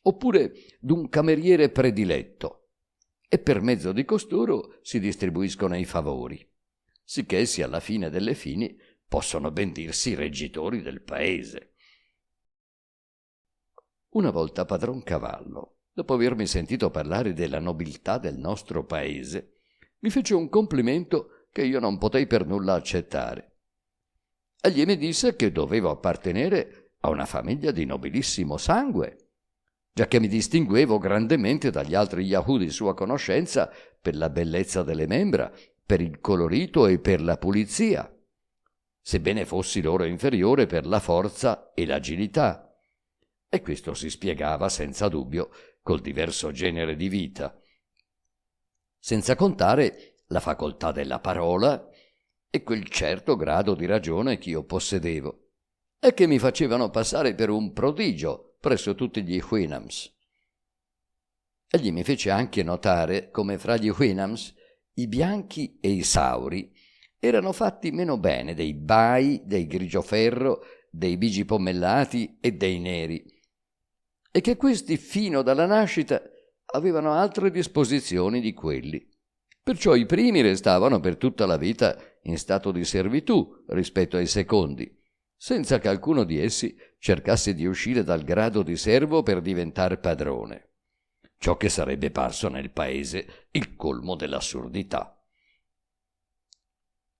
oppure d'un cameriere prediletto, e per mezzo di costoro si distribuiscono i favori, sicché essi alla fine delle fini possono ben dirsi reggitori del paese. Una volta padron Cavallo, dopo avermi sentito parlare della nobiltà del nostro paese, mi fece un complimento che io non potei per nulla accettare. Egli mi disse che dovevo appartenere a una famiglia di nobilissimo sangue, giacché mi distinguevo grandemente dagli altri Yahoo di sua conoscenza per la bellezza delle membra, per il colorito e per la pulizia, sebbene fossi loro inferiore per la forza e l'agilità. E questo si spiegava senza dubbio col diverso genere di vita, senza contare la facoltà della parola e quel certo grado di ragione che io possedevo e che mi facevano passare per un prodigio presso tutti gli Houyhnhnms. Egli mi fece anche notare come fra gli Houyhnhnms i bianchi e i sauri erano fatti meno bene dei bai, dei grigioferro, dei bigi pommellati e dei neri, e che questi fino dalla nascita avevano altre disposizioni di quelli. Perciò i primi restavano per tutta la vita in stato di servitù rispetto ai secondi, senza che alcuno di essi cercasse di uscire dal grado di servo per diventare padrone, ciò che sarebbe parso nel paese il colmo dell'assurdità.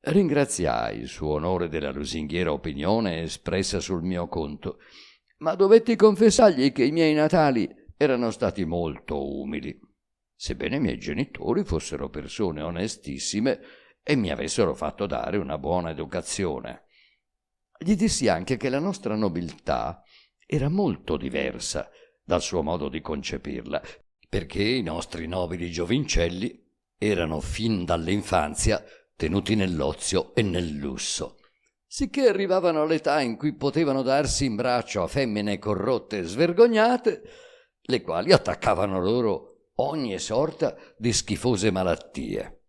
Ringraziai il suo onore della lusinghiera opinione espressa sul mio conto, ma dovetti confessargli che i miei natali erano stati molto umili, sebbene i miei genitori fossero persone onestissime e mi avessero fatto dare una buona educazione. Gli dissi anche che la nostra nobiltà era molto diversa dal suo modo di concepirla, perché i nostri nobili giovincelli erano fin dall'infanzia tenuti nell'ozio e nel lusso, sicché arrivavano all'età in cui potevano darsi in braccio a femmine corrotte e svergognate, le quali attaccavano loro ogni sorta di schifose malattie.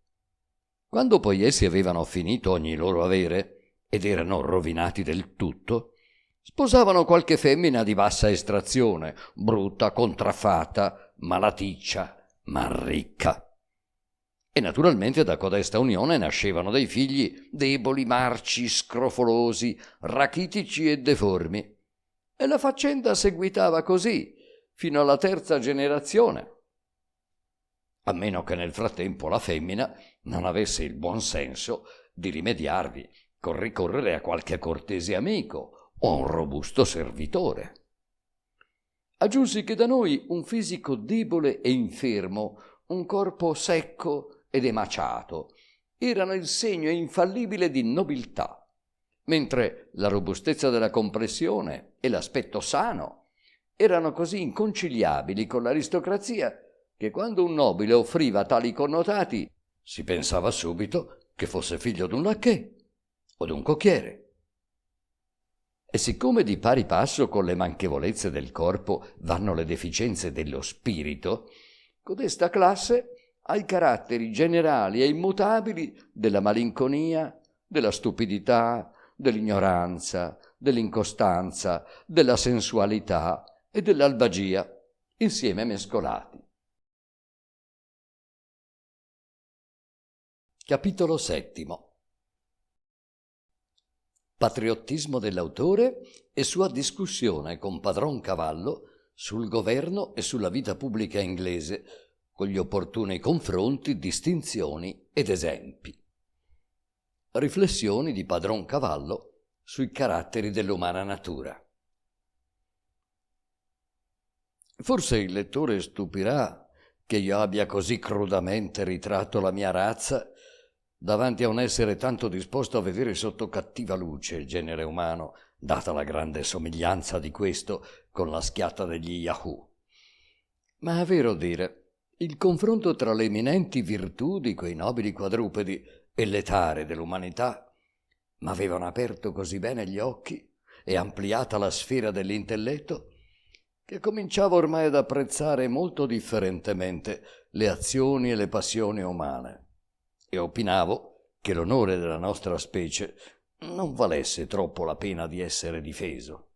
Quando poi essi avevano finito ogni loro avere ed erano rovinati del tutto, sposavano qualche femmina di bassa estrazione, brutta, contraffatta, malaticcia, ma ricca. E naturalmente da codesta unione nascevano dei figli deboli, marci, scrofolosi, rachitici e deformi. E la faccenda seguitava così fino alla terza generazione, a meno che nel frattempo la femmina non avesse il buon senso di rimediarvi con ricorrere a qualche cortese amico o a un robusto servitore. Aggiunsi che da noi un fisico debole e infermo, un corpo secco ed emaciato erano il segno infallibile di nobiltà, mentre la robustezza della complessione e l'aspetto sano erano così inconciliabili con l'aristocrazia che quando un nobile offriva tali connotati si pensava subito che fosse figlio d'un lacchè o d'un cocchiere. E siccome di pari passo con le manchevolezze del corpo vanno le deficienze dello spirito, codesta classe ha i caratteri generali e immutabili della malinconia, della stupidità, dell'ignoranza, dell'incostanza, della sensualità e dell'albagia, insieme mescolati. Capitolo settimo. Patriottismo dell'autore e sua discussione con Padron Cavallo sul governo e sulla vita pubblica inglese, con gli opportuni confronti, distinzioni ed esempi. Riflessioni di Padron Cavallo sui caratteri dell'umana natura. Forse il lettore stupirà che io abbia così crudamente ritratto la mia razza davanti a un essere tanto disposto a vedere sotto cattiva luce il genere umano, data la grande somiglianza di questo con la schiatta degli Yahoo. Ma a vero dire, il confronto tra le eminenti virtù di quei nobili quadrupedi e le tare dell'umanità m'avevano aperto così bene gli occhi e ampliata la sfera dell'intelletto che cominciavo ormai ad apprezzare molto differentemente le azioni e le passioni umane e opinavo che l'onore della nostra specie non valesse troppo la pena di essere difeso.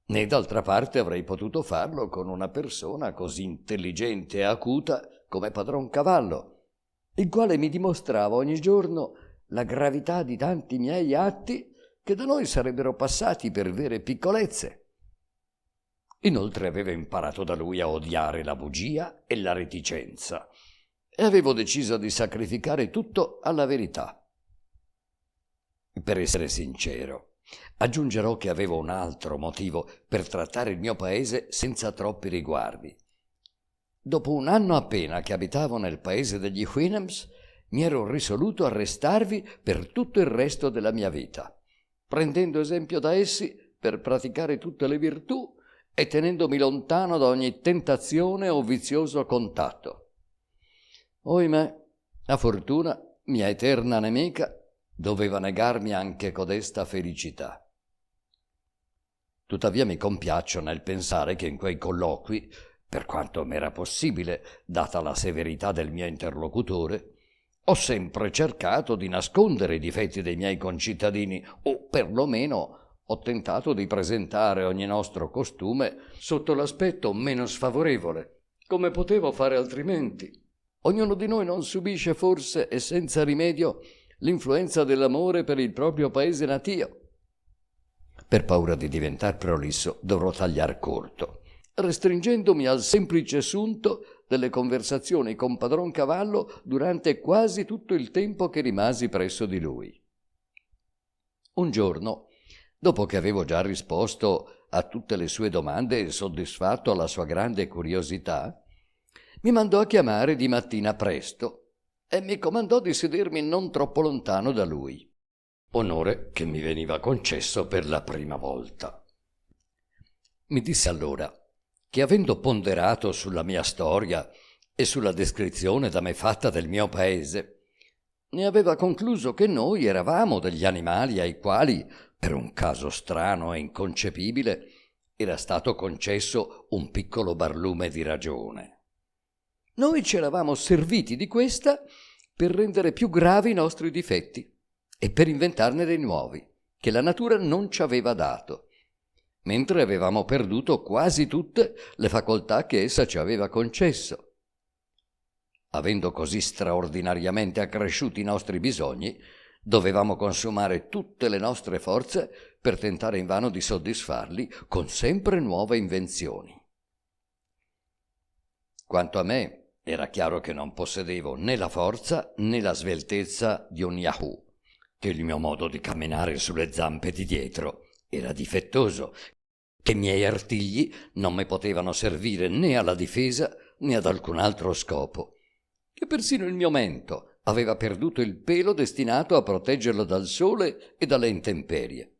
Né d'altra parte avrei potuto farlo con una persona così intelligente e acuta come Padron Cavallo, il quale mi dimostrava ogni giorno la gravità di tanti miei atti che da noi sarebbero passati per vere piccolezze. Inoltre avevo imparato da lui a odiare la bugia e la reticenza e avevo deciso di sacrificare tutto alla verità. Per essere sincero, aggiungerò che avevo un altro motivo per trattare il mio paese senza troppi riguardi. Dopo un anno appena che abitavo nel paese degli Houyhnhnms, mi ero risoluto a restarvi per tutto il resto della mia vita, prendendo esempio da essi per praticare tutte le virtù e tenendomi lontano da ogni tentazione o vizioso contatto. Ohimè, La fortuna, mia eterna nemica, doveva negarmi anche codesta felicità. Tuttavia mi compiaccio nel pensare che in quei colloqui, per quanto m'era possibile, data la severità del mio interlocutore, ho sempre cercato di nascondere i difetti dei miei concittadini, o perlomeno ho tentato di presentare ogni nostro costume sotto l'aspetto meno sfavorevole, come potevo fare altrimenti. Ognuno di noi non subisce forse e senza rimedio l'influenza dell'amore per il proprio paese natio. Per paura di diventar prolisso dovrò tagliar corto, restringendomi al semplice assunto delle conversazioni con padron Cavallo durante quasi tutto il tempo che rimasi presso di lui. Un giorno, dopo che avevo già risposto a tutte le sue domande e soddisfatto alla sua grande curiosità, mi mandò a chiamare di mattina presto e mi comandò di sedermi non troppo lontano da lui, onore che mi veniva concesso per la prima volta. Mi disse allora che, avendo ponderato sulla mia storia e sulla descrizione da me fatta del mio paese, ne aveva concluso che noi eravamo degli animali ai quali, per un caso strano e inconcepibile, era stato concesso un piccolo barlume di ragione. Noi ci eravamo serviti di questa per rendere più gravi i nostri difetti e per inventarne dei nuovi, che la natura non ci aveva dato, mentre avevamo perduto quasi tutte le facoltà che essa ci aveva concesso. Avendo così straordinariamente accresciuti i nostri bisogni, dovevamo consumare tutte le nostre forze per tentare invano di soddisfarli con sempre nuove invenzioni. Quanto a me, era chiaro che non possedevo né la forza né la sveltezza di un Yahoo, che il mio modo di camminare sulle zampe di dietro era difettoso, che i miei artigli non mi potevano servire né alla difesa né ad alcun altro scopo, che persino il mio mento aveva perduto il pelo destinato a proteggerlo dal sole e dalle intemperie.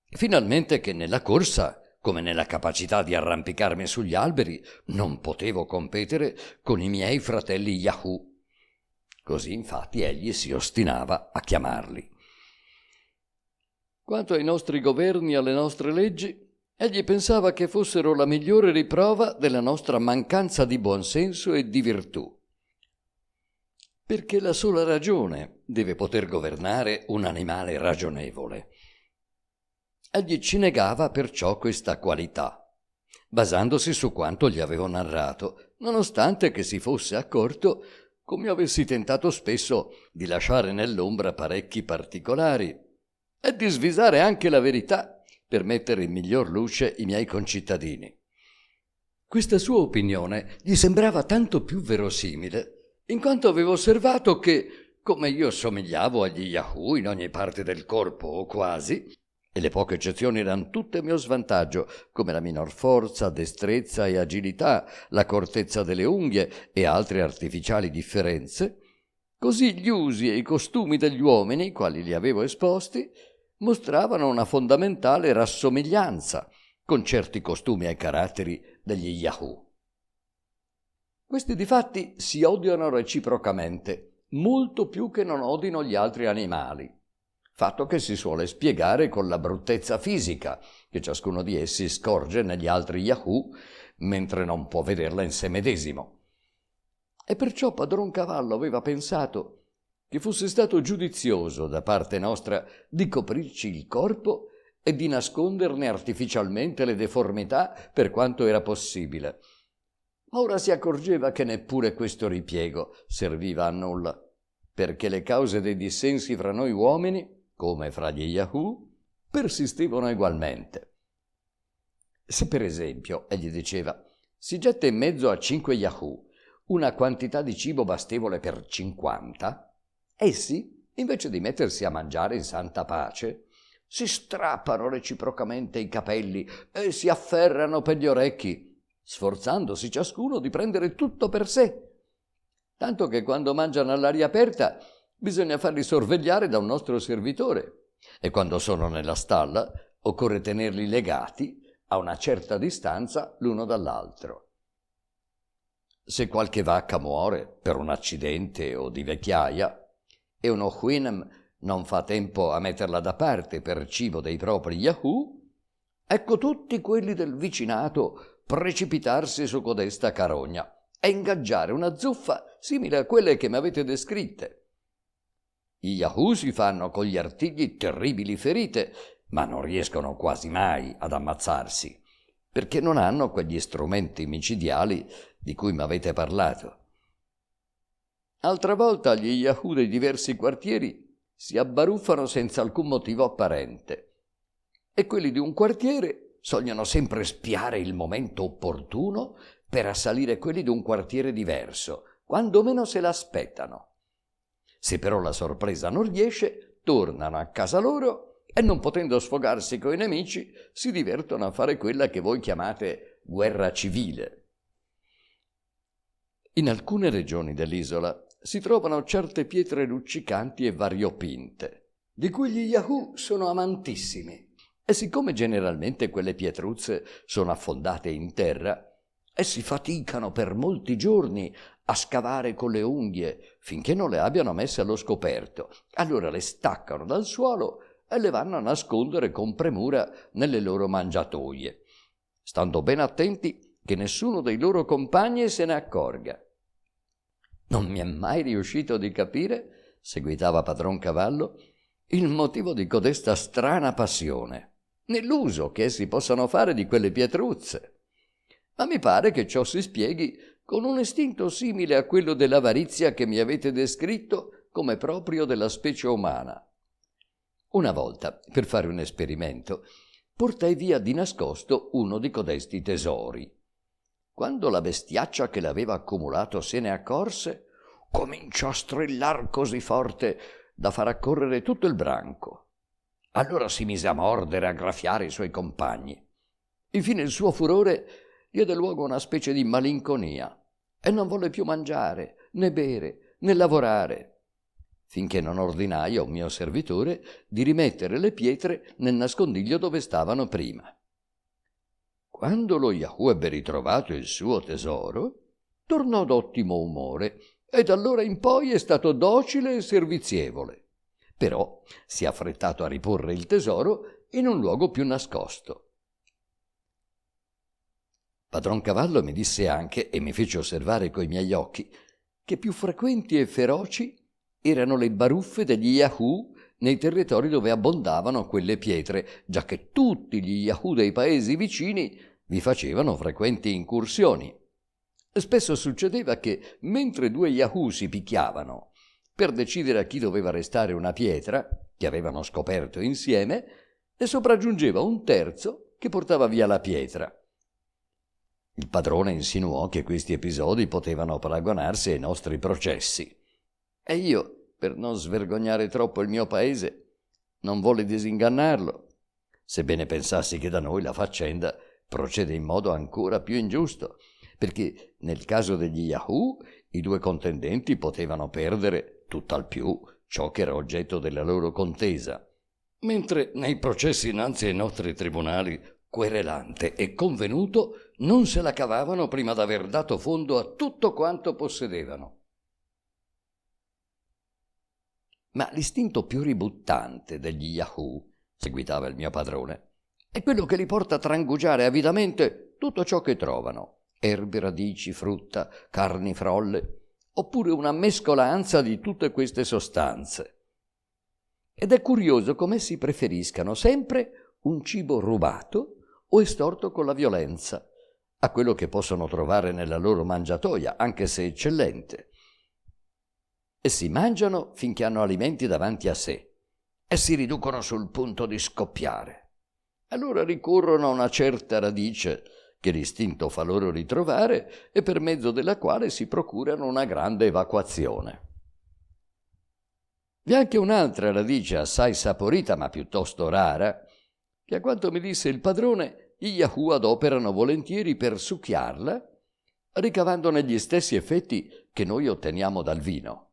Finalmente che nella corsa, come nella capacità di arrampicarmi sugli alberi, non potevo competere con i miei fratelli Yahoo. Così infatti egli si ostinava a chiamarli. Quanto ai nostri governi e alle nostre leggi, egli pensava che fossero la migliore riprova della nostra mancanza di buonsenso e di virtù, perché la sola ragione deve poter governare un animale ragionevole. Egli ci negava perciò questa qualità, basandosi su quanto gli avevo narrato, nonostante che si fosse accorto come avessi tentato spesso di lasciare nell'ombra parecchi particolari e di svisare anche la verità per mettere in miglior luce i miei concittadini. Questa sua opinione gli sembrava tanto più verosimile, in quanto avevo osservato che, come io somigliavo agli Yahoo in ogni parte del corpo o quasi, e le poche eccezioni erano tutte a mio svantaggio, come la minor forza, destrezza e agilità, la cortezza delle unghie e altre artificiali differenze, così gli usi e i costumi degli uomini, quali li avevo esposti, mostravano una fondamentale rassomiglianza con certi costumi e caratteri degli Yahoo. Questi difatti si odiano reciprocamente, molto più che non odino gli altri animali, fatto che si suole spiegare con la bruttezza fisica che ciascuno di essi scorge negli altri Yahoo, mentre non può vederla in sé medesimo. E perciò padron Cavallo aveva pensato che fosse stato giudizioso da parte nostra di coprirci il corpo e di nasconderne artificialmente le deformità per quanto era possibile. Ma ora si accorgeva che neppure questo ripiego serviva a nulla, perché le cause dei dissensi fra noi uomini, come fra gli Yahoo, persistevano egualmente. Se per esempio, egli diceva, si getta in mezzo a 5 Yahoo una quantità di cibo bastevole per 50, essi, invece di mettersi a mangiare in santa pace, si strappano reciprocamente i capelli e si afferrano per gli orecchi, sforzandosi ciascuno di prendere tutto per sé, tanto che quando mangiano all'aria aperta bisogna farli sorvegliare da un nostro servitore, e quando sono nella stalla occorre tenerli legati a una certa distanza l'uno dall'altro. Se qualche vacca muore per un accidente o di vecchiaia e uno Huinem non fa tempo a metterla da parte per cibo dei propri Yahoo, ecco tutti quelli del vicinato precipitarsi su codesta carogna e ingaggiare una zuffa simile a quelle che mi avete descritte. Gli Yahoo si fanno con gli artigli terribili ferite, ma non riescono quasi mai ad ammazzarsi, perché non hanno quegli strumenti micidiali di cui mi avete parlato. Altra volta gli Yahoo dei diversi quartieri si abbaruffano senza alcun motivo apparente e quelli di un quartiere sogliono sempre spiare il momento opportuno per assalire quelli di un quartiere diverso, quando meno se l'aspettano. Se però la sorpresa non riesce, tornano a casa loro e, non potendo sfogarsi coi nemici, si divertono a fare quella che voi chiamate guerra civile. In alcune regioni dell'isola si trovano certe pietre luccicanti e variopinte, di cui gli Yahoo sono amantissimi, e siccome generalmente quelle pietruzze sono affondate in terra, essi faticano per molti giorni a scavare con le unghie finché non le abbiano messe allo scoperto. Allora le staccano dal suolo e le vanno a nascondere con premura nelle loro mangiatoie, stando ben attenti che nessuno dei loro compagni se ne accorga. Non mi è mai riuscito di capire, seguitava padron Cavallo, il motivo di codesta strana passione, né l'uso che essi possano fare di quelle pietruzze. Ma mi pare che ciò si spieghi con un istinto simile a quello dell'avarizia che mi avete descritto come proprio della specie umana. Una volta, per fare un esperimento, portai via di nascosto uno di codesti tesori. Quando la bestiaccia che l'aveva accumulato se ne accorse, cominciò a strillar così forte da far accorrere tutto il branco. Allora si mise a mordere e a graffiare i suoi compagni. Infine il suo furore diede luogo a una specie di malinconia e non volle più mangiare, né bere, né lavorare, finché non ordinai a un mio servitore di rimettere le pietre nel nascondiglio dove stavano prima. Quando lo Yahoo ebbe ritrovato il suo tesoro, tornò d'ottimo umore e da allora in poi è stato docile e servizievole. Però si è affrettato a riporre il tesoro in un luogo più nascosto. Padron Cavallo mi disse anche, e mi fece osservare coi miei occhi, che più frequenti e feroci erano le baruffe degli Yahoo nei territori dove abbondavano quelle pietre, giacché tutti gli Yahoo dei paesi vicini vi facevano frequenti incursioni. Spesso succedeva che, mentre due Yahoo si picchiavano per decidere a chi doveva restare una pietra, che avevano scoperto insieme, ne sopraggiungeva un terzo che portava via la pietra. Il padrone insinuò che questi episodi potevano paragonarsi ai nostri processi, e io, per non svergognare troppo il mio paese, non volli disingannarlo, sebbene pensassi che da noi la faccenda procede in modo ancora più ingiusto, perché nel caso degli Yahoo i due contendenti potevano perdere tutt'al più ciò che era oggetto della loro contesa, mentre nei processi innanzi ai nostri tribunali querelante e convenuto non se la cavavano prima d'aver dato fondo a tutto quanto possedevano. Ma l'istinto più ributtante degli Yahoo, seguitava il mio padrone, è quello che li porta a trangugiare avidamente tutto ciò che trovano, erbe, radici, frutta, carni frolle, oppure una mescolanza di tutte queste sostanze. Ed è curioso come si preferiscano sempre un cibo rubato o estorto con la violenza a quello che possono trovare nella loro mangiatoia, anche se eccellente. E si mangiano finché hanno alimenti davanti a sé e si riducono sul punto di scoppiare. Allora ricorrono a una certa radice che l'istinto fa loro ritrovare e per mezzo della quale si procurano una grande evacuazione. Vi è anche un'altra radice assai saporita ma piuttosto rara, che a quanto mi disse il padrone, gli Yahoo adoperano volentieri per succhiarla, ricavandone gli stessi effetti che noi otteniamo dal vino.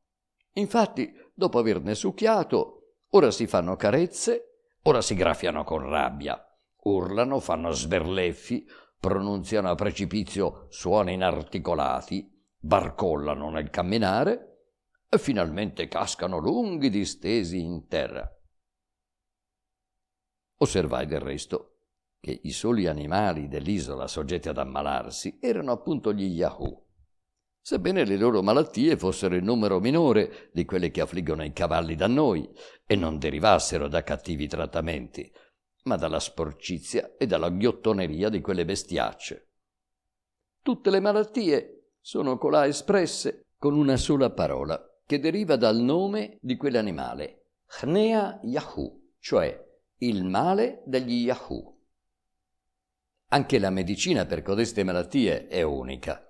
Infatti, dopo averne succhiato, ora si fanno carezze, ora si graffiano con rabbia, urlano, fanno sberleffi, pronunziano a precipizio suoni inarticolati, barcollano nel camminare e finalmente cascano lunghi distesi in terra. Osservai del resto che i soli animali dell'isola soggetti ad ammalarsi erano appunto gli Yahoo, sebbene le loro malattie fossero in numero minore di quelle che affliggono i cavalli da noi e non derivassero da cattivi trattamenti, ma dalla sporcizia e dalla ghiottoneria di quelle bestiacce. Tutte le malattie sono colà espresse con una sola parola che deriva dal nome di quell'animale, Chnea Yahoo, cioè il male degli Yahoo. Anche la medicina per codeste malattie è unica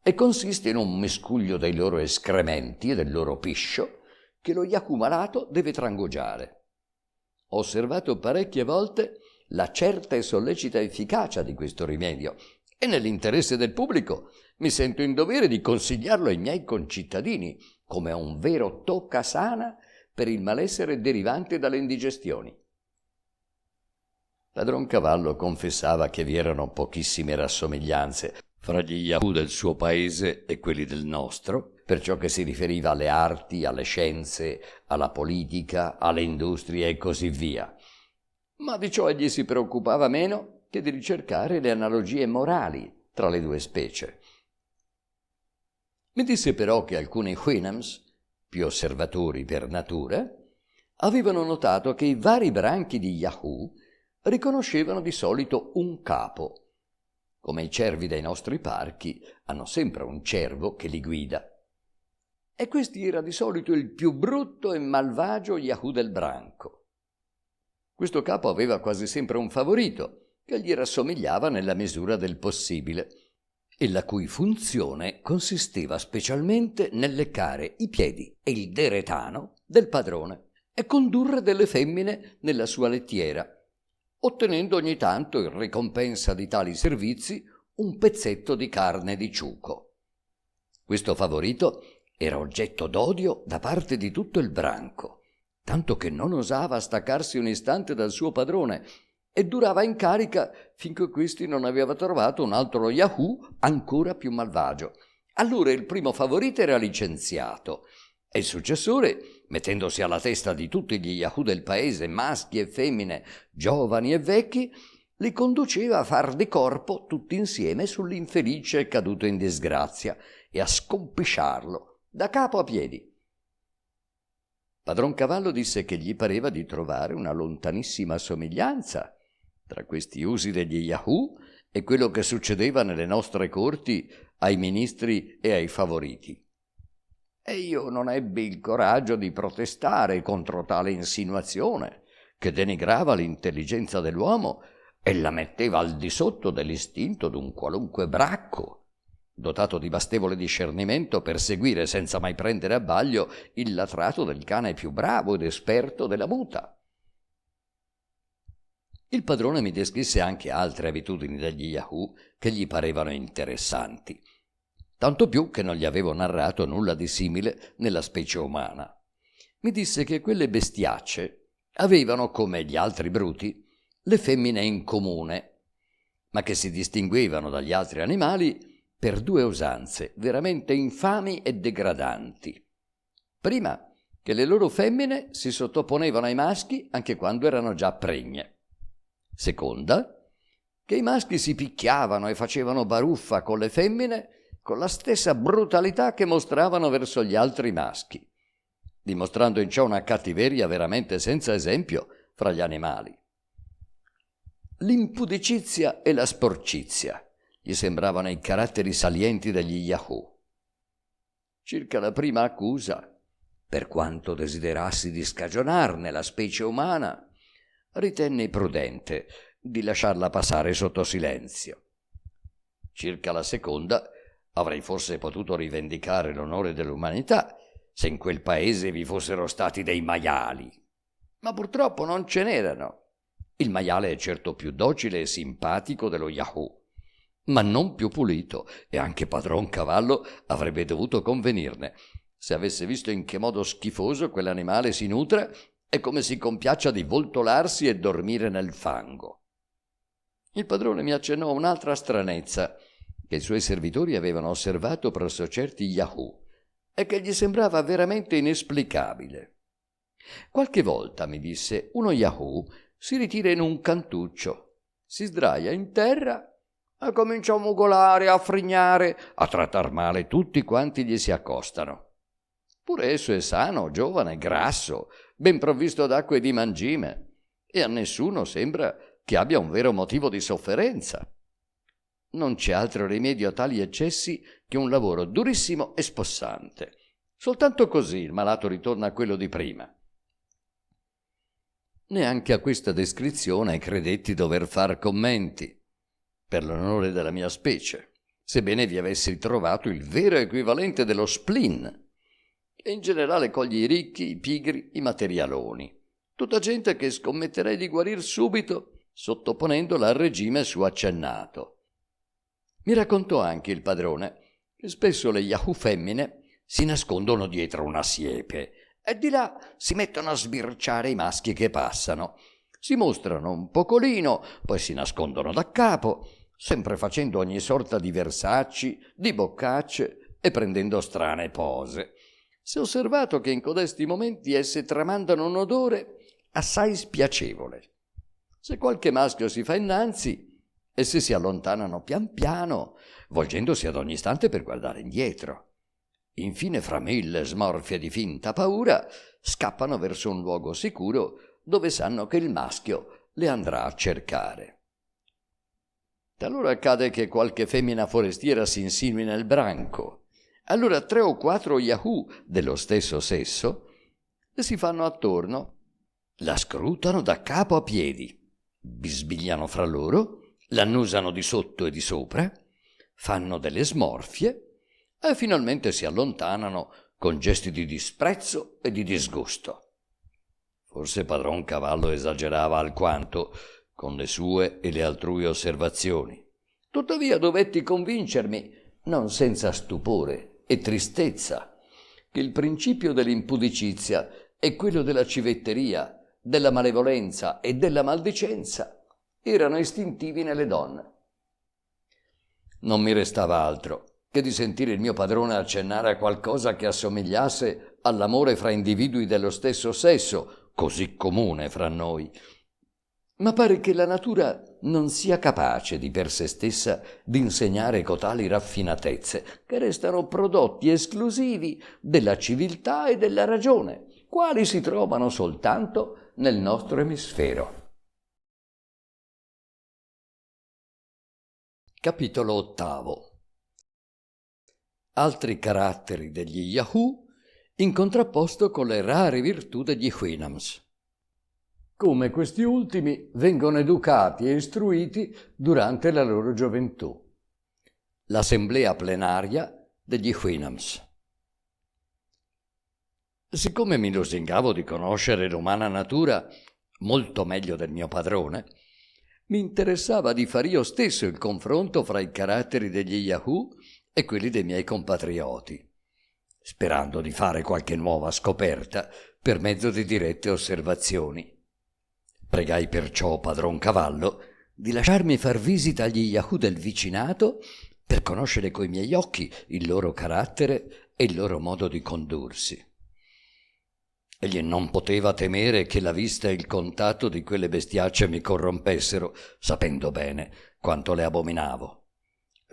e consiste in un miscuglio dei loro escrementi e del loro piscio che lo Yahoo malato deve trangugiare. Ho osservato parecchie volte la certa e sollecita efficacia di questo rimedio e nell'interesse del pubblico mi sento in dovere di consigliarlo ai miei concittadini come un vero toccasana per il malessere derivante dalle indigestioni. Padron Cavallo confessava che vi erano pochissime rassomiglianze fra gli Yahoo del suo paese e quelli del nostro, per ciò che si riferiva alle arti, alle scienze, alla politica, alle industrie e così via. Ma di ciò egli si preoccupava meno che di ricercare le analogie morali tra le due specie. Mi disse però che alcuni Houyhnhnms, più osservatori per natura, avevano notato che i vari branchi di Yahoo riconoscevano di solito un capo. Come i cervi dei nostri parchi hanno sempre un cervo che li guida. E questi era di solito il più brutto e malvagio Yahoo del branco. Questo capo aveva quasi sempre un favorito, che gli rassomigliava nella misura del possibile, e la cui funzione consisteva specialmente nel leccare i piedi e il deretano del padrone e condurre delle femmine nella sua lettiera, ottenendo ogni tanto in ricompensa di tali servizi un pezzetto di carne di ciuco. Questo favorito era oggetto d'odio da parte di tutto il branco, tanto che non osava staccarsi un istante dal suo padrone e durava in carica finché questi non aveva trovato un altro Yahoo ancora più malvagio. Allora il primo favorito era licenziato e il successore, mettendosi alla testa di tutti gli Yahoo del paese, maschi e femmine, giovani e vecchi, li conduceva a far di corpo tutti insieme sull'infelice caduto in disgrazia e a scompisciarlo da capo a piedi. Padron Cavallo disse che gli pareva di trovare una lontanissima somiglianza tra questi usi degli Yahoo e quello che succedeva nelle nostre corti ai ministri e ai favoriti. E io non ebbi il coraggio di protestare contro tale insinuazione che denigrava l'intelligenza dell'uomo e la metteva al di sotto dell'istinto d'un qualunque bracco, dotato di bastevole discernimento per seguire senza mai prendere a baglio il latrato del cane più bravo ed esperto della muta. Il padrone mi descrisse anche altre abitudini degli Yahoo che gli parevano interessanti, tanto più che non gli avevo narrato nulla di simile nella specie umana. Mi disse che quelle bestiacce avevano, come gli altri bruti, le femmine in comune, ma che si distinguevano dagli altri animali per due usanze veramente infami e degradanti. Prima, che le loro femmine si sottoponevano ai maschi anche quando erano già pregne. Seconda, che i maschi si picchiavano e facevano baruffa con le femmine con la stessa brutalità che mostravano verso gli altri maschi, dimostrando in ciò una cattiveria veramente senza esempio fra gli animali. L'impudicizia e la sporcizia gli sembravano i caratteri salienti degli Yahoo. Circa la prima accusa, per quanto desiderassi di scagionarne la specie umana, ritenni prudente di lasciarla passare sotto silenzio. Circa la seconda, avrei forse potuto rivendicare l'onore dell'umanità se in quel paese vi fossero stati dei maiali, ma purtroppo non ce n'erano. Il maiale è certo più docile e simpatico dello Yahoo, ma non più pulito, e anche Padron Cavallo avrebbe dovuto convenirne, se avesse visto in che modo schifoso quell'animale si nutre e come si compiaccia di voltolarsi e dormire nel fango. Il padrone mi accennò un'altra stranezza, che i suoi servitori avevano osservato presso certi Yahoo e che gli sembrava veramente inesplicabile. Qualche volta, mi disse, uno Yahoo si ritira in un cantuccio, si sdraia in terra e comincia a mugolare, a frignare, a trattar male tutti quanti gli si accostano. Pure esso è sano, giovane, grasso, ben provvisto d'acqua e di mangime, e a nessuno sembra che abbia un vero motivo di sofferenza. Non c'è altro rimedio a tali eccessi che un lavoro durissimo e spossante. Soltanto così il malato ritorna a quello di prima. Neanche a questa descrizione credetti dover far commenti, per l'onore della mia specie, sebbene vi avessi trovato il vero equivalente dello spleen, che in generale coglie i ricchi, i pigri, i materialoni, tutta gente che scommetterei di guarir subito sottoponendola al regime su accennato. Mi raccontò anche il padrone che spesso le Yahoo femmine si nascondono dietro una siepe e di là si mettono a sbirciare i maschi che passano. Si mostrano un pocolino, poi si nascondono da capo, sempre facendo ogni sorta di versacci, di boccacce e prendendo strane pose. Si è osservato che in codesti momenti esse tramandano un odore assai spiacevole. Se qualche maschio si fa innanzi, esse si allontanano pian piano, volgendosi ad ogni istante per guardare indietro. Infine, fra mille smorfie di finta paura, scappano verso un luogo sicuro dove sanno che il maschio le andrà a cercare. Talora accade che qualche femmina forestiera si insinui nel branco. Allora 3 o 4 Yahoo dello stesso sesso le si fanno attorno, la scrutano da capo a piedi, bisbigliano fra loro, l'annusano di sotto e di sopra, fanno delle smorfie e finalmente si allontanano con gesti di disprezzo e di disgusto. Forse padron Cavallo esagerava alquanto con le sue e le altrui osservazioni. Tuttavia dovetti convincermi, non senza stupore e tristezza, che il principio dell'impudicizia e quello della civetteria, della malevolenza e della maldicenza erano istintivi nelle donne. Non mi restava altro che di sentire il mio padrone accennare a qualcosa che assomigliasse all'amore fra individui dello stesso sesso, così comune fra noi. Ma pare che la natura non sia capace di per se stessa di insegnare cotali raffinatezze, che restano prodotti esclusivi della civiltà e della ragione, quali si trovano soltanto nel nostro emisfero. Capitolo 8. Altri caratteri degli Yahoo in contrapposto con le rare virtù degli Houyhnhnms. Come questi ultimi vengono educati e istruiti durante la loro gioventù. L'assemblea plenaria degli Houyhnhnms. Siccome mi lusingavo di conoscere l'umana natura molto meglio del mio padrone, mi interessava di far io stesso il confronto fra i caratteri degli Yahoo e quelli dei miei compatrioti, sperando di fare qualche nuova scoperta per mezzo di dirette osservazioni. Pregai perciò padron Cavallo di lasciarmi far visita agli Yahoo del vicinato per conoscere coi miei occhi il loro carattere e il loro modo di condursi. Egli non poteva temere che la vista e il contatto di quelle bestiacce mi corrompessero, sapendo bene quanto le abominavo.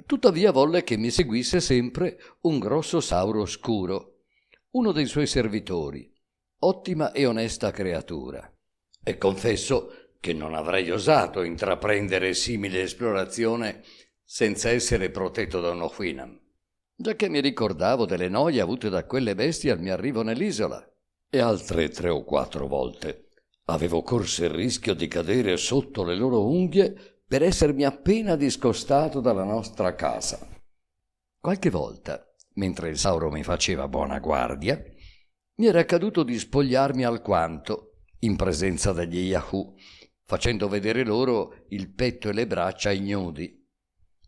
Tuttavia volle che mi seguisse sempre un grosso sauro scuro, uno dei suoi servitori, ottima e onesta creatura. E confesso che non avrei osato intraprendere simile esplorazione senza essere protetto da uno Houyhnhnm, giacché mi ricordavo delle noie avute da quelle bestie al mio arrivo nell'isola, e altre 3 o 4 volte avevo corso il rischio di cadere sotto le loro unghie per essermi appena discostato dalla nostra casa. Qualche volta, mentre il sauro mi faceva buona guardia, mi era accaduto di spogliarmi alquanto in presenza degli Yahoo, facendo vedere loro il petto e le braccia ignudi,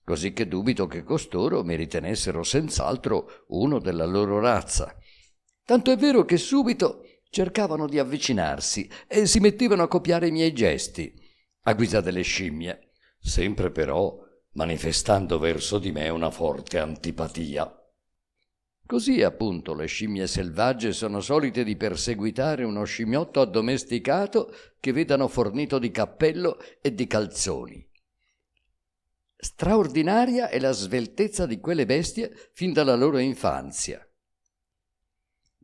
così che dubito che costoro mi ritenessero senz'altro uno della loro razza. Tanto è vero che subito cercavano di avvicinarsi e si mettevano a copiare i miei gesti, a guisa delle scimmie, sempre però manifestando verso di me una forte antipatia. Così appunto le scimmie selvagge sono solite di perseguitare uno scimmiotto addomesticato che vedano fornito di cappello e di calzoni. Straordinaria è la sveltezza di quelle bestie fin dalla loro infanzia.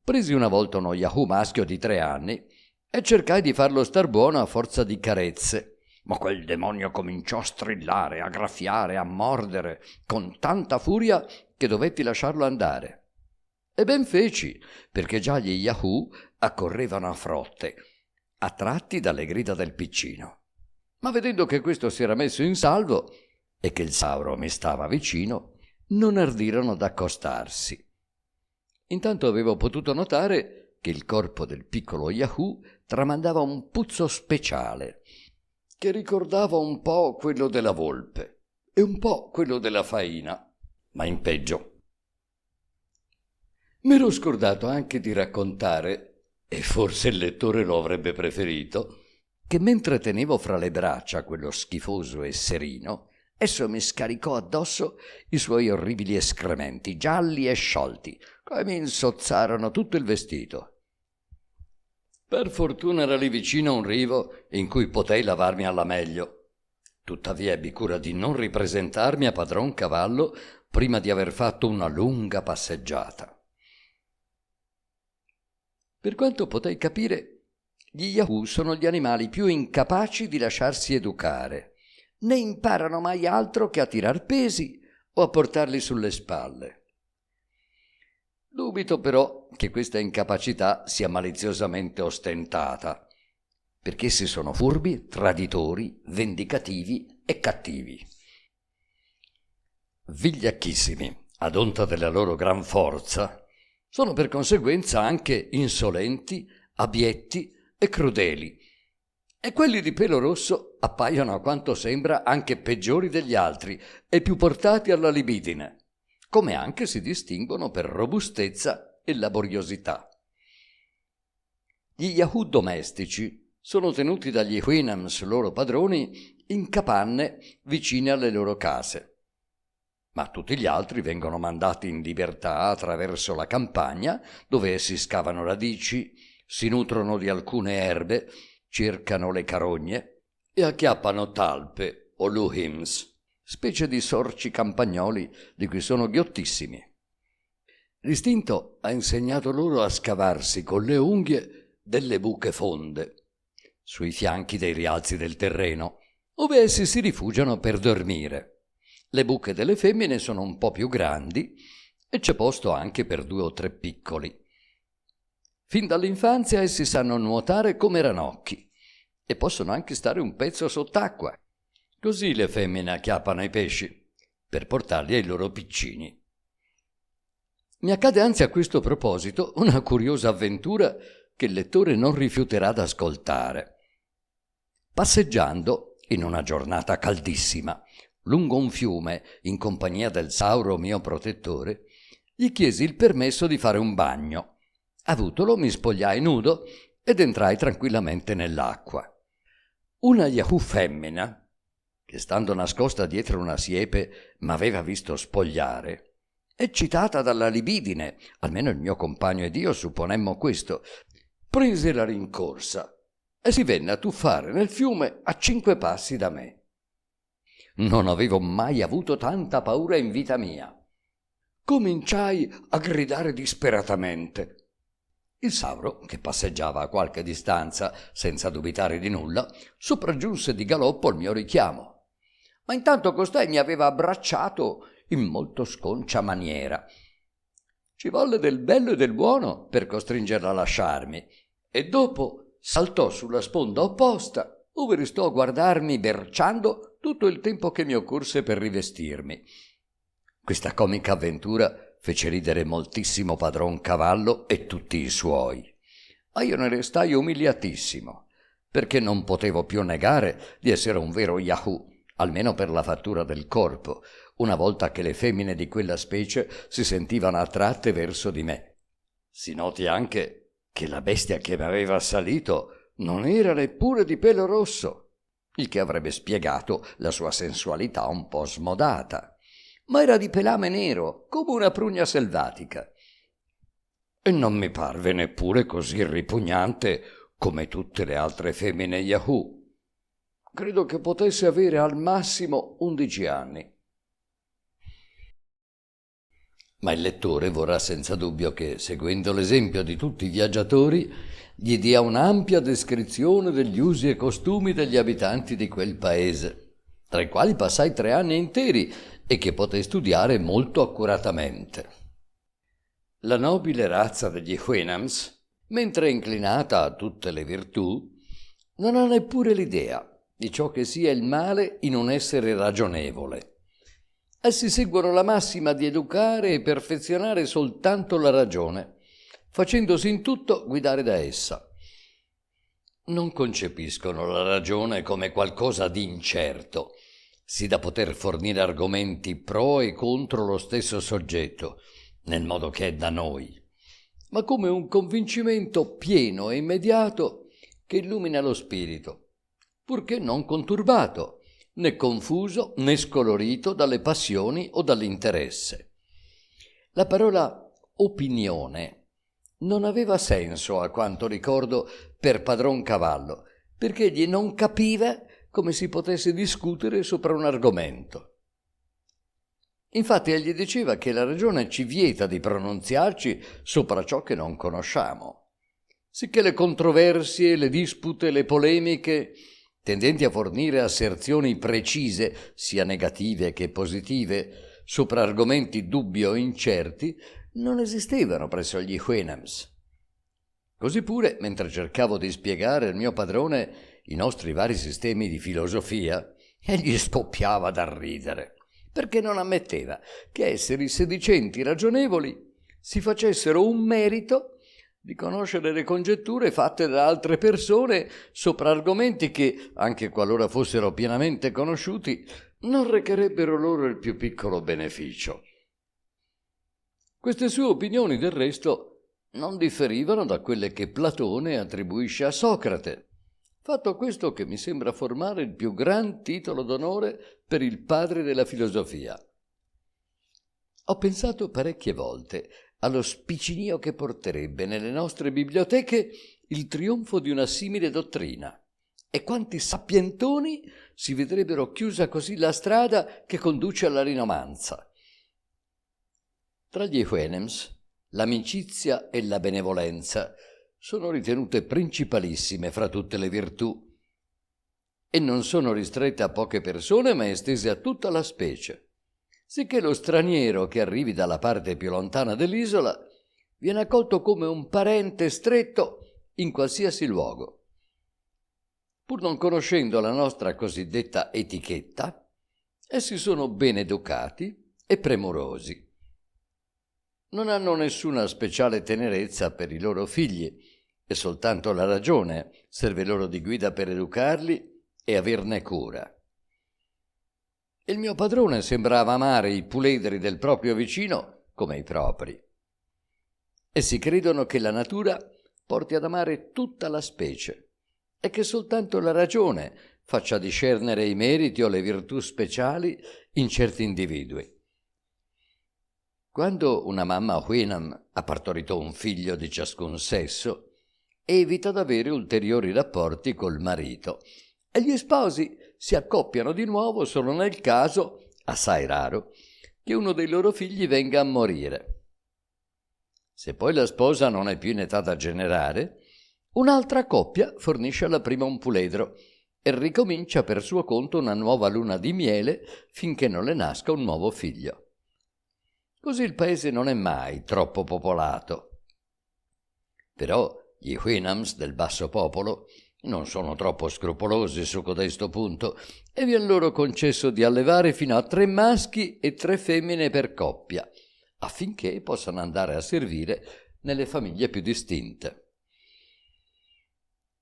Presi una volta uno Yahoo maschio di 3 anni e cercai di farlo star buono a forza di carezze, ma quel demonio cominciò a strillare, a graffiare, a mordere con tanta furia che dovetti lasciarlo andare. E ben feci, perché già gli Yahoo accorrevano a frotte, attratti dalle grida del piccino. Ma vedendo che questo si era messo in salvo e che il Sauro mi stava vicino, non ardirono d'accostarsi. Intanto avevo potuto notare che il corpo del piccolo Yahoo tramandava un puzzo speciale, che ricordava un po' quello della volpe e un po' quello della faina, ma in peggio. M'ero scordato anche di raccontare, e forse il lettore lo avrebbe preferito, che mentre tenevo fra le braccia quello schifoso esserino, esso mi scaricò addosso i suoi orribili escrementi, gialli e sciolti, che mi insozzarono tutto il vestito. Per fortuna era lì vicino un rivo in cui potei lavarmi alla meglio. Tuttavia ebbi cura di non ripresentarmi a padron cavallo prima di aver fatto una lunga passeggiata. Per quanto potei capire, gli Yahoo sono gli animali più incapaci di lasciarsi educare. Ne imparano mai altro che a tirar pesi o a portarli sulle spalle. Dubito però che questa incapacità sia maliziosamente ostentata, perché essi sono furbi, traditori, vendicativi e cattivi. Vigliacchissimi, ad onta della loro gran forza, sono per conseguenza anche insolenti, abietti e crudeli, e quelli di pelo rosso appaiono a quanto sembra anche peggiori degli altri e più portati alla libidine, come anche si distinguono per robustezza e laboriosità. Gli Yahoo domestici sono tenuti dagli Houyhnhnms, loro padroni, in capanne vicine alle loro case, ma tutti gli altri vengono mandati in libertà attraverso la campagna, dove essi scavano radici, si nutrono di alcune erbe, cercano le carogne e acchiappano talpe o luhims, specie di sorci campagnoli di cui sono ghiottissimi. L'istinto ha insegnato loro a scavarsi con le unghie delle buche fonde sui fianchi dei rialzi del terreno, ove essi si rifugiano per dormire. Le buche delle femmine sono un po' più grandi e c'è posto anche per 2 o 3 piccoli. Fin dall'infanzia essi sanno nuotare come ranocchi e possono anche stare un pezzo sott'acqua. Così le femmine acchiappano i pesci per portarli ai loro piccini. Mi accade anzi a questo proposito una curiosa avventura che il lettore non rifiuterà d'ascoltare. Passeggiando in una giornata caldissima lungo un fiume in compagnia del Sauro mio protettore, gli chiesi il permesso di fare un bagno. Avutolo, mi spogliai nudo ed entrai tranquillamente nell'acqua. Una Yahoo femmina, che stando nascosta dietro una siepe m'aveva visto spogliare, eccitata dalla libidine, almeno il mio compagno ed io supponemmo questo, prese la rincorsa e si venne a tuffare nel fiume a 5 passi da me. Non avevo mai avuto tanta paura in vita mia. Cominciai a gridare disperatamente. Il Sauro, che passeggiava a qualche distanza, senza dubitare di nulla, sopraggiunse di galoppo al mio richiamo. Ma intanto costei mi aveva abbracciato in molto sconcia maniera. Ci volle del bello e del buono per costringerla a lasciarmi, e dopo saltò sulla sponda opposta, ove restò a guardarmi berciando tutto il tempo che mi occorse per rivestirmi. Questa comica avventura fece ridere moltissimo padron cavallo e tutti i suoi, ma io ne restai umiliatissimo, perché non potevo più negare di essere un vero Yahoo, almeno per la fattura del corpo, una volta che le femmine di quella specie si sentivano attratte verso di me. Si noti anche che la bestia che mi aveva assalito non era neppure di pelo rosso. il che avrebbe spiegato la sua sensualità un po' smodata. Ma era di pelame nero, come una prugna selvatica. E non mi parve neppure così ripugnante come tutte le altre femmine Yahoo. Credo che potesse avere al massimo 11 anni. Ma il lettore vorrà senza dubbio che, seguendo l'esempio di tutti i viaggiatori, gli dia un'ampia descrizione degli usi e costumi degli abitanti di quel paese, tra i quali passai 3 anni interi e che potei studiare molto accuratamente. La nobile razza degli Houyhnhnms, mentre è inclinata a tutte le virtù, non ha neppure l'idea di ciò che sia il male in un essere ragionevole. Essi seguono la massima di educare e perfezionare soltanto la ragione, facendosi in tutto guidare da essa. Non concepiscono la ragione come qualcosa di incerto, sì da poter fornire argomenti pro e contro lo stesso soggetto, nel modo che è da noi, ma come un convincimento pieno e immediato che illumina lo spirito, purché non conturbato, né confuso né scolorito dalle passioni o dall'interesse. La parola opinione non aveva senso, a quanto ricordo, per padron Cavallo, perché egli non capiva come si potesse discutere sopra un argomento. Infatti egli diceva che la ragione ci vieta di pronunziarci sopra ciò che non conosciamo, sicché le controversie, le dispute, le polemiche, tendenti a fornire asserzioni precise, sia negative che positive, sopra argomenti dubbi o incerti, non esistevano presso gli Houyhnhnms. Così pure, mentre cercavo di spiegare al mio padrone i nostri vari sistemi di filosofia, egli scoppiava da ridere, perché non ammetteva che esseri sedicenti ragionevoli si facessero un merito di conoscere le congetture fatte da altre persone sopra argomenti che, anche qualora fossero pienamente conosciuti, non recherebbero loro il più piccolo beneficio. Queste sue opinioni, del resto, non differivano da quelle che Platone attribuisce a Socrate, fatto questo che mi sembra formare il più gran titolo d'onore per il padre della filosofia. Ho pensato parecchie volte allo spicinio che porterebbe nelle nostre biblioteche il trionfo di una simile dottrina, e quanti sapientoni si vedrebbero chiusa così la strada che conduce alla rinomanza. Tra gli Houyhnhnms l'amicizia e la benevolenza sono ritenute principalissime fra tutte le virtù, e non sono ristrette a poche persone, ma estese a tutta la specie, sicché lo straniero che arrivi dalla parte più lontana dell'isola viene accolto come un parente stretto in qualsiasi luogo. Pur non conoscendo la nostra cosiddetta etichetta, essi sono ben educati e premurosi. Non hanno nessuna speciale tenerezza per i loro figli, e soltanto la ragione serve loro di guida per educarli e averne cura. Il mio padrone sembrava amare i puledri del proprio vicino come i propri. Essi credono che la natura porti ad amare tutta la specie e che soltanto la ragione faccia discernere i meriti o le virtù speciali in certi individui. Quando una mamma Houyhnhnm ha partorito un figlio di ciascun sesso, evita d'avere ulteriori rapporti col marito, e gli sposi si accoppiano di nuovo solo nel caso, assai raro, che uno dei loro figli venga a morire. Se poi la sposa non è più in età da generare, un'altra coppia fornisce alla prima un puledro e ricomincia per suo conto una nuova luna di miele finché non le nasca un nuovo figlio. Così il paese non è mai troppo popolato. Però gli Houyhnhnms del basso popolo non sono troppo scrupolosi su codesto punto e vien loro concesso di allevare fino a 3 maschi e 3 femmine per coppia, affinché possano andare a servire nelle famiglie più distinte.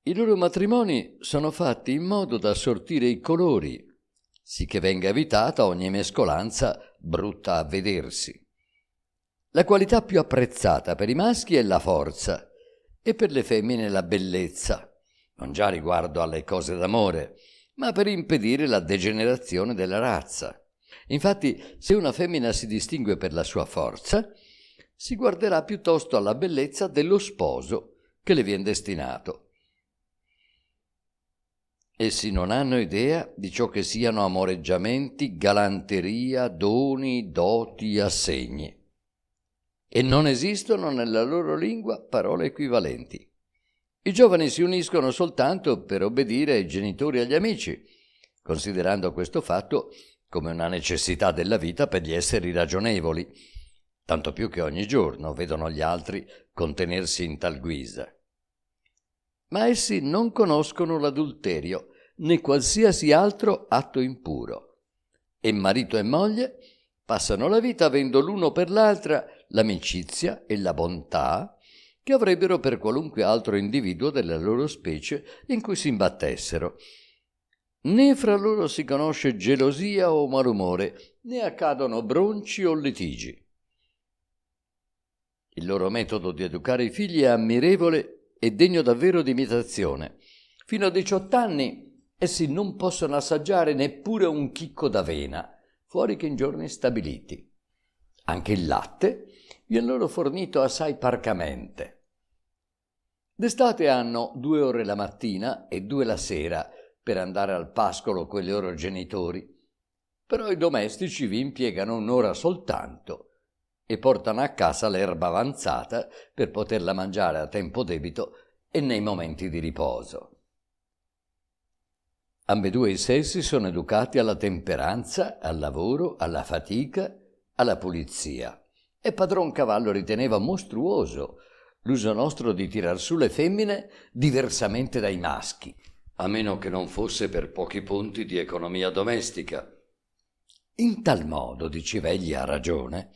I loro matrimoni sono fatti in modo da sortire i colori, sì che venga evitata ogni mescolanza brutta a vedersi. La qualità più apprezzata per i maschi è la forza e per le femmine la bellezza, non già riguardo alle cose d'amore, ma per impedire la degenerazione della razza. Infatti, se una femmina si distingue per la sua forza, si guarderà piuttosto alla bellezza dello sposo che le viene destinato. Essi non hanno idea di ciò che siano amoreggiamenti, galanteria, doni, doti, assegni. E non esistono nella loro lingua parole equivalenti. I giovani si uniscono soltanto per obbedire ai genitori e agli amici, considerando questo fatto come una necessità della vita per gli esseri ragionevoli, tanto più che ogni giorno vedono gli altri contenersi in tal guisa. Ma essi non conoscono l'adulterio, né qualsiasi altro atto impuro, e marito e moglie passano la vita avendo l'uno per l'altra l'amicizia e la bontà che avrebbero per qualunque altro individuo della loro specie in cui si imbattessero. Né fra loro si conosce gelosia o malumore, né accadono bronci o litigi. Il loro metodo di educare i figli è ammirevole e degno davvero di imitazione. Fino a 18 anni essi non possono assaggiare neppure un chicco d'avena, fuori che in giorni stabiliti. Anche il latte viene loro fornito assai parcamente. D'estate hanno 2 ore la mattina e 2 la sera per andare al pascolo coi loro genitori, però i domestici vi impiegano un'ora soltanto e portano a casa l'erba avanzata per poterla mangiare a tempo debito e nei momenti di riposo. Ambedue i sessi sono educati alla temperanza, al lavoro, alla fatica, alla pulizia. E padron Cavallo riteneva mostruoso l'uso nostro di tirar su le femmine diversamente dai maschi, a meno che non fosse per pochi punti di economia domestica. In tal modo, diceva egli a ragione,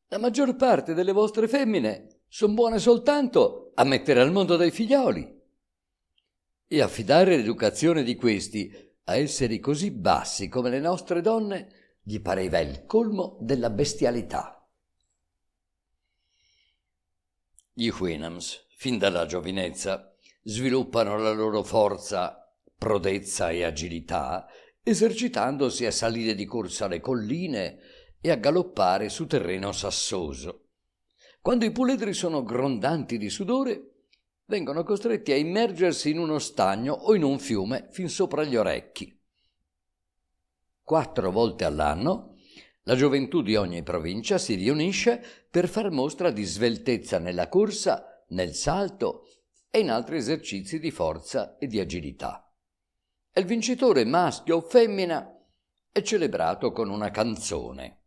la maggior parte delle vostre femmine son buone soltanto a mettere al mondo dei figlioli. E affidare l'educazione di questi a esseri così bassi come le nostre donne gli pareva il colmo della bestialità. Gli Houyhnhnms, fin dalla giovinezza, sviluppano la loro forza, prodezza e agilità, esercitandosi a salire di corsa le colline e a galoppare su terreno sassoso. Quando i puledri sono grondanti di sudore, vengono costretti a immergersi in uno stagno o in un fiume fin sopra gli orecchi. 4 volte all'anno la gioventù di ogni provincia si riunisce per far mostra di sveltezza nella corsa, nel salto e in altri esercizi di forza e di agilità. E il vincitore, maschio o femmina, è celebrato con una canzone.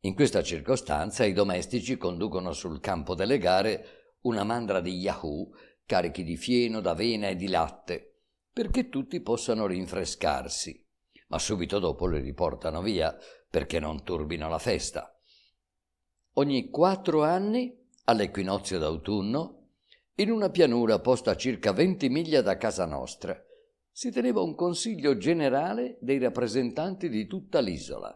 In questa circostanza i domestici conducono sul campo delle gare una mandra di Yahoo carichi di fieno, d'avena e di latte, perché tutti possano rinfrescarsi, ma subito dopo li riportano via perché non turbino la festa. Ogni 4 anni, all'equinozio d'autunno, in una pianura posta a circa 20 miglia da casa nostra, si teneva un consiglio generale dei rappresentanti di tutta l'isola.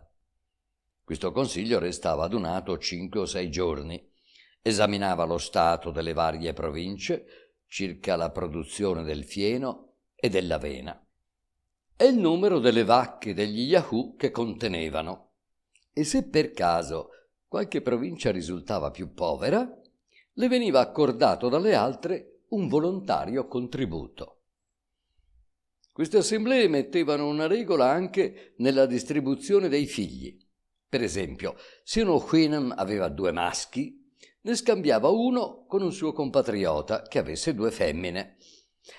Questo consiglio restava adunato 5 o 6 giorni, esaminava lo stato delle varie province circa la produzione del fieno e dell'avena e il numero delle vacche degli Yahoo che contenevano, e se per caso qualche provincia risultava più povera, le veniva accordato dalle altre un volontario contributo. Queste assemblee mettevano una regola anche nella distribuzione dei figli. Per esempio, se uno Houyhnhnm aveva 2 maschi, ne scambiava uno con un suo compatriota che avesse 2 femmine.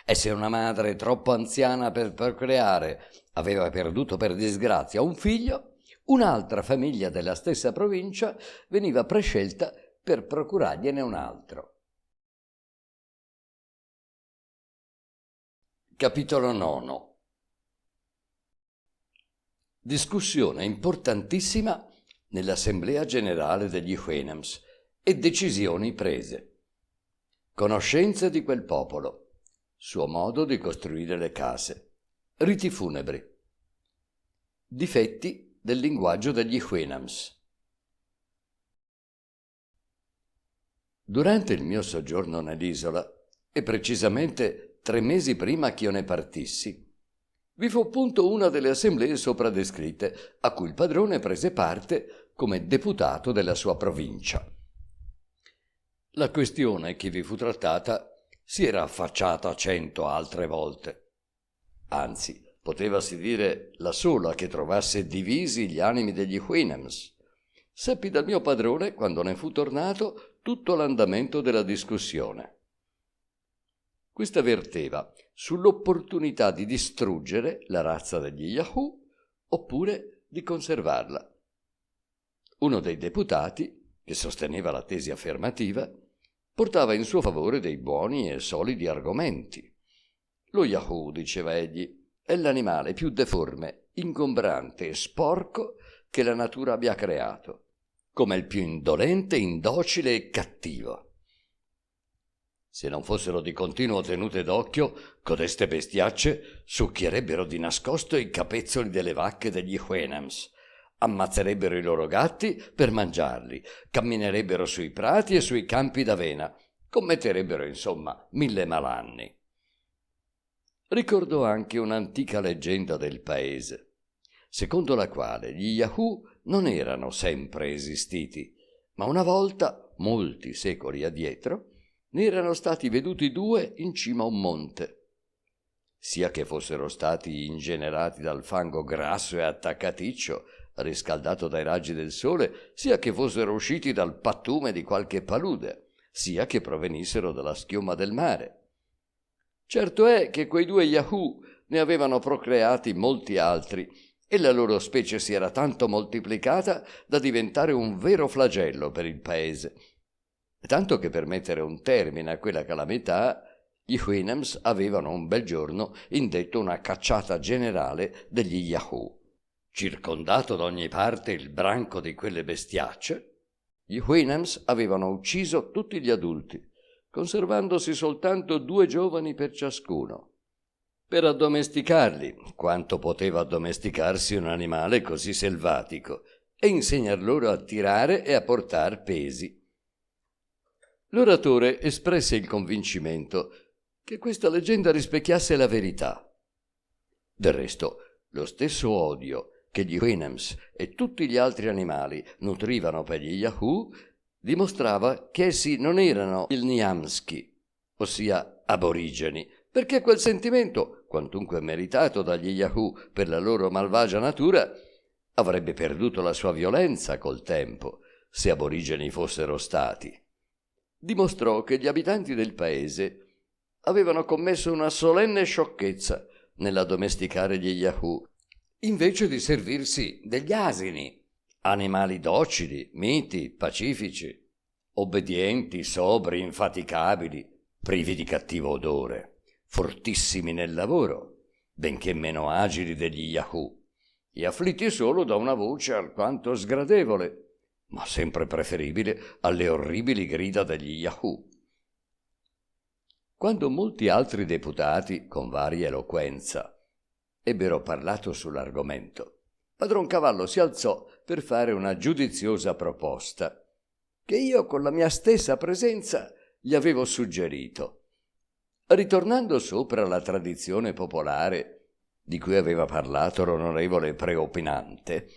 E se una madre troppo anziana per procreare aveva perduto per disgrazia un figlio, un'altra famiglia della stessa provincia veniva prescelta per procurargliene un altro. Capitolo 9. Discussione importantissima nell'Assemblea Generale degli Houyhnhnms e decisioni prese. Conoscenza di quel popolo, suo modo di costruire le case, riti funebri, difetti del linguaggio degli Houyhnhnms. Durante il mio soggiorno nell'isola, e precisamente 3 mesi prima che io ne partissi, Vi fu appunto una delle assemblee sopra descritte, a cui il padrone prese parte come deputato della sua provincia. La questione che vi fu trattata si era affacciata 100 altre volte. Anzi, potevasi dire la sola che trovasse divisi gli animi degli Houyhnhnms. Seppi dal mio padrone, quando ne fu tornato, tutto l'andamento della discussione. Questa verteva sull'opportunità di distruggere la razza degli Yahoo oppure di conservarla. Uno dei deputati, che sosteneva la tesi affermativa, portava in suo favore dei buoni e solidi argomenti. Lo Yahoo, diceva egli, è l'animale più deforme, ingombrante e sporco che la natura abbia creato, come il più indolente, indocile e cattivo. Se non fossero di continuo tenute d'occhio, codeste bestiacce succhierebbero di nascosto i capezzoli delle vacche degli Houyhnhnms, ammazzerebbero i loro gatti per mangiarli, camminerebbero sui prati e sui campi d'avena, commetterebbero insomma 1000 malanni. Ricordò anche un'antica leggenda del paese, secondo la quale gli Yahoo non erano sempre esistiti, ma una volta, molti secoli addietro, ne erano stati veduti 2 in cima a un monte. Sia che fossero stati ingenerati dal fango grasso e attaccaticcio, riscaldato dai raggi del sole, sia che fossero usciti dal pattume di qualche palude, sia che provenissero dalla schiuma del mare. Certo è che quei 2 Yahoo ne avevano procreati molti altri, e la loro specie si era tanto moltiplicata da diventare un vero flagello per il paese. Tanto che per mettere un termine a quella calamità, gli Houyhnhnms avevano un bel giorno indetto una cacciata generale degli Yahoo. Circondato da ogni parte il branco di quelle bestiacce, gli Houyhnhnms avevano ucciso tutti gli adulti, conservandosi soltanto 2 giovani per ciascuno, per addomesticarli, quanto poteva addomesticarsi un animale così selvatico, e insegnar loro a tirare e a portar pesi. L'oratore espresse il convincimento che questa leggenda rispecchiasse la verità. Del resto, lo stesso odio che gli Houyhnhnms e tutti gli altri animali nutrivano per gli Yahoo dimostrava che essi non erano il Niamski, ossia aborigeni, perché quel sentimento, quantunque meritato dagli Yahoo per la loro malvagia natura, avrebbe perduto la sua violenza col tempo, se aborigeni fossero stati. Dimostrò che gli abitanti del paese avevano commesso una solenne sciocchezza nell'addomesticare gli Yahoo, invece di servirsi degli asini, animali docili, miti, pacifici, obbedienti, sobri, infaticabili, privi di cattivo odore, fortissimi nel lavoro, benché meno agili degli Yahoo, e afflitti solo da una voce alquanto sgradevole, ma sempre preferibile alle orribili grida degli Yahoo. Quando molti altri deputati, con varia eloquenza, ebbero parlato sull'argomento, padron Cavallo si alzò per fare una giudiziosa proposta, che io con la mia stessa presenza gli avevo suggerito. Ritornando sopra la tradizione popolare di cui aveva parlato l'onorevole preopinante,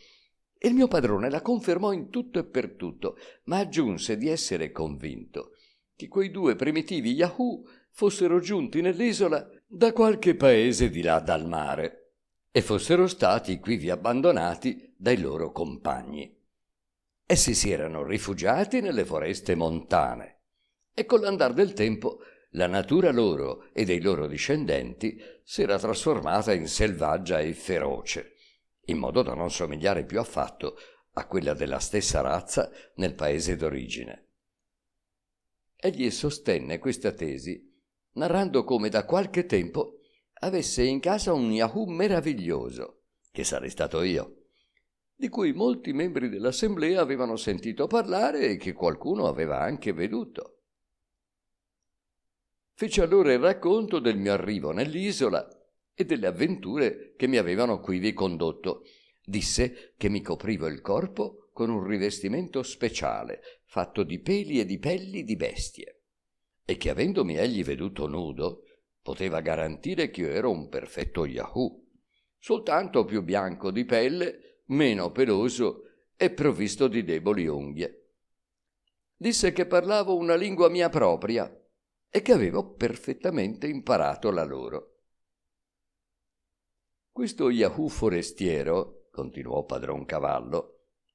il mio padrone la confermò in tutto e per tutto, ma aggiunse di essere convinto che quei 2 primitivi Yahoo fossero giunti nell'isola da qualche paese di là dal mare e fossero stati quivi abbandonati dai loro compagni. Essi si erano rifugiati nelle foreste montane e con l'andar del tempo la natura loro e dei loro discendenti si era trasformata in selvaggia e feroce, in modo da non somigliare più affatto a quella della stessa razza nel paese d'origine. Egli sostenne questa tesi narrando come da qualche tempo avesse in casa un Yahoo meraviglioso, che sarei stato io, di cui molti membri dell'assemblea avevano sentito parlare e che qualcuno aveva anche veduto. Fece allora il racconto del mio arrivo nell'isola e delle avventure che mi avevano quivi condotto. Disse che mi coprivo il corpo con un rivestimento speciale, fatto di peli e di pelli di bestie, e che avendomi egli veduto nudo, poteva garantire che io ero un perfetto Yahoo, soltanto più bianco di pelle, meno peloso e provvisto di deboli unghie. Disse che parlavo una lingua mia propria e che avevo perfettamente imparato la loro. Questo Yahoo forestiero, continuò padron Cavallo,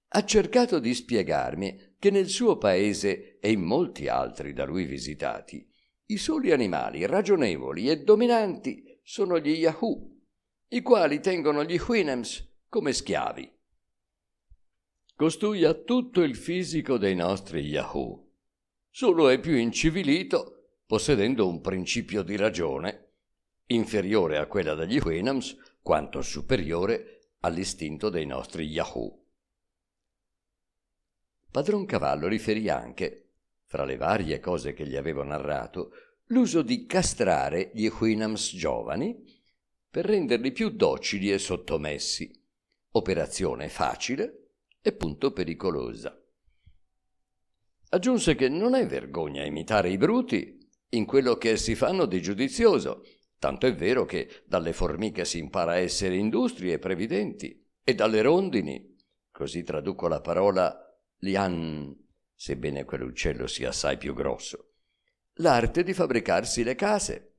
ha cercato di spiegarmi che nel suo paese e in molti altri da lui visitati i soli animali ragionevoli e dominanti sono gli Yahoo, i quali tengono gli Houyhnhnms come schiavi. Costui ha tutto il fisico dei nostri Yahoo, solo è più incivilito, possedendo un principio di ragione, inferiore a quella degli Houyhnhnms, quanto superiore all'istinto dei nostri Yahoo. Padron Cavallo riferì anche, fra le varie cose che gli avevo narrato, l'uso di castrare gli Houyhnhnms giovani per renderli più docili e sottomessi, operazione facile e punto pericolosa. Aggiunse che non è vergogna imitare i bruti in quello che essi fanno di giudizioso, tanto è vero che dalle formiche si impara a essere industri e previdenti, e dalle rondini, così traduco la parola lian, sebbene quell'uccello sia assai più grosso, l'arte di fabbricarsi le case.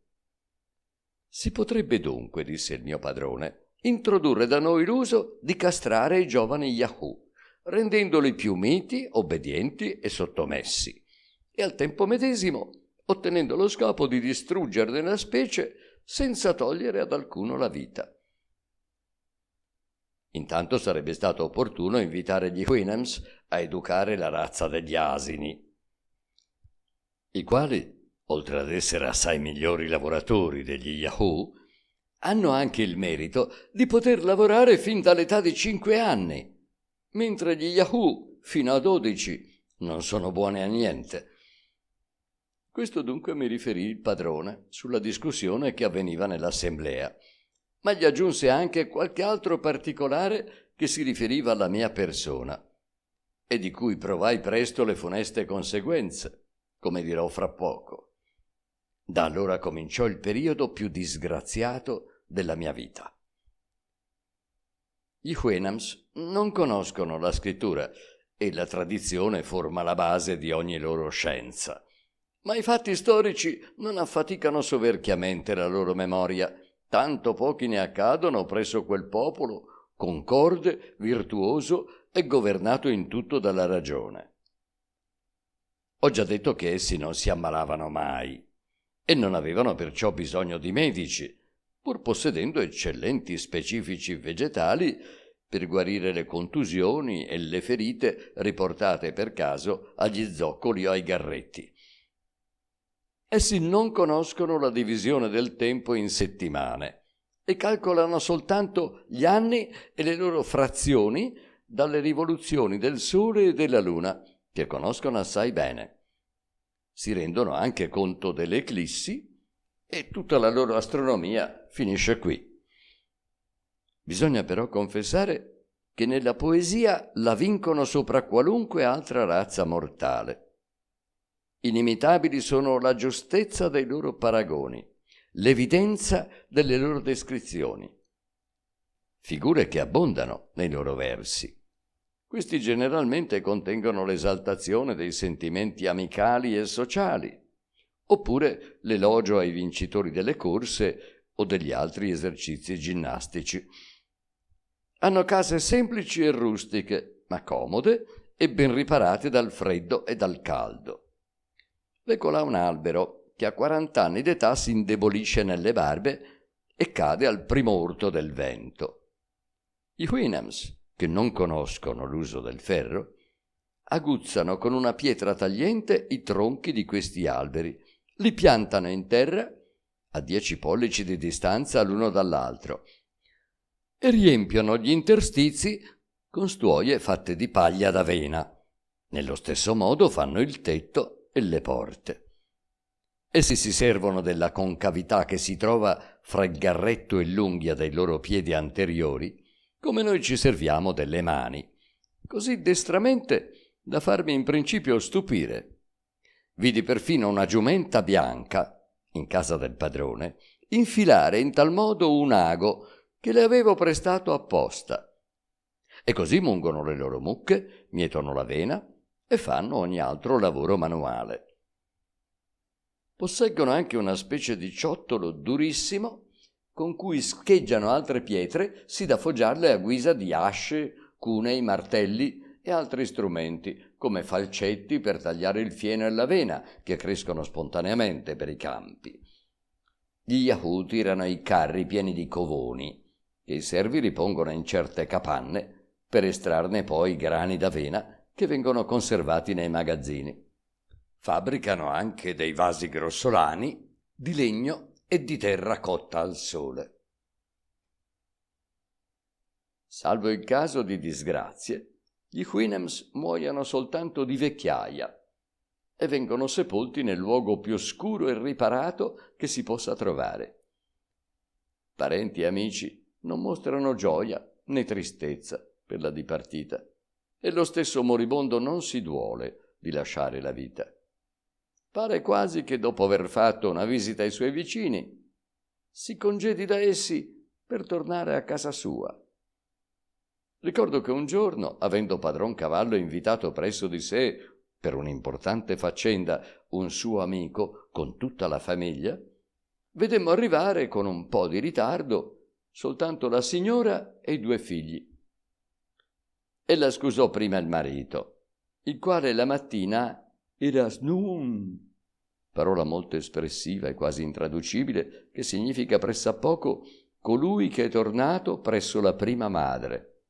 Si potrebbe dunque, disse il mio padrone, introdurre da noi l'uso di castrare i giovani Yahoo, rendendoli più miti, obbedienti e sottomessi, e al tempo medesimo ottenendo lo scopo di distruggerne la specie senza togliere ad alcuno la vita. Intanto sarebbe stato opportuno invitare gli Houyhnhnms a educare la razza degli asini, i quali, oltre ad essere assai migliori lavoratori degli Yahoo, hanno anche il merito di poter lavorare fin dall'età di 5 anni, mentre gli Yahoo fino a 12 non sono buoni a niente. Questo dunque mi riferì il padrone sulla discussione che avveniva nell'assemblea, ma gli aggiunse anche qualche altro particolare che si riferiva alla mia persona e di cui provai presto le funeste conseguenze, come dirò fra poco. Da allora cominciò il periodo più disgraziato della mia vita. Gli Houyhnhnms non conoscono la scrittura e la tradizione forma la base di ogni loro scienza. Ma i fatti storici non affaticano soverchiamente la loro memoria, tanto pochi ne accadono presso quel popolo concorde, virtuoso e governato in tutto dalla ragione. Ho già detto che essi non si ammalavano mai e non avevano perciò bisogno di medici, pur possedendo eccellenti specifici vegetali per guarire le contusioni e le ferite riportate per caso agli zoccoli o ai garretti. Essi non conoscono la divisione del tempo in settimane e calcolano soltanto gli anni e le loro frazioni dalle rivoluzioni del Sole e della Luna, che conoscono assai bene. Si rendono anche conto delle eclissi e tutta la loro astronomia finisce qui. Bisogna però confessare che nella poesia la vincono sopra qualunque altra razza mortale. Inimitabili sono la giustezza dei loro paragoni, l'evidenza delle loro descrizioni. Figure che abbondano nei loro versi. Questi generalmente contengono l'esaltazione dei sentimenti amicali e sociali, oppure l'elogio ai vincitori delle corse o degli altri esercizi ginnastici. Hanno case semplici e rustiche, ma comode e ben riparate dal freddo e dal caldo. Ecco là un albero che a 40 anni d'età si indebolisce nelle barbe e cade al primo urto del vento. I Houyhnhnms, che non conoscono l'uso del ferro, aguzzano con una pietra tagliente i tronchi di questi alberi, li piantano in terra a 10 pollici di distanza l'uno dall'altro e riempiono gli interstizi con stuoie fatte di paglia d'avena. Nello stesso modo fanno il tetto e le porte. Essi si servono della concavità che si trova fra il garretto e l'unghia dei loro piedi anteriori, come noi ci serviamo delle mani, così destramente da farmi in principio stupire. Vidi perfino una giumenta bianca, in casa del padrone, infilare in tal modo un ago che le avevo prestato apposta. E così mungono le loro mucche, mietono l'avena e fanno ogni altro lavoro manuale. Posseggono anche una specie di ciottolo durissimo con cui scheggiano altre pietre, sì da foggiarle a guisa di asce, cunei, martelli e altri strumenti, come falcetti per tagliare il fieno e l'avena, che crescono spontaneamente per i campi. Gli Yahoo tirano i carri pieni di covoni, che i servi ripongono in certe capanne, per estrarne poi i grani d'avena che vengono conservati nei magazzini. Fabbricano anche dei vasi grossolani di legno e di terra cotta al sole. Salvo il caso di disgrazie, gli Houyhnhnms muoiono soltanto di vecchiaia e vengono sepolti nel luogo più oscuro e riparato che si possa trovare. Parenti e amici non mostrano gioia né tristezza per la dipartita e lo stesso moribondo non si duole di lasciare la vita. Pare quasi che dopo aver fatto una visita ai suoi vicini si congedi da essi per tornare a casa sua. Ricordo che un giorno, avendo padron Cavallo invitato presso di sé per un'importante faccenda un suo amico con tutta la famiglia, vedemmo arrivare con un po' di ritardo soltanto la signora e i 2 figli. Ella scusò prima il marito, il quale la mattina era snum, parola molto espressiva e quasi intraducibile, che significa pressappoco colui che è tornato presso la prima madre.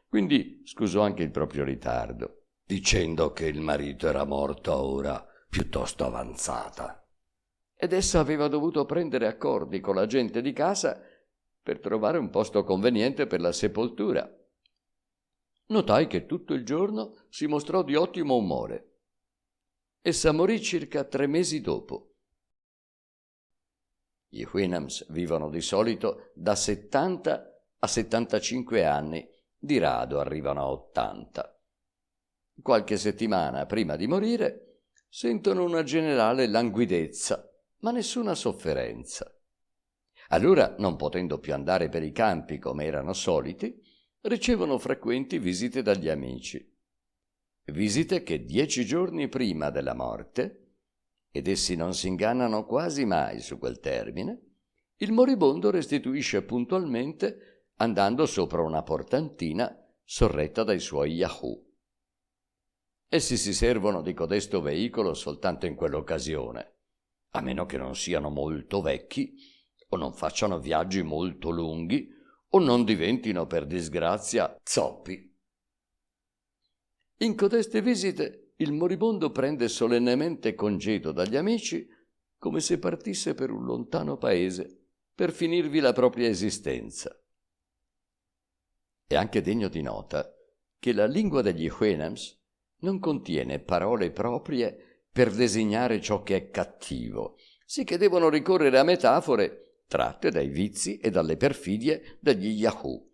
Quindi scusò anche il proprio ritardo, dicendo che il marito era morto a ora piuttosto avanzata. Ed essa aveva dovuto prendere accordi con la gente di casa per trovare un posto conveniente per la sepoltura. Notai che tutto il giorno si mostrò di ottimo umore. Essa morì circa 3 mesi dopo. Gli Houyhnhnms vivono di solito da 70 a 75 anni, di rado arrivano a 80. Qualche settimana prima di morire sentono una generale languidezza, ma nessuna sofferenza. Allora, non potendo più andare per i campi come erano soliti, ricevono frequenti visite dagli amici. Visite che 10 giorni prima della morte, ed essi non si ingannano quasi mai su quel termine, il moribondo restituisce puntualmente andando sopra una portantina sorretta dai suoi Yahoo. Essi si servono di codesto veicolo soltanto in quell'occasione, a meno che non siano molto vecchi o non facciano viaggi molto lunghi o non diventino per disgrazia zoppi. In codeste visite il moribondo prende solennemente congedo dagli amici come se partisse per un lontano paese per finirvi la propria esistenza. È anche degno di nota che la lingua degli Houyhnhnms non contiene parole proprie per designare ciò che è cattivo, sì che devono ricorrere a metafore tratte dai vizi e dalle perfidie degli Yahoo.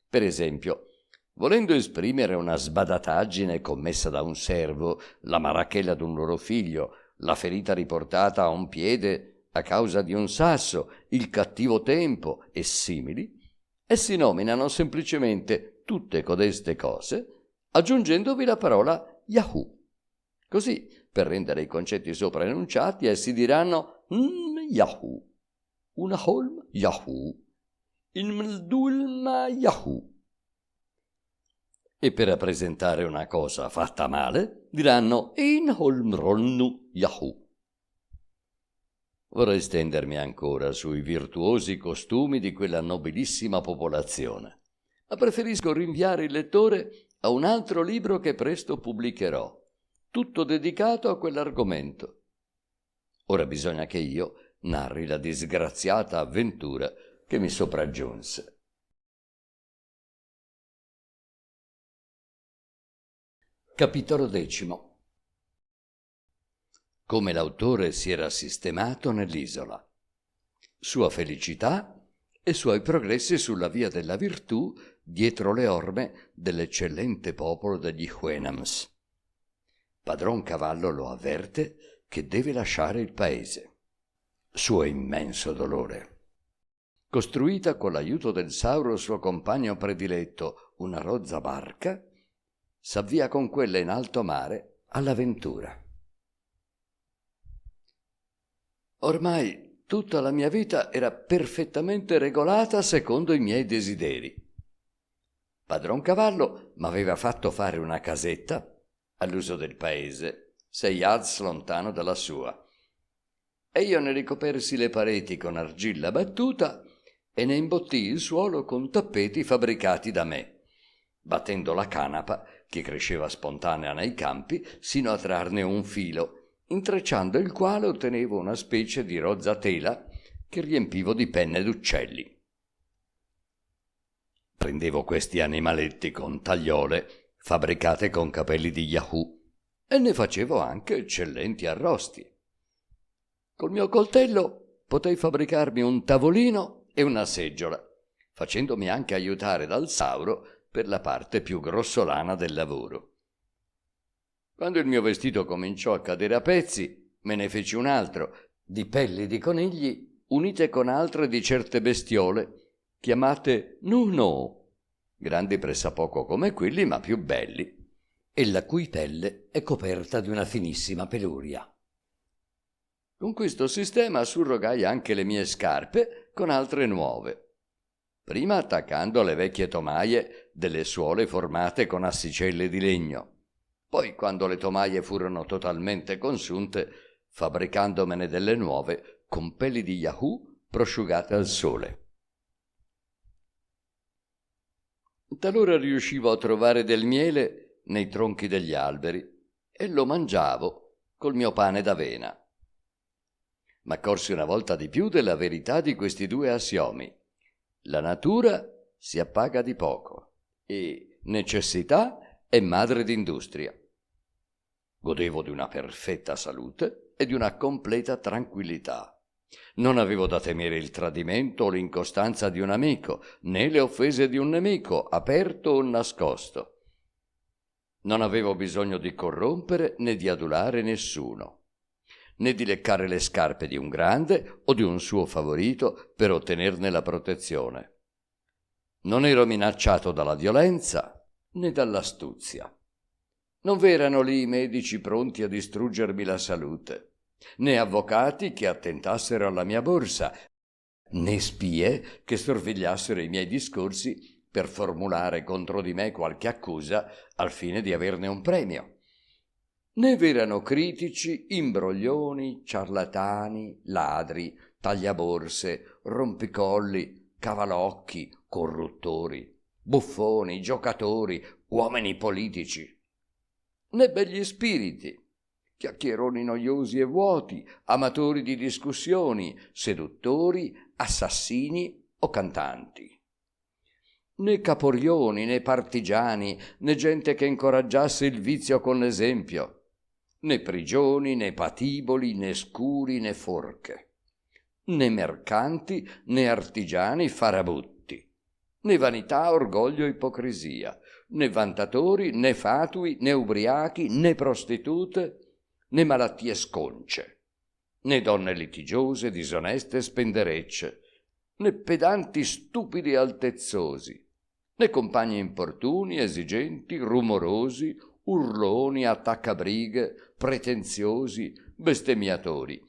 Per esempio, volendo esprimere una sbadataggine commessa da un servo, la marachella d'un loro figlio, la ferita riportata a un piede a causa di un sasso, il cattivo tempo e simili, essi nominano semplicemente tutte codeste cose, aggiungendovi la parola Yahoo. Così, per rendere i concetti sopra enunciati, essi diranno Yahoo, una holm Yahoo, in mldulma Yahoo. E per rappresentare una cosa fatta male, diranno in holmronnu Yahoo. Vorrei stendermi ancora sui virtuosi costumi di quella nobilissima popolazione, ma preferisco rinviare il lettore a un altro libro che presto pubblicherò, tutto dedicato a quell'argomento. Ora bisogna che io narri la disgraziata avventura che mi sopraggiunse. Capitolo 10. Come l'autore si era sistemato nell'isola, sua felicità e suoi progressi sulla via della virtù dietro le orme dell'eccellente popolo degli Houyhnhnms. Padron Cavallo lo avverte che deve lasciare il paese. Suo immenso dolore. costruita con l'aiuto del Sauro suo compagno prediletto, una rozza barca, s'avvia con quella in alto mare all'avventura. Ormai tutta la mia vita era perfettamente regolata secondo i miei desideri. Padron Cavallo m'aveva fatto fare una casetta all'uso del paese, 6 yards lontano dalla sua, e io ne ricopersi le pareti con argilla battuta e ne imbottii il suolo con tappeti fabbricati da me, battendo la canapa che cresceva spontanea nei campi sino a trarne un filo, intrecciando il quale ottenevo una specie di rozza tela che riempivo di penne d'uccelli. Prendevo questi animaletti con tagliole fabbricate con capelli di Yahoo e ne facevo anche eccellenti arrosti. Col mio coltello potei fabbricarmi un tavolino e una seggiola, facendomi anche aiutare dal Sauro per la parte più grossolana del lavoro. Quando il mio vestito cominciò a cadere a pezzi, me ne feci un altro, di pelli di conigli unite con altre di certe bestiole, chiamate nuno, grandi pressappoco come quelli ma più belli, e la cui pelle è coperta di una finissima peluria. Con questo sistema surrogai anche le mie scarpe con altre nuove, prima attaccando alle vecchie tomaie delle suole formate con assicelle di legno, poi, quando le tomaie furono totalmente consunte, fabbricandomene delle nuove con peli di Yahoo prosciugate al sole. Talora riuscivo a trovare del miele nei tronchi degli alberi e lo mangiavo col mio pane d'avena. M'accorsi una volta di più della verità di questi 2 assiomi. La natura si appaga di poco e necessità è madre d'industria. Godevo di una perfetta salute e di una completa tranquillità. Non avevo da temere il tradimento o l'incostanza di un amico, né le offese di un nemico, aperto o nascosto. Non avevo bisogno di corrompere né di adulare nessuno, né di leccare le scarpe di un grande o di un suo favorito per ottenerne la protezione. Non ero minacciato dalla violenza né dall'astuzia. Non v'erano lì i medici pronti a distruggermi la salute, né avvocati che attentassero alla mia borsa, né spie che sorvegliassero i miei discorsi per formulare contro di me qualche accusa al fine di averne un premio. Né v'erano critici, imbroglioni, ciarlatani, ladri, tagliaborse, rompicolli, cavalocchi, corruttori, buffoni, giocatori, uomini politici, né begli spiriti, chiacchieroni noiosi e vuoti, amatori di discussioni, seduttori, assassini o cantanti, né caporioni, né partigiani, né gente che incoraggiasse il vizio con l'esempio, né prigioni, né patiboli, né scuri, né forche, né mercanti, né artigiani farabutti, né vanità, orgoglio, ipocrisia, né vantatori, né fatui, né ubriachi, né prostitute, né malattie sconce, né donne litigiose, disoneste, spenderecce, né pedanti stupidi e altezzosi, né compagni importuni, esigenti, rumorosi, urloni, attaccabrighe, pretenziosi, bestemmiatori,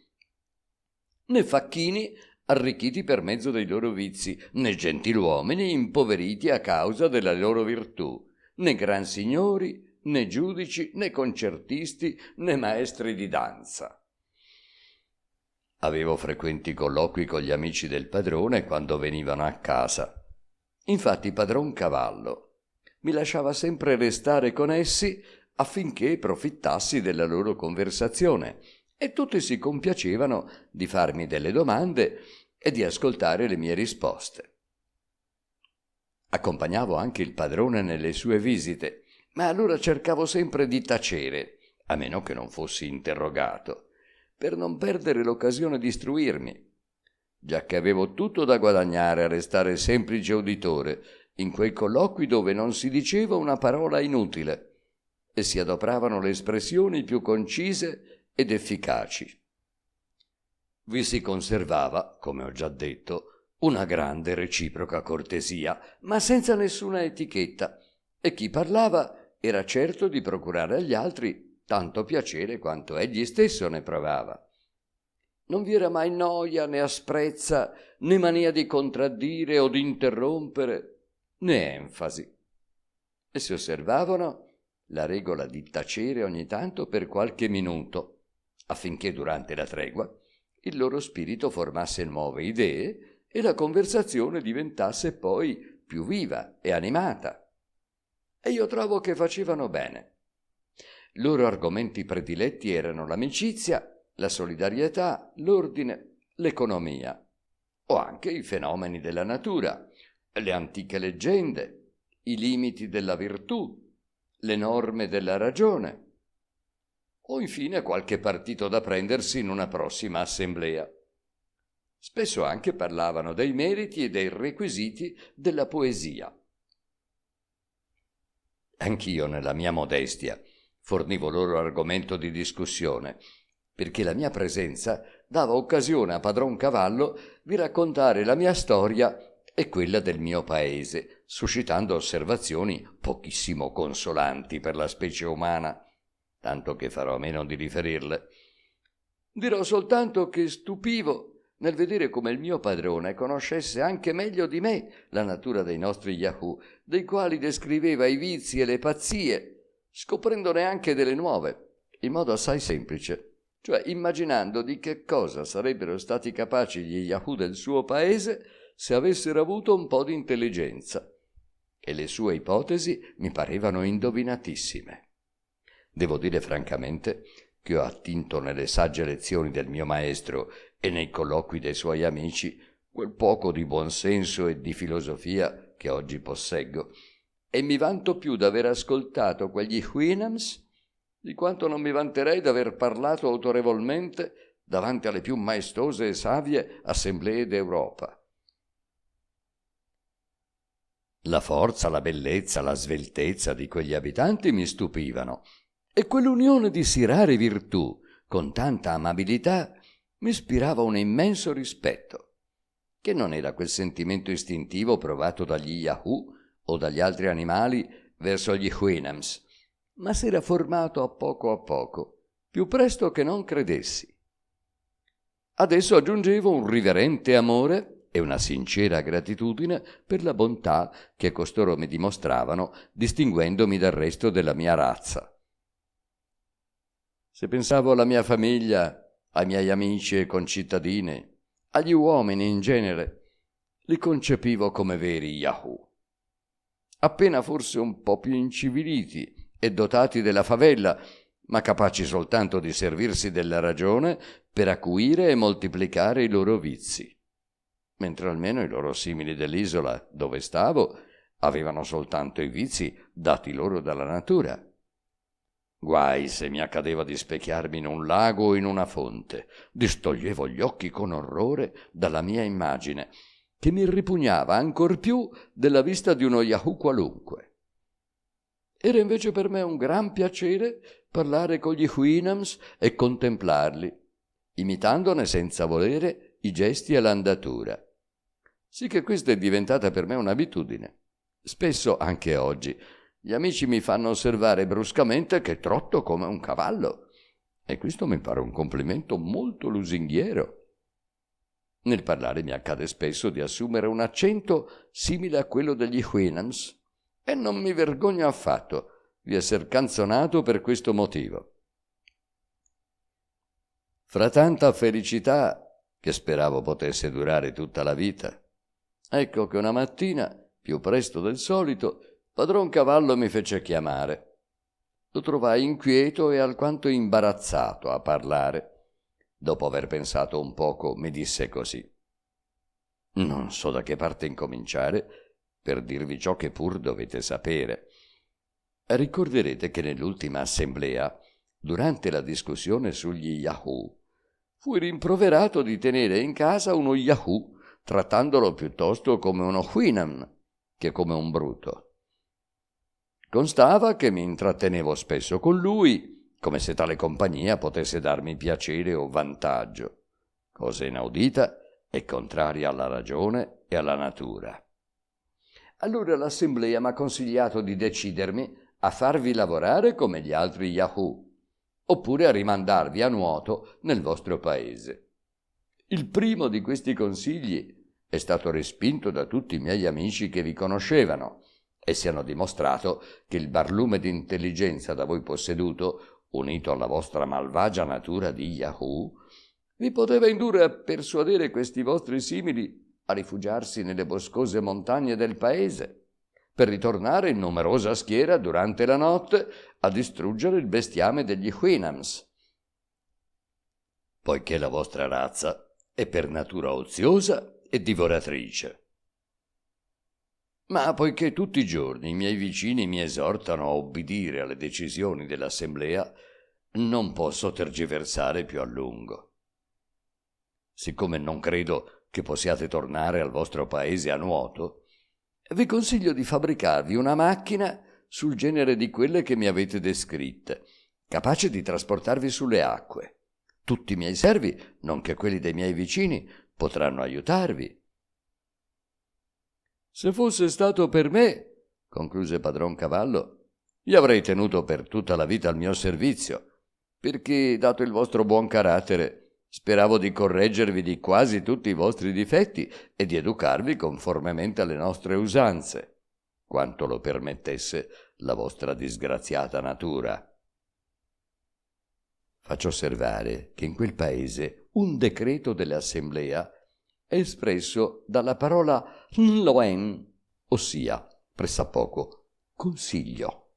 né facchini arricchiti per mezzo dei loro vizi, né gentiluomini impoveriti a causa della loro virtù, né gran signori, né giudici, né concertisti, né maestri di danza. Avevo frequenti colloqui con gli amici del padrone quando venivano a casa. Infatti padron Cavallo mi lasciava sempre restare con essi affinché profittassi della loro conversazione, e tutti si compiacevano di farmi delle domande e di ascoltare le mie risposte. Accompagnavo anche il padrone nelle sue visite, ma allora cercavo sempre di tacere, a meno che non fossi interrogato, per non perdere l'occasione di istruirmi, giacché avevo tutto da guadagnare a restare semplice uditore in quei colloqui dove non si diceva una parola inutile e si adopravano le espressioni più concise ed efficaci. Vi si conservava, come ho già detto, Una grande reciproca cortesia, ma senza nessuna etichetta, e chi parlava era certo di procurare agli altri tanto piacere quanto egli stesso ne provava. Non vi era mai noia, né asprezza, né mania di contraddire o di interrompere, né enfasi. E si osservavano la regola di tacere ogni tanto per qualche minuto, affinché durante la tregua il loro spirito formasse nuove idee e la conversazione diventasse poi più viva e animata. E io trovo che facevano bene. I loro argomenti prediletti erano l'amicizia, la solidarietà, l'ordine, l'economia, o anche i fenomeni della natura, le antiche leggende, i limiti della virtù, le norme della ragione, o infine qualche partito da prendersi in una prossima assemblea. Spesso anche parlavano dei meriti e dei requisiti della poesia. Anch'io, nella mia modestia, fornivo loro argomento di discussione, perché la mia presenza dava occasione a padron Cavallo di raccontare la mia storia e quella del mio paese, suscitando osservazioni pochissimo consolanti per la specie umana, tanto che farò a meno di riferirle. Dirò soltanto che stupivo nel vedere come il mio padrone conoscesse anche meglio di me la natura dei nostri Yahoo, dei quali descriveva i vizi e le pazzie, scoprendone anche delle nuove, in modo assai semplice, cioè immaginando di che cosa sarebbero stati capaci gli Yahoo del suo paese se avessero avuto un po' di intelligenza. E le sue ipotesi mi parevano indovinatissime. Devo dire francamente che ho attinto nelle sagge lezioni del mio maestro e nei colloqui dei suoi amici quel poco di buonsenso e di filosofia che oggi posseggo, e mi vanto più d'aver ascoltato quegli Houyhnhnms di quanto non mi vanterei d'aver parlato autorevolmente davanti alle più maestose e savie assemblee d'Europa. La forza, la bellezza, la sveltezza di quegli abitanti mi stupivano, e quell'unione di sì rare virtù con tanta amabilità mi ispirava un immenso rispetto, che non era quel sentimento istintivo provato dagli Yahoo o dagli altri animali verso gli Houyhnhnms, ma s'era formato a poco, più presto che non credessi. Adesso aggiungevo un riverente amore e una sincera gratitudine per la bontà che costoro mi dimostravano, distinguendomi dal resto della mia razza. Se pensavo alla mia famiglia, ai miei amici e concittadini, agli uomini in genere, li concepivo come veri Yahoo. Appena forse un po' più inciviliti e dotati della favella, ma capaci soltanto di servirsi della ragione per acuire e moltiplicare i loro vizi, mentre almeno i loro simili dell'isola dove stavo avevano soltanto i vizi dati loro dalla natura. Guai se mi accadeva di specchiarmi in un lago o in una fonte, distoglievo gli occhi con orrore dalla mia immagine, che mi ripugnava ancor più della vista di uno Yahoo qualunque. Era invece per me un gran piacere parlare con gli Houyhnhnms e contemplarli, imitandone senza volere i gesti e l'andatura. Sì che questa è diventata per me un'abitudine. Spesso, anche oggi, gli amici mi fanno osservare bruscamente che trotto come un cavallo, e questo mi pare un complimento molto lusinghiero. Nel parlare mi accade spesso di assumere un accento simile a quello degli Houyhnhnms, e non mi vergogno affatto di esser canzonato per questo motivo. Fra tanta felicità, che speravo potesse durare tutta la vita, ecco che una mattina, più presto del solito, padron Cavallo mi fece chiamare. Lo trovai inquieto e alquanto imbarazzato a parlare. Dopo aver pensato un poco, mi disse così: «Non so da che parte incominciare per dirvi ciò che pur dovete sapere. Ricorderete che nell'ultima assemblea, durante la discussione sugli Yahoo, fui rimproverato di tenere in casa uno Yahoo, trattandolo piuttosto come uno Houyhnhnm che come un bruto. Constava che mi intrattenevo spesso con lui, come se tale compagnia potesse darmi piacere o vantaggio, cosa inaudita è contraria alla ragione e alla natura. Allora l'assemblea mi ha consigliato di decidermi a farvi lavorare come gli altri Yahoo, oppure a rimandarvi a nuoto nel vostro paese. Il primo di questi consigli è stato respinto da tutti i miei amici che vi conoscevano e si hanno dimostrato che il barlume di intelligenza da voi posseduto, unito alla vostra malvagia natura di Yahoo, vi poteva indurre a persuadere questi vostri simili a rifugiarsi nelle boscose montagne del paese, per ritornare in numerosa schiera durante la notte a distruggere il bestiame degli Houyhnhnms. Poiché la vostra razza è per natura oziosa e divoratrice. Ma poiché tutti i giorni i miei vicini mi esortano a obbedire alle decisioni dell'assemblea, non posso tergiversare più a lungo. Siccome non credo che possiate tornare al vostro paese a nuoto, vi consiglio di fabbricarvi una macchina sul genere di quelle che mi avete descritte, capace di trasportarvi sulle acque. Tutti i miei servi, nonché quelli dei miei vicini, potranno aiutarvi. Se fosse stato per me, concluse padron Cavallo, vi avrei tenuto per tutta la vita al mio servizio, perché, dato il vostro buon carattere, speravo di correggervi di quasi tutti i vostri difetti e di educarvi conformemente alle nostre usanze, quanto lo permettesse la vostra disgraziata natura. Faccio osservare che in quel paese un decreto dell'assemblea è espresso dalla parola nloen, ossia, pressappoco, consiglio,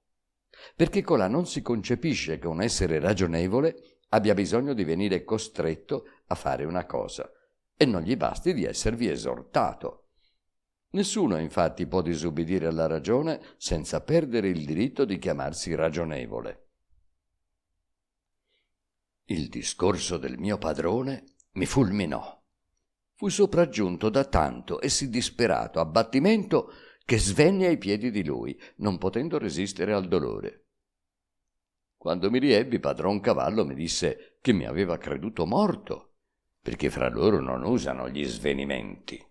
perché colà non si concepisce che un essere ragionevole abbia bisogno di venire costretto a fare una cosa e non gli basti di esservi esortato. Nessuno infatti può disubbidire alla ragione senza perdere il diritto di chiamarsi ragionevole. Il discorso del mio padrone mi fulminò. Fui sopraggiunto da tanto e sì disperato abbattimento che svenni ai piedi di lui, non potendo resistere al dolore. Quando mi riebbi, padron Cavallo mi disse che mi aveva creduto morto, perché fra loro non usano gli svenimenti.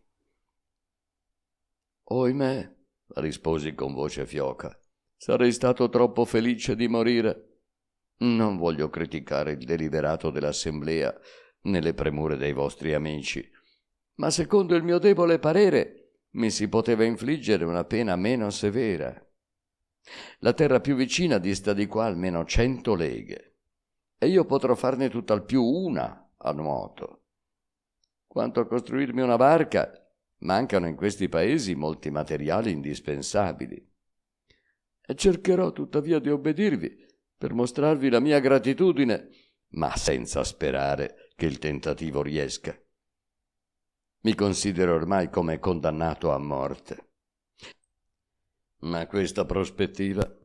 Oimè, risposi con voce fioca, sarei stato troppo felice di morire. Non voglio criticare il deliberato dell'assemblea nelle premure dei vostri amici, ma secondo il mio debole parere mi si poteva infliggere una pena meno severa. La terra più vicina dista di qua almeno 100 leghe, e io potrò farne tutt'al più una a nuoto. Quanto a costruirmi una barca, mancano in questi paesi molti materiali indispensabili. E cercherò tuttavia di obbedirvi per mostrarvi la mia gratitudine, ma senza sperare che il tentativo riesca. Mi considero ormai come condannato a morte. Ma questa prospettiva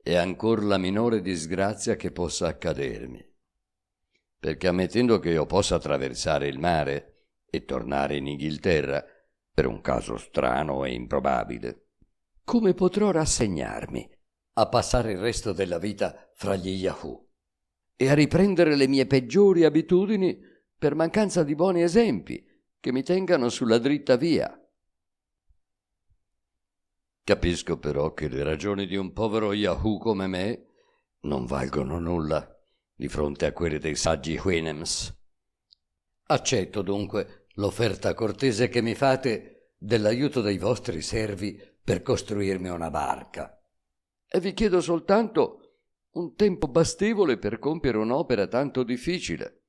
è ancor la minore disgrazia che possa accadermi, perché ammettendo che io possa attraversare il mare e tornare in Inghilterra, per un caso strano e improbabile, come potrò rassegnarmi a passare il resto della vita fra gli Yahoo e a riprendere le mie peggiori abitudini per mancanza di buoni esempi che mi tengano sulla dritta via? Capisco però che le ragioni di un povero Yahoo come me non valgono nulla di fronte a quelle dei saggi Houyhnhnms. Accetto dunque l'offerta cortese che mi fate dell'aiuto dei vostri servi per costruirmi una barca, e vi chiedo soltanto un tempo bastevole per compiere un'opera tanto difficile.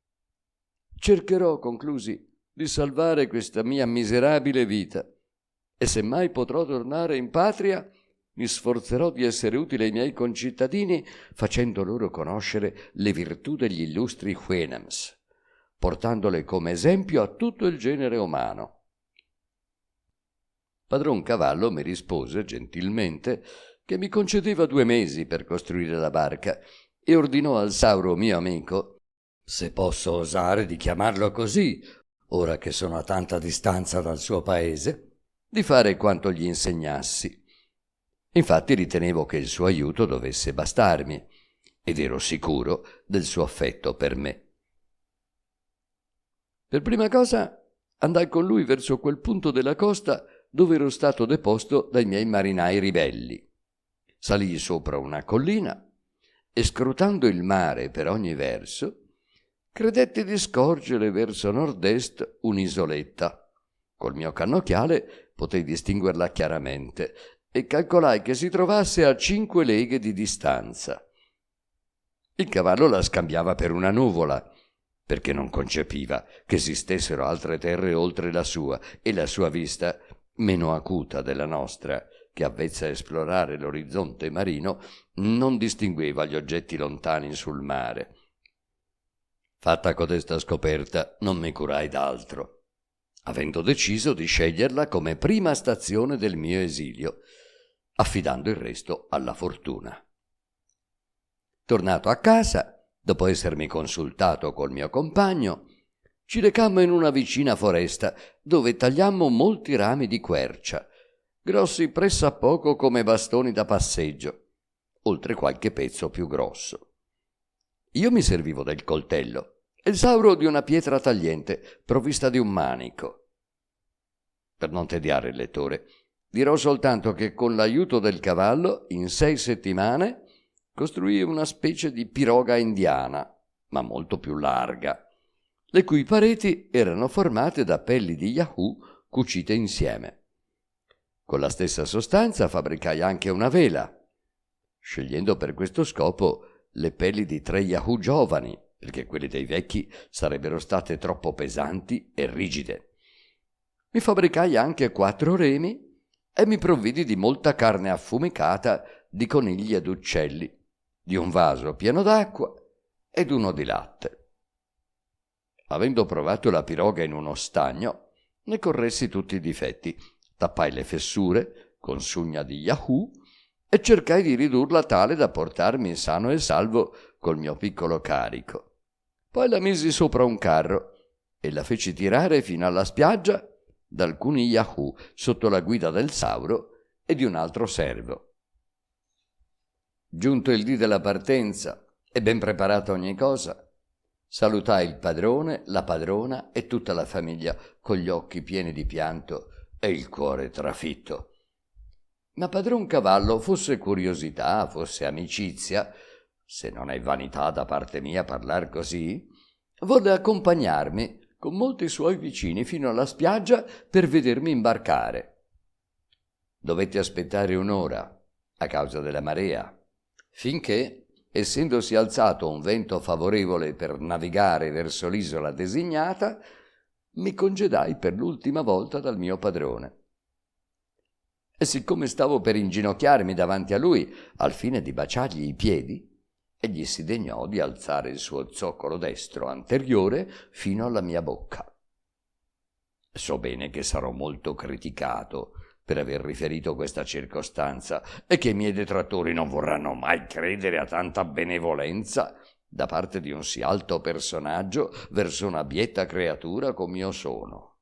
Cercherò, conclusi, di salvare questa mia miserabile vita, e se mai potrò tornare in patria, mi sforzerò di essere utile ai miei concittadini facendo loro conoscere le virtù degli illustri Houyhnhnms, portandole come esempio a tutto il genere umano. Padron Cavallo mi rispose gentilmente che mi concedeva 2 mesi per costruire la barca e ordinò al Sauro mio amico, se posso osare di chiamarlo così, ora che sono a tanta distanza dal suo paese, di fare quanto gli insegnassi. Infatti ritenevo che il suo aiuto dovesse bastarmi ed ero sicuro del suo affetto per me. Per prima cosa andai con lui verso quel punto della costa dove ero stato deposto dai miei marinai ribelli. Salii sopra una collina e, scrutando il mare per ogni verso, credetti di scorgere verso nord-est un'isoletta. Col mio cannocchiale potei distinguerla chiaramente e calcolai che si trovasse a 5 leghe di distanza. Il cavallo la scambiava per una nuvola, perché non concepiva che esistessero altre terre oltre la sua, e la sua vista, meno acuta della nostra, che avvezza a esplorare l'orizzonte marino, non distingueva gli oggetti lontani sul mare. Fatta codesta scoperta, non mi curai d'altro, avendo deciso di sceglierla come prima stazione del mio esilio, affidando il resto alla fortuna. Tornato a casa, dopo essermi consultato col mio compagno, ci recammo in una vicina foresta dove tagliammo molti rami di quercia, grossi pressappoco come bastoni da passeggio, oltre qualche pezzo più grosso. Io mi servivo del coltello e il Sauro di una pietra tagliente provvista di un manico. Per non tediare il lettore, dirò soltanto che con l'aiuto del cavallo, in 6 settimane, costruì una specie di piroga indiana, ma molto più larga, le cui pareti erano formate da pelli di Yahoo cucite insieme. Con la stessa sostanza fabbricai anche una vela, scegliendo per questo scopo le pelli di 3 Yahoo giovani, perché quelle dei vecchi sarebbero state troppo pesanti e rigide. Mi fabbricai anche 4 remi e mi provvidi di molta carne affumicata di conigli ed uccelli, di un vaso pieno d'acqua ed uno di latte. Avendo provato la piroga in uno stagno, ne corressi tutti i difetti, tappai le fessure con sugna di Yahoo e cercai di ridurla tale da portarmi sano e salvo col mio piccolo carico. Poi la misi sopra un carro e la feci tirare fino alla spiaggia da alcuni Yahoo sotto la guida del Sauro e di un altro servo. Giunto il dì della partenza e ben preparata ogni cosa, salutai il padrone, la padrona e tutta la famiglia con gli occhi pieni di pianto e il cuore trafitto. Ma padron Cavallo, fosse curiosità, fosse amicizia, se non è vanità da parte mia parlar così, volle accompagnarmi con molti suoi vicini fino alla spiaggia per vedermi imbarcare. Dovetti aspettare un'ora a causa della marea, finché, essendosi alzato un vento favorevole per navigare verso l'isola designata, mi congedai per l'ultima volta dal mio padrone. E siccome stavo per inginocchiarmi davanti a lui al fine di baciargli i piedi, egli si degnò di alzare il suo zoccolo destro anteriore fino alla mia bocca. So bene che sarò molto criticato per aver riferito questa circostanza e che i miei detrattori non vorranno mai credere a tanta benevolenza da parte di un sì alto personaggio verso una bietta creatura com'io sono.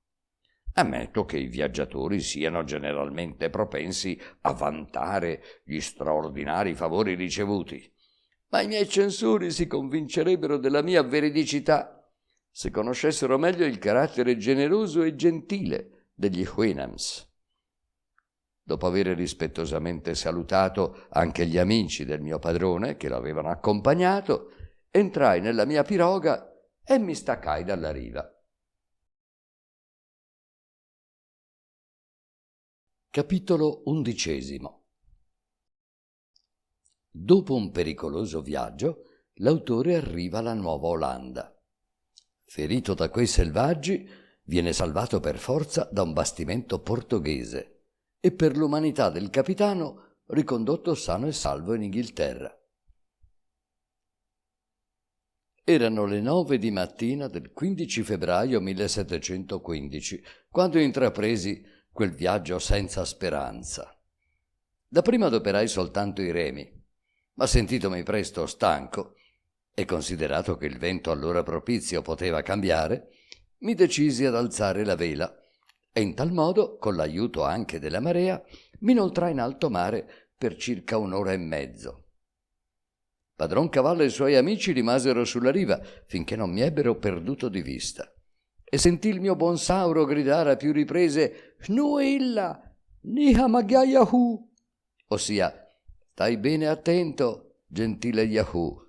Ammetto che i viaggiatori siano generalmente propensi a vantare gli straordinari favori ricevuti, ma i miei censori si convincerebbero della mia veridicità se conoscessero meglio il carattere generoso e gentile degli Houyhnhnms. Dopo aver rispettosamente salutato anche gli amici del mio padrone che lo avevano accompagnato, entrai nella mia piroga e mi staccai dalla riva. Capitolo 11. Dopo un pericoloso viaggio, l'autore arriva alla Nuova Olanda. Ferito da quei selvaggi, viene salvato per forza da un bastimento portoghese e per l'umanità del capitano ricondotto sano e salvo in Inghilterra. Erano le 9 di mattina del 15 febbraio 1715, quando intrapresi quel viaggio senza speranza. Dapprima adoperai soltanto i remi, ma sentitomi presto stanco e considerato che il vento allora propizio poteva cambiare, mi decisi ad alzare la vela e in tal modo, con l'aiuto anche della marea, mi inoltrai in alto mare per circa 1 ora e mezzo. Padron Cavallo e i suoi amici rimasero sulla riva finché non mi ebbero perduto di vista e sentì il mio buon Sauro gridare a più riprese «Snuilla! Nihama Yahoo!», ossia «Stai bene attento, gentile Yahoo!».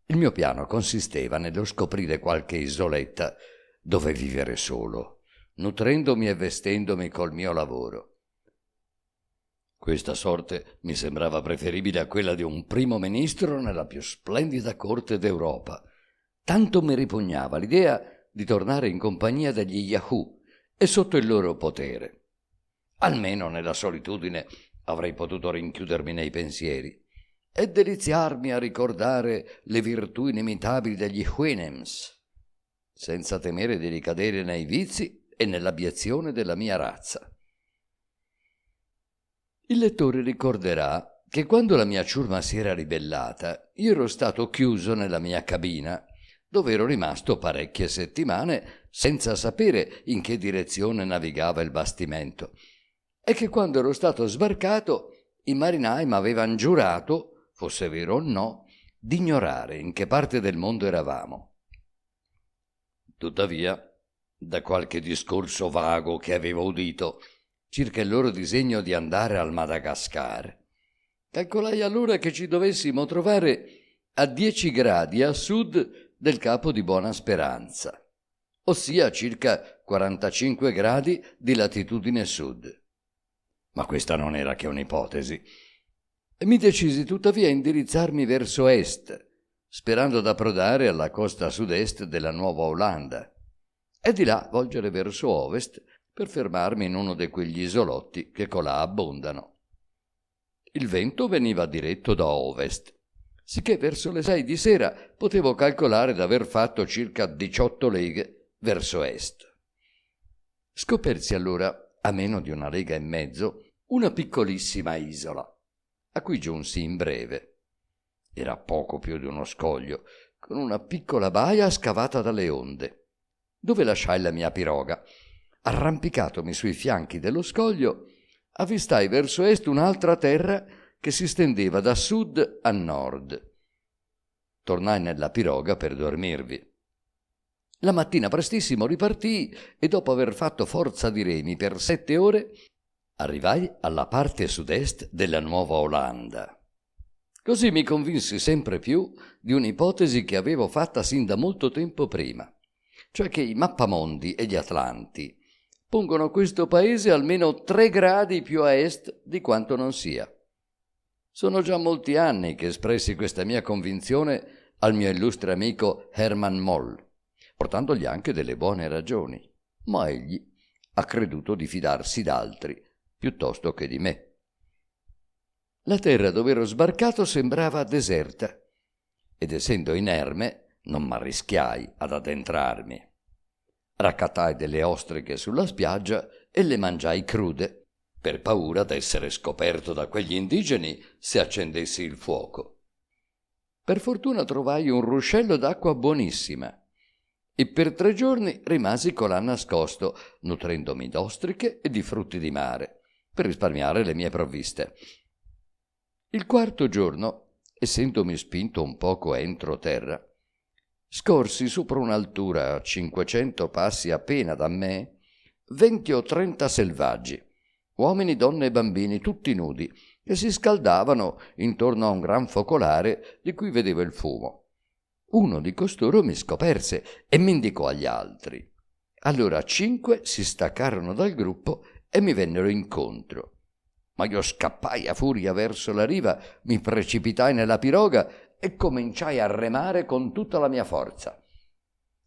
Il mio piano consisteva nello scoprire qualche isoletta dove vivere solo, nutrendomi e vestendomi col mio lavoro. Questa sorte mi sembrava preferibile a quella di un primo ministro nella più splendida corte d'Europa. Tanto mi ripugnava l'idea di tornare in compagnia degli Yahoo e sotto il loro potere. Almeno nella solitudine avrei potuto rinchiudermi nei pensieri e deliziarmi a ricordare le virtù inimitabili degli Houyhnhnms, senza temere di ricadere nei vizi e nell'abiezione della mia razza. Il lettore ricorderà che quando la mia ciurma si era ribellata, io ero stato chiuso nella mia cabina, dove ero rimasto parecchie settimane senza sapere in che direzione navigava il bastimento, e che quando ero stato sbarcato i marinai m'avevano giurato, fosse vero o no, di ignorare in che parte del mondo eravamo. Tuttavia, da qualche discorso vago che avevo udito circa il loro disegno di andare al Madagascar, calcolai allora che ci dovessimo trovare a 10 gradi a sud del Capo di Buona Speranza, ossia circa 45 gradi di latitudine sud. Ma questa non era che un'ipotesi. E mi decisi tuttavia a indirizzarmi verso est, sperando d'approdare alla costa sud-est della Nuova Olanda, e di là volgere verso ovest per fermarmi in uno di quegli isolotti che colà abbondano. Il vento veniva diretto da ovest, sicché verso le 6 di sera potevo calcolare d'aver fatto circa 18 leghe verso est. Scopersi allora, a meno di 1 lega e mezzo, una piccolissima isola, a cui giunsi in breve. Era poco più di uno scoglio, con una piccola baia scavata dalle onde, dove lasciai la mia piroga. Arrampicatomi sui fianchi dello scoglio, avvistai verso est un'altra terra che si stendeva da sud a nord. Tornai nella piroga per dormirvi. La mattina prestissimo ripartii e dopo aver fatto forza di remi per 7 ore arrivai alla parte sud-est della Nuova Olanda. Così mi convinsi sempre più di un'ipotesi che avevo fatta sin da molto tempo prima, cioè che i mappamondi e gli atlanti pongono questo paese almeno 3 gradi più a est di quanto non sia. Sono già molti anni che espressi questa mia convinzione al mio illustre amico Hermann Moll, portandogli anche delle buone ragioni, ma egli ha creduto di fidarsi d'altri piuttosto che di me. La terra dove ero sbarcato sembrava deserta, ed essendo inerme non m'arrischiai ad addentrarmi. Raccattai delle ostriche sulla spiaggia e le mangiai crude, per paura d'essere scoperto da quegli indigeni se accendessi il fuoco. Per fortuna trovai un ruscello d'acqua buonissima e per 3 giorni rimasi colà nascosto, nutrendomi d'ostriche e di frutti di mare, per risparmiare le mie provviste. Il 4° giorno, essendomi spinto un poco entro terra, scorsi sopra un'altura a 500 passi appena da me 20 o 30 selvaggi, uomini, donne e bambini, tutti nudi, che si scaldavano intorno a un gran focolare di cui vedevo il fumo. Uno di costoro mi scoperse e mi indicò agli altri. Allora 5 si staccarono dal gruppo e mi vennero incontro. Ma io scappai a furia verso la riva, mi precipitai nella piroga e cominciai a remare con tutta la mia forza.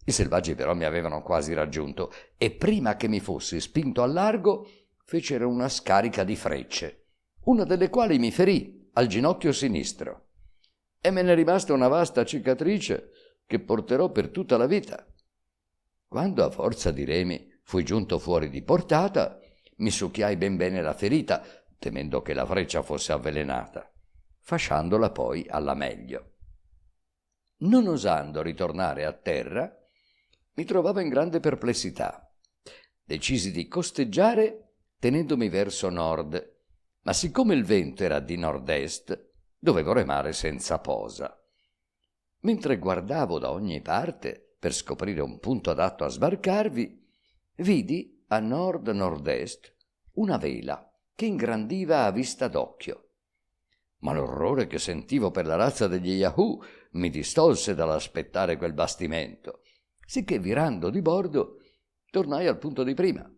I selvaggi però mi avevano quasi raggiunto e prima che mi fossi spinto al largo fecero una scarica di frecce, una delle quali mi ferì al ginocchio sinistro e me ne è rimasta una vasta cicatrice che porterò per tutta la vita. Quando a forza di remi fui giunto fuori di portata, mi succhiai ben bene la ferita, temendo che la freccia fosse avvelenata, fasciandola poi alla meglio. Non osando ritornare a terra, mi trovavo in grande perplessità. Decisi di costeggiare tenendomi verso nord, ma siccome il vento era di nord-est, dovevo remare senza posa. Mentre guardavo da ogni parte per scoprire un punto adatto a sbarcarvi, vidi a nord-nord-est una vela che ingrandiva a vista d'occhio. Ma l'orrore che sentivo per la razza degli Yahoo mi distolse dall'aspettare quel bastimento, sicché virando di bordo tornai al punto di prima,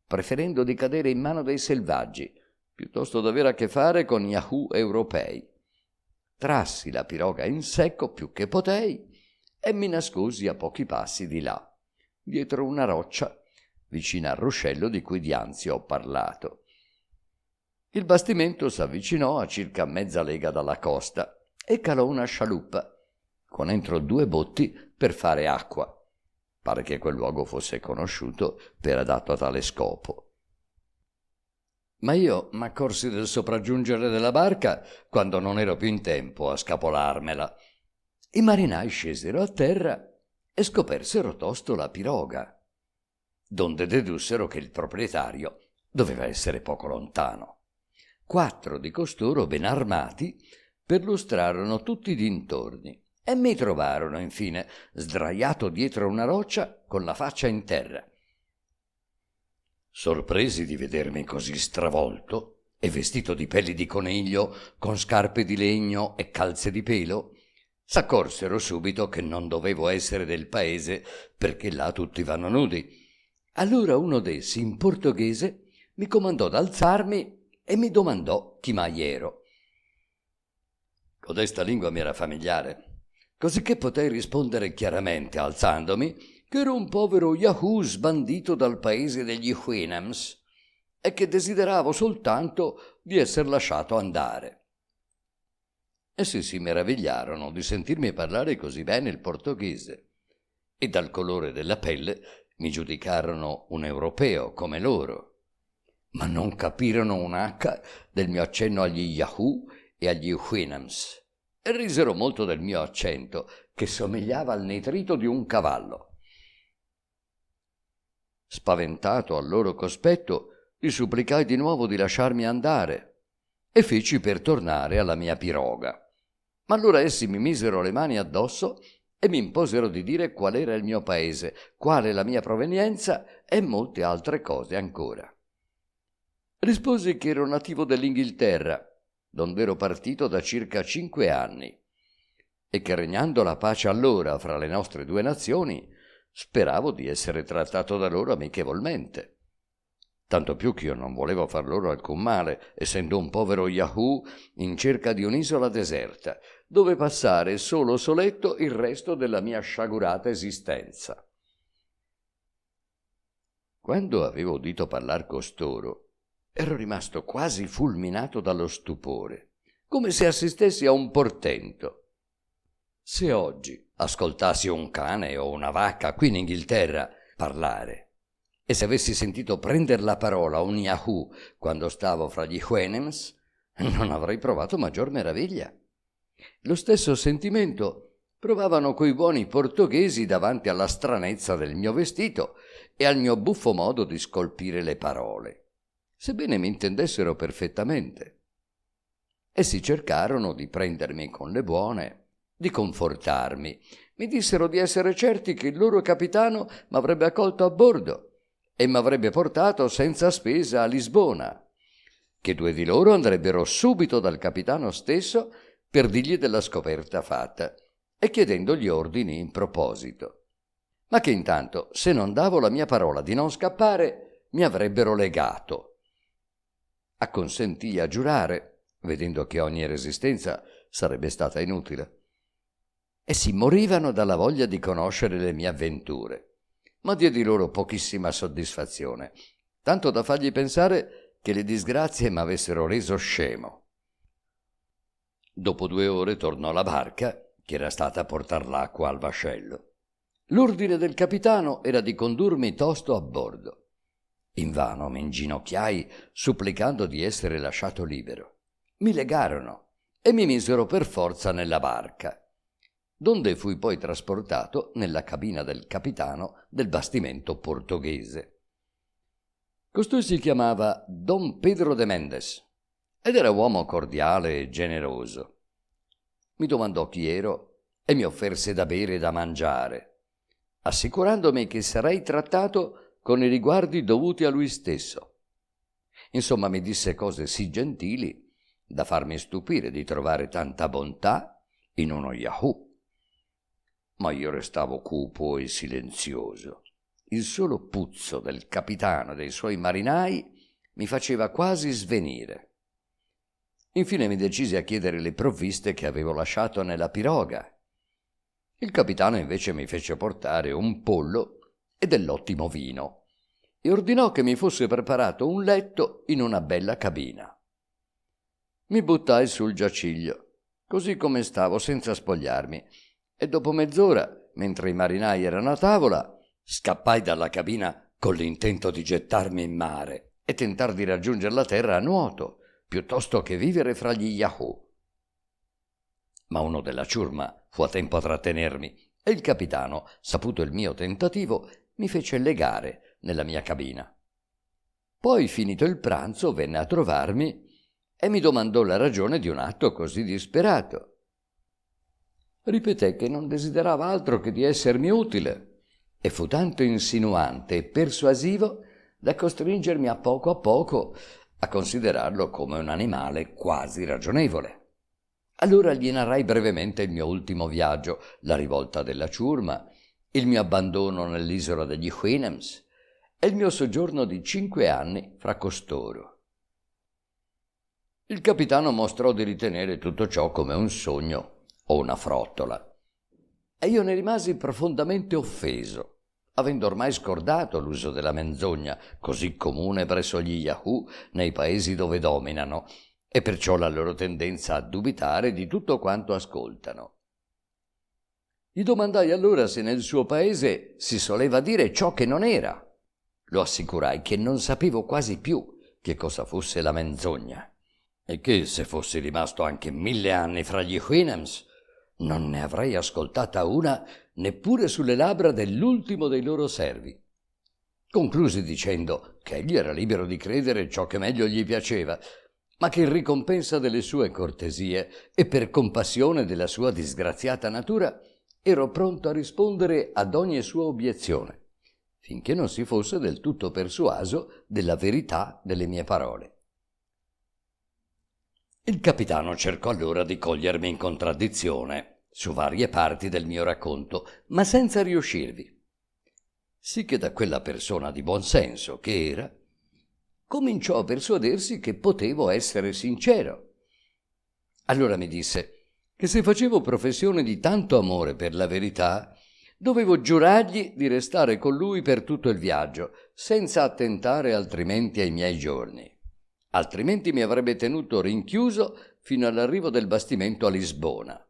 preferendo di cadere in mano dei selvaggi piuttosto d'avere a che fare con Yahoo europei. Trassi la piroga in secco più che potei e mi nascosi a pochi passi di là, dietro una roccia vicina al ruscello di cui dianzi ho parlato. Il bastimento s'avvicinò a circa mezza lega dalla costa e calò una scialuppa, con entro 2 botti per fare acqua. Pare che quel luogo fosse conosciuto per adatto a tale scopo. Ma io m'accorsi del sopraggiungere della barca quando non ero più in tempo a scapolarmela. I marinai scesero a terra e scopersero tosto la piroga, donde dedussero che il proprietario doveva essere poco lontano. 4 di costoro, ben armati, perlustrarono tutti i dintorni e mi trovarono, infine, sdraiato dietro una roccia con la faccia in terra. Sorpresi di vedermi così stravolto e vestito di pelli di coniglio, con scarpe di legno e calze di pelo, s'accorsero subito che non dovevo essere del paese perché là tutti vanno nudi. Allora uno d'essi, in portoghese, mi comandò d'alzarmi e mi domandò chi mai ero. Codesta lingua mi era familiare, cosicché potei rispondere chiaramente, alzandomi, che ero un povero Yahoo sbandito dal paese degli Houyhnhnms e che desideravo soltanto di esser lasciato andare. Essi si meravigliarono di sentirmi parlare così bene il portoghese e dal colore della pelle mi giudicarono un europeo come loro, ma non capirono un H del mio accenno agli Yahoo e agli Houyhnhnms e risero molto del mio accento, che somigliava al nitrito di un cavallo. Spaventato al loro cospetto, li supplicai di nuovo di lasciarmi andare e feci per tornare alla mia piroga. Ma allora essi mi misero le mani addosso e mi imposero di dire qual era il mio paese, quale la mia provenienza e molte altre cose ancora. Risposi che ero nativo dell'Inghilterra, donde ero partito da circa 5 anni, e che regnando la pace allora fra le nostre 2 nazioni, speravo di essere trattato da loro amichevolmente. Tanto più che io non volevo far loro alcun male, essendo un povero Yahoo in cerca di un'isola deserta, dove passare solo soletto il resto della mia sciagurata esistenza. Quando avevo udito parlar costoro, ero rimasto quasi fulminato dallo stupore, come se assistessi a un portento. Se oggi ascoltassi un cane o una vacca qui in Inghilterra parlare, e se avessi sentito prender la parola un Yahoo quando stavo fra gli Houyhnhnms, non avrei provato maggior meraviglia. Lo stesso sentimento provavano quei buoni portoghesi davanti alla stranezza del mio vestito e al mio buffo modo di scolpire le parole, sebbene mi intendessero perfettamente. Essi cercarono di prendermi con le buone, di confortarmi. Mi dissero di essere certi che il loro capitano m'avrebbe accolto a bordo e m'avrebbe portato senza spesa a Lisbona, che 2 di loro andrebbero subito dal capitano stesso per dirgli della scoperta fatta e chiedendogli ordini in proposito, ma che intanto, se non davo la mia parola di non scappare, mi avrebbero legato. Acconsentii a giurare, vedendo che ogni resistenza sarebbe stata inutile. Essi morivano dalla voglia di conoscere le mie avventure, ma diedi loro pochissima soddisfazione, tanto da fargli pensare che le disgrazie m'avessero reso scemo. Dopo 2 ore tornò la barca, che era stata a portar l'acqua al vascello. L'ordine del capitano era di condurmi tosto a bordo. Invano mi inginocchiai supplicando di essere lasciato libero. Mi legarono e mi misero per forza nella barca, donde fui poi trasportato nella cabina del capitano del bastimento portoghese. Costui si chiamava Don Pedro de Mendes ed era uomo cordiale e generoso. Mi domandò chi ero e mi offerse da bere e da mangiare. assicurandomi che sarei trattato con i riguardi dovuti a lui stesso. Insomma, mi disse cose sì gentili da farmi stupire di trovare tanta bontà in uno Yahoo. Ma io restavo cupo e silenzioso. Il solo puzzo del capitano e dei suoi marinai mi faceva quasi svenire. Infine mi decisi a chiedere le provviste che avevo lasciato nella piroga. Il capitano invece mi fece portare un pollo e dell'ottimo vino e ordinò che mi fosse preparato un letto in una bella cabina. Mi buttai sul giaciglio, così come stavo, senza spogliarmi, e dopo mezz'ora, mentre i marinai erano a tavola, scappai dalla cabina con l'intento di gettarmi in mare e tentar di raggiungere la terra a nuoto, piuttosto che vivere fra gli Yahoo. Ma uno della ciurma fu a tempo a trattenermi e il capitano, saputo il mio tentativo, mi fece legare nella mia cabina. Poi, finito il pranzo, venne a trovarmi e mi domandò la ragione di un atto così disperato. Ripeté che non desiderava altro che di essermi utile e fu tanto insinuante e persuasivo da costringermi a poco a considerarlo come un animale quasi ragionevole. Allora gli narrai brevemente il mio ultimo viaggio, la rivolta della ciurma, il mio abbandono nell'isola degli Houyhnhnms e il mio soggiorno di 5 anni fra costoro. Il capitano mostrò di ritenere tutto ciò come un sogno o una frottola, e io ne rimasi profondamente offeso, avendo ormai scordato l'uso della menzogna, così comune presso gli Yahoo nei paesi dove dominano, e perciò la loro tendenza a dubitare di tutto quanto ascoltano. Gli domandai allora se nel suo paese si soleva dire ciò che non era. Lo assicurai che non sapevo quasi più che cosa fosse la menzogna, e che se fossi rimasto anche 1000 anni fra gli Houyhnhnms non ne avrei ascoltata una neppure sulle labbra dell'ultimo dei loro servi. Conclusi dicendo che egli era libero di credere ciò che meglio gli piaceva, ma che in ricompensa delle sue cortesie e per compassione della sua disgraziata natura ero pronto a rispondere ad ogni sua obiezione, finché non si fosse del tutto persuaso della verità delle mie parole. Il capitano cercò allora di cogliermi in contraddizione su varie parti del mio racconto, ma senza riuscirvi. Sì che da quella persona di buon senso che era, cominciò a persuadersi che potevo essere sincero. Allora mi disse che se facevo professione di tanto amore per la verità, dovevo giurargli di restare con lui per tutto il viaggio, senza attentare altrimenti ai miei giorni. Altrimenti mi avrebbe tenuto rinchiuso fino all'arrivo del bastimento a Lisbona.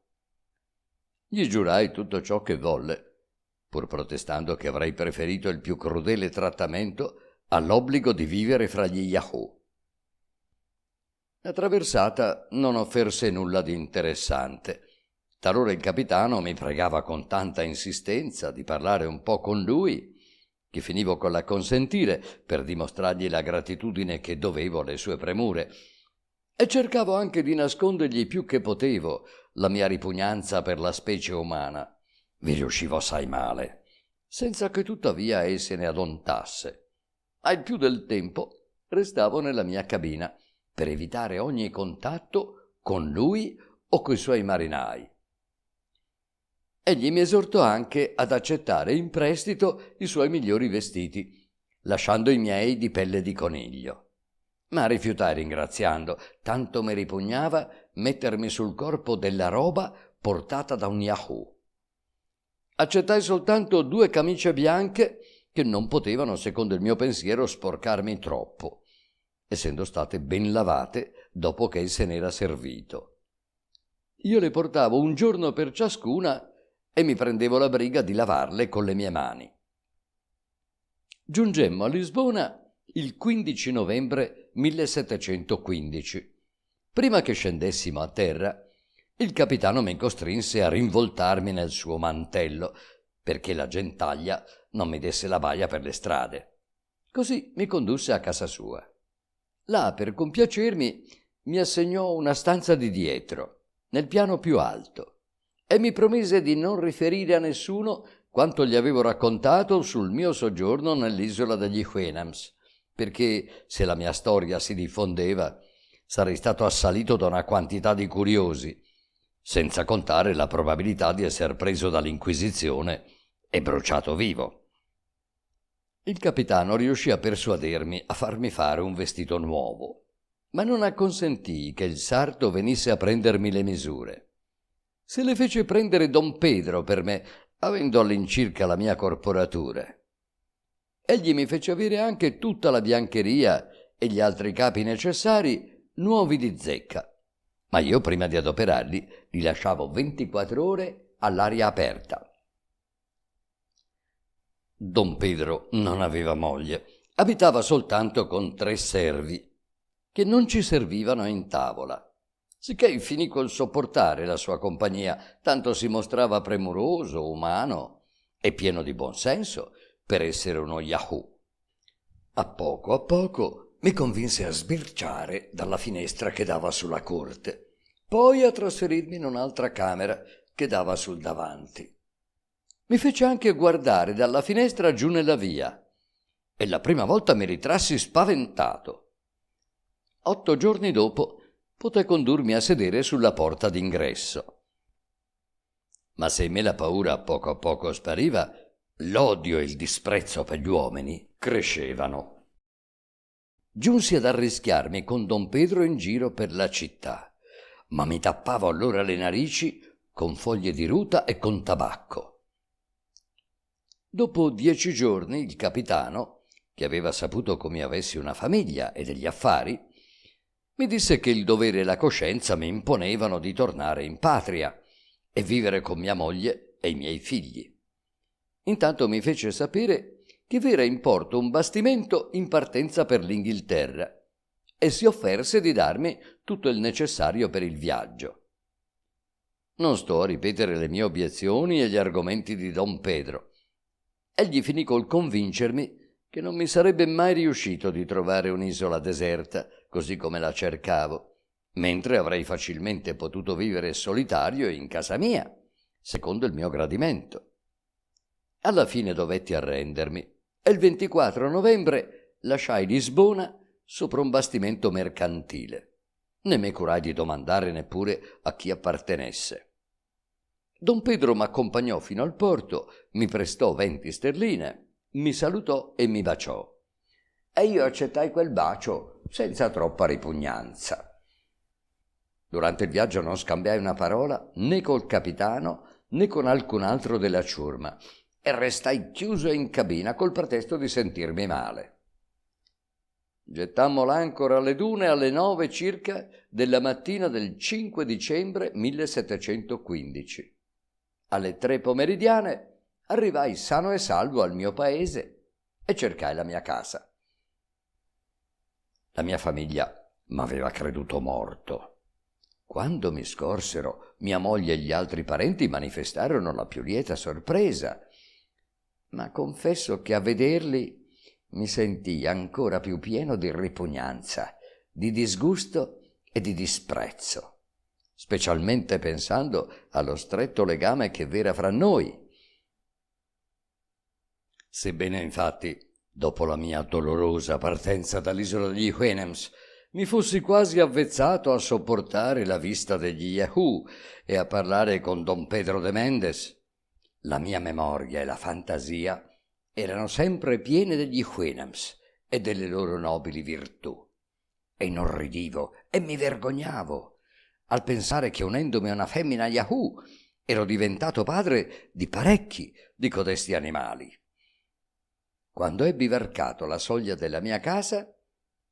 Gli giurai tutto ciò che volle, pur protestando che avrei preferito il più crudele trattamento all'obbligo di vivere fra gli Yahoo. La traversata non offerse nulla di interessante. Talora il capitano mi pregava con tanta insistenza di parlare un po' con lui, che finivo con l'acconsentire per dimostrargli la gratitudine che dovevo alle sue premure, e cercavo anche di nascondergli più che potevo la mia ripugnanza per la specie umana. Vi riuscivo assai male, senza che tuttavia ei se ne adontasse. Al più del tempo restavo nella mia cabina per evitare ogni contatto con lui o coi suoi marinai. Egli mi esortò anche ad accettare in prestito i suoi migliori vestiti, lasciando i miei di pelle di coniglio. Ma rifiutai ringraziando, tanto mi ripugnava mettermi sul corpo della roba portata da un Yahoo. Accettai soltanto 2 camicie bianche che non potevano, secondo il mio pensiero, sporcarmi troppo, essendo state ben lavate dopo che se n'era servito. Io le portavo un giorno per ciascuna e mi prendevo la briga di lavarle con le mie mani. Giungemmo a Lisbona il 15 novembre 1715. Prima che scendessimo a terra, il capitano mi costrinse a rinvoltarmi nel suo mantello, perché la gentaglia non mi desse la baia per le strade. Così mi condusse a casa sua. Là, per compiacermi, mi assegnò una stanza di dietro, nel piano più alto, e mi promise di non riferire a nessuno quanto gli avevo raccontato sul mio soggiorno nell'isola degli Houyhnhnms, perché se la mia storia si diffondeva sarei stato assalito da una quantità di curiosi, senza contare la probabilità di essere preso dall'Inquisizione e bruciato vivo. Il capitano riuscì a persuadermi a farmi fare un vestito nuovo, ma non acconsentì che il sarto venisse a prendermi le misure. Se le fece prendere Don Pedro per me, avendo all'incirca la mia corporatura. Egli mi fece avere anche tutta la biancheria e gli altri capi necessari nuovi di zecca, ma io prima di adoperarli li lasciavo 24 ore all'aria aperta. Don Pedro non aveva moglie, abitava soltanto con 3 servi, che non ci servivano in tavola, sicché finì col sopportare la sua compagnia, tanto si mostrava premuroso, umano e pieno di buon senso per essere uno Yahoo. A poco mi convinse a sbirciare dalla finestra che dava sulla corte, poi a trasferirmi in un'altra camera che dava sul davanti. Mi fece anche guardare dalla finestra giù nella via e la prima volta mi ritrassi spaventato. 8 giorni dopo poté condurmi a sedere sulla porta d'ingresso. Ma se in me la paura a poco spariva, l'odio e il disprezzo per gli uomini crescevano. Giunsi ad arrischiarmi con Don Pedro in giro per la città, ma mi tappavo allora le narici con foglie di ruta e con tabacco. Dopo 10 giorni il capitano, che aveva saputo come avessi una famiglia e degli affari, mi disse che il dovere e la coscienza mi imponevano di tornare in patria e vivere con mia moglie e i miei figli. Intanto mi fece sapere che v'era in porto un bastimento in partenza per l'Inghilterra e si offerse di darmi tutto il necessario per il viaggio. Non sto a ripetere le mie obiezioni e gli argomenti di Don Pedro. Egli finì col convincermi che non mi sarebbe mai riuscito di trovare un'isola deserta, così come la cercavo, mentre avrei facilmente potuto vivere solitario in casa mia, secondo il mio gradimento. Alla fine dovetti arrendermi e il 24 novembre lasciai Lisbona sopra un bastimento mercantile. Ne mi curai di domandare neppure a chi appartenesse. Don Pedro m'accompagnò fino al porto, mi prestò 20 sterline, mi salutò e mi baciò. E io accettai quel bacio senza troppa ripugnanza. Durante il viaggio non scambiai una parola né col capitano né con alcun altro della ciurma e restai chiuso in cabina col pretesto di sentirmi male. Gettammo l'ancora alle dune alle 9 circa della mattina del 5 dicembre 1715. Alle 3 pomeridiane arrivai sano e salvo al mio paese e cercai la mia casa. La mia famiglia m'aveva creduto morto. Quando mi scorsero, mia moglie e gli altri parenti manifestarono la più lieta sorpresa, ma confesso che a vederli mi sentii ancora più pieno di ripugnanza, di disgusto e di disprezzo, specialmente pensando allo stretto legame che v'era fra noi. Sebbene infatti, dopo la mia dolorosa partenza dall'isola degli Houyhnhnms, mi fossi quasi avvezzato a sopportare la vista degli Yahoo e a parlare con Don Pedro de Mendes, la mia memoria e la fantasia erano sempre piene degli Houyhnhnms e delle loro nobili virtù. E inorridivo e mi vergognavo al pensare che unendomi a una femmina Yahoo ero diventato padre di parecchi di codesti animali. Quando ebbi varcato la soglia della mia casa,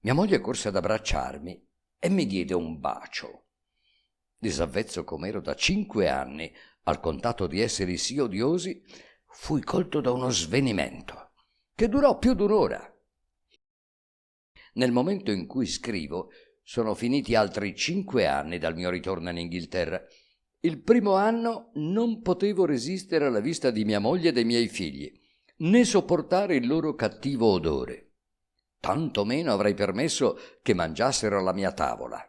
mia moglie corse ad abbracciarmi e mi diede un bacio. Disavvezzo com'ero da 5 anni al contatto di esseri sì odiosi, fui colto da uno svenimento che durò più d'1 ora. Nel momento in cui scrivo sono finiti altri 5 anni dal mio ritorno in Inghilterra. Il primo anno non potevo resistere alla vista di mia moglie e dei miei figli, né sopportare il loro cattivo odore. Tanto meno avrei permesso che mangiassero alla mia tavola.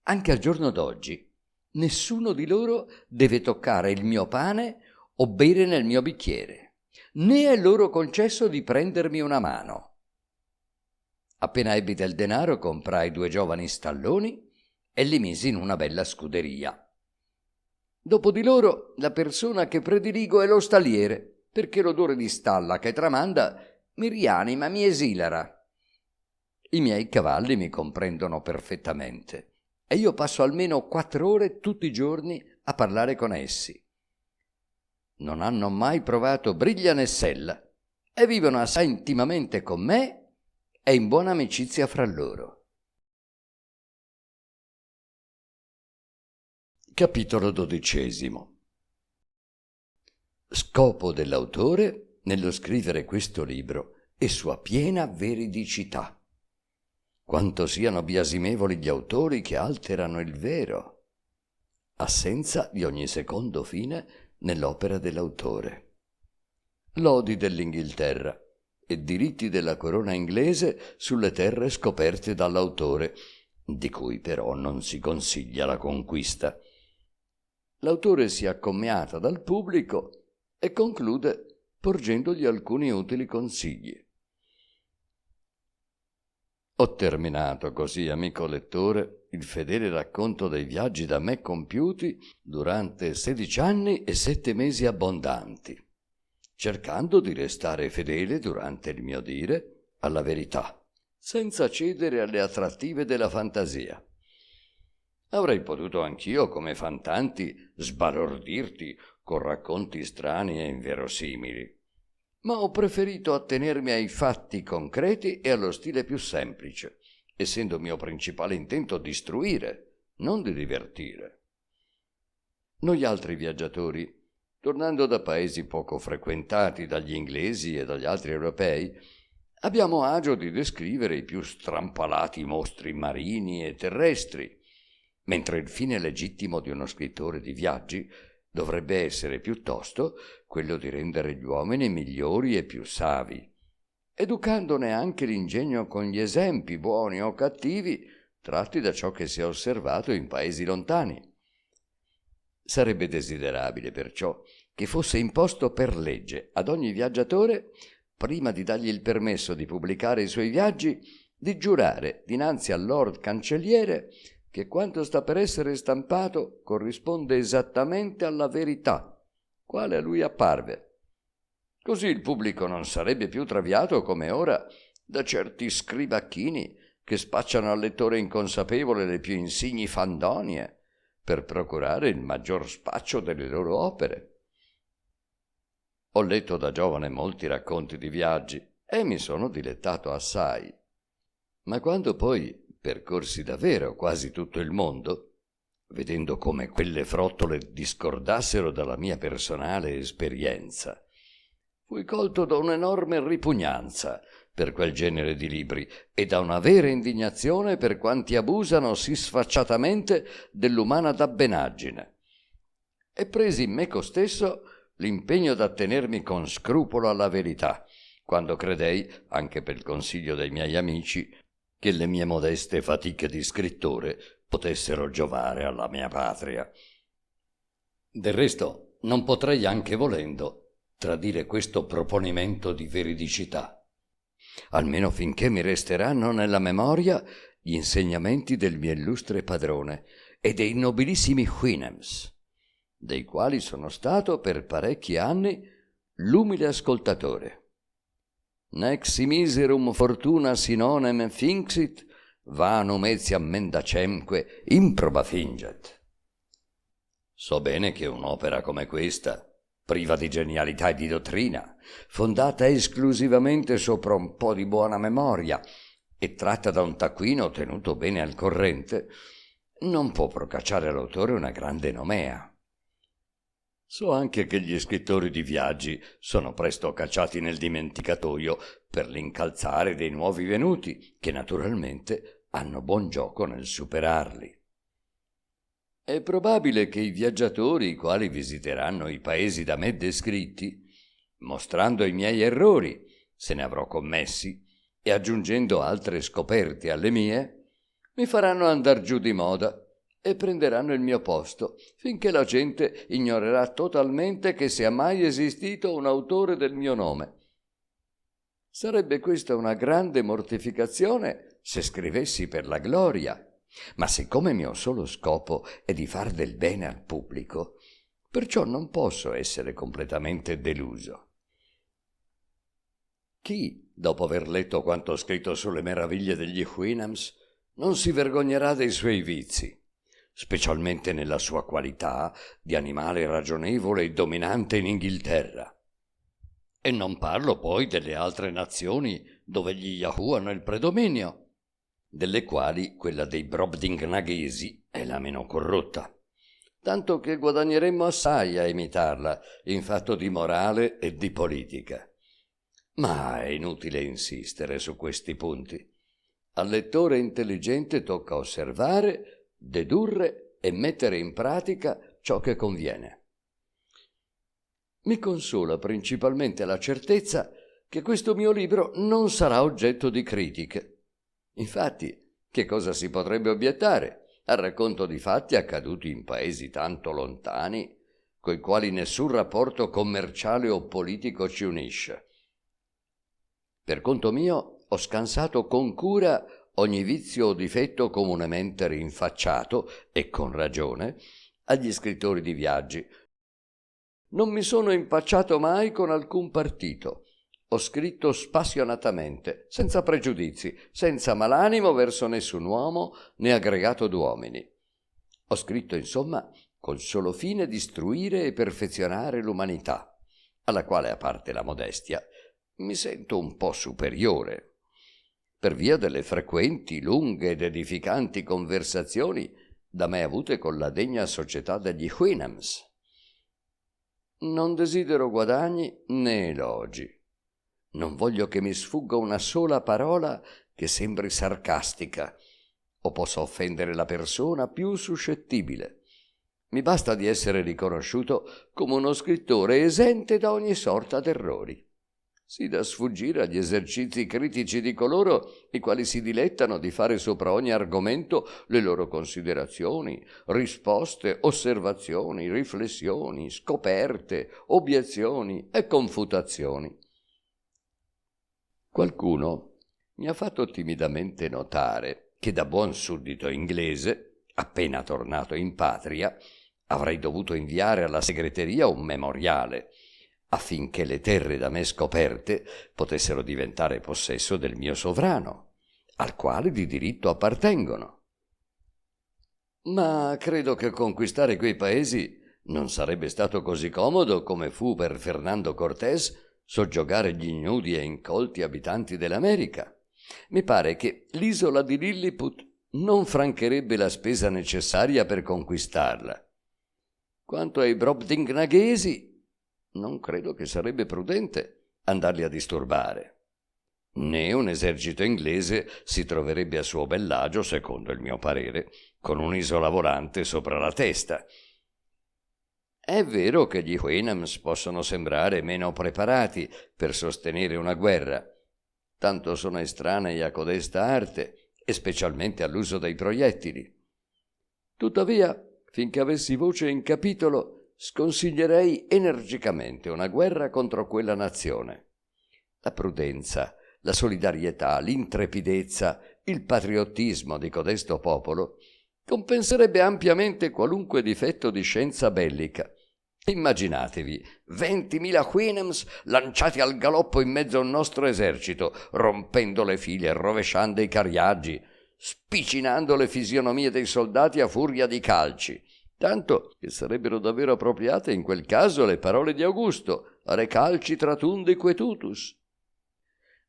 Anche al giorno d'oggi, nessuno di loro deve toccare il mio pane o bere nel mio bicchiere, né è loro concesso di prendermi una mano. Appena ebbi del denaro comprai 2 giovani stalloni e li misi in una bella scuderia. Dopo di loro la persona che prediligo è lo stalliere, perché l'odore di stalla che tramanda mi rianima, mi esilera. I miei cavalli mi comprendono perfettamente e io passo almeno 4 ore tutti i giorni a parlare con essi. Non hanno mai provato briglia né sella e vivono assai intimamente con me e in buona amicizia fra loro. Capitolo 12. Scopo dell'autore nello scrivere questo libro e sua piena veridicità. Quanto siano biasimevoli gli autori che alterano il vero. Assenza di ogni secondo fine nell'opera dell'autore. Lodi dell'Inghilterra e diritti della corona inglese sulle terre scoperte dall'autore, di cui però non si consiglia la conquista. L'autore si accommiata dal pubblico e conclude porgendogli alcuni utili consigli. Ho terminato così, amico lettore, il fedele racconto dei viaggi da me compiuti durante 16 anni e 7 mesi abbondanti, cercando di restare fedele durante il mio dire alla verità, senza cedere alle attrattive della fantasia. Avrei potuto anch'io, come fan tanti, sbalordirti con racconti strani e inverosimili, ma ho preferito attenermi ai fatti concreti e allo stile più semplice, essendo mio principale intento di istruire, non di divertire. Noi altri viaggiatori, tornando da paesi poco frequentati dagli inglesi e dagli altri europei, abbiamo agio di descrivere i più strampalati mostri marini e terrestri, mentre il fine legittimo di uno scrittore di viaggi dovrebbe essere piuttosto quello di rendere gli uomini migliori e più savi, educandone anche l'ingegno con gli esempi, buoni o cattivi, tratti da ciò che si è osservato in paesi lontani. Sarebbe desiderabile perciò che fosse imposto per legge ad ogni viaggiatore, prima di dargli il permesso di pubblicare i suoi viaggi, di giurare dinanzi al Lord Cancelliere che quanto sta per essere stampato corrisponde esattamente alla verità, quale a lui apparve. Così il pubblico non sarebbe più traviato come ora da certi scribacchini che spacciano al lettore inconsapevole le più insigni fandonie per procurare il maggior spaccio delle loro opere. Ho letto da giovane molti racconti di viaggi e mi sono dilettato assai, ma quando poi percorsi davvero quasi tutto il mondo, vedendo come quelle frottole discordassero dalla mia personale esperienza, fui colto da un'enorme ripugnanza per quel genere di libri e da una vera indignazione per quanti abusano sì sfacciatamente dell'umana dabbenaggine. E presi in me stesso l'impegno d'attenermi con scrupolo alla verità, quando credei, anche per il consiglio dei miei amici, che le mie modeste fatiche di scrittore potessero giovare alla mia patria. Del resto, non potrei, anche volendo, tradire questo proponimento di veridicità, almeno finché mi resteranno nella memoria gli insegnamenti del mio illustre padrone e dei nobilissimi Houyhnhnms, dei quali sono stato per parecchi anni l'umile ascoltatore. « Nec si miserum fortuna sinonem finxit, vanum etiam mendacemque improba finget». So bene che un'opera come questa, priva di genialità e di dottrina, fondata esclusivamente sopra un po' di buona memoria e tratta da un taccuino tenuto bene al corrente, non può procacciare all'autore una grande nomea. So anche che gli scrittori di viaggi sono presto cacciati nel dimenticatoio per l'incalzare dei nuovi venuti, che naturalmente hanno buon gioco nel superarli. È probabile che i viaggiatori, i quali visiteranno i paesi da me descritti, mostrando i miei errori, se ne avrò commessi, e aggiungendo altre scoperte alle mie, mi faranno andar giù di moda e prenderanno il mio posto, finché la gente ignorerà totalmente che sia mai esistito un autore del mio nome. Sarebbe questa una grande mortificazione se scrivessi per la gloria, ma siccome mio solo scopo è di far del bene al pubblico, perciò non posso essere completamente deluso. Chi, dopo aver letto quanto ho scritto sulle meraviglie degli Houyhnhnms, non si vergognerà dei suoi vizi, specialmente nella sua qualità di animale ragionevole e dominante in Inghilterra? E non parlo poi delle altre nazioni dove gli Yahoo hanno il predominio, delle quali quella dei Brobdingnaghesi è la meno corrotta, tanto che guadagneremmo assai a imitarla in fatto di morale e di politica. Ma è inutile insistere su questi punti. Al lettore intelligente tocca osservare, dedurre e mettere in pratica ciò che conviene. Mi consola principalmente la certezza che questo mio libro non sarà oggetto di critiche. Infatti, che cosa si potrebbe obiettare al racconto di fatti accaduti in paesi tanto lontani, coi quali nessun rapporto commerciale o politico ci unisce? Per conto mio, ho scansato con cura ogni vizio o difetto comunemente rinfacciato, e con ragione, agli scrittori di viaggi. Non mi sono impacciato mai con alcun partito. Ho scritto spassionatamente, senza pregiudizi, senza malanimo verso nessun uomo né aggregato d'uomini. Ho scritto, insomma, col solo fine di istruire e perfezionare l'umanità, alla quale, a parte la modestia, mi sento un po' superiore, per via delle frequenti, lunghe ed edificanti conversazioni da me avute con la degna società degli Houyhnhnms. Non desidero guadagni né elogi. Non voglio che mi sfugga una sola parola che sembri sarcastica o possa offendere la persona più suscettibile. Mi basta di essere riconosciuto come uno scrittore esente da ogni sorta d'errori, sì da sfuggire agli esercizi critici di coloro i quali si dilettano di fare sopra ogni argomento le loro considerazioni, risposte, osservazioni, riflessioni, scoperte, obiezioni e confutazioni. Qualcuno mi ha fatto timidamente notare che da buon suddito inglese, appena tornato in patria, avrei dovuto inviare alla segreteria un memoriale affinché le terre da me scoperte potessero diventare possesso del mio sovrano, al quale di diritto appartengono. Ma credo che conquistare quei paesi non sarebbe stato così comodo come fu per Fernando Cortés soggiogare gli ignudi e incolti abitanti dell'America. Mi pare che l'isola di Lilliput non francherebbe la spesa necessaria per conquistarla. Quanto ai Brobdingnaghesi, non credo che sarebbe prudente andarli a disturbare. Né un esercito inglese si troverebbe a suo bell'agio, secondo il mio parere, con un'isola volante sopra la testa. È vero che gli Houyhnhnms possono sembrare meno preparati per sostenere una guerra, tanto sono estranei a codesta arte e specialmente all'uso dei proiettili. Tuttavia, finché avessi voce in capitolo, sconsiglierei energicamente una guerra contro quella nazione. La prudenza, la solidarietà, l'intrepidezza, il patriottismo di codesto popolo compenserebbe ampiamente qualunque difetto di scienza bellica. Immaginatevi 20.000 Houyhnhnms lanciati al galoppo in mezzo a un nostro esercito, rompendo le file e rovesciando i cariaggi, spicinando le fisionomie dei soldati a furia di calci, tanto che sarebbero davvero appropriate in quel caso le parole di Augusto, recalcitra tunde quetutus.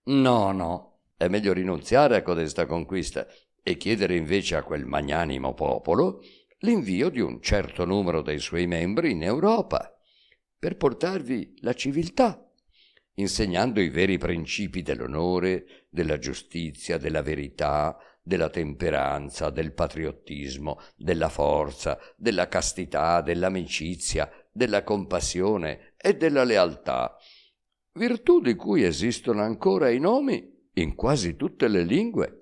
No, è meglio rinunziare a codesta conquista e chiedere invece a quel magnanimo popolo l'invio di un certo numero dei suoi membri in Europa, per portarvi la civiltà, insegnando i veri principi dell'onore, della giustizia, della verità, della temperanza, del patriottismo, della forza, della castità, dell'amicizia, della compassione e della lealtà, virtù di cui esistono ancora i nomi in quasi tutte le lingue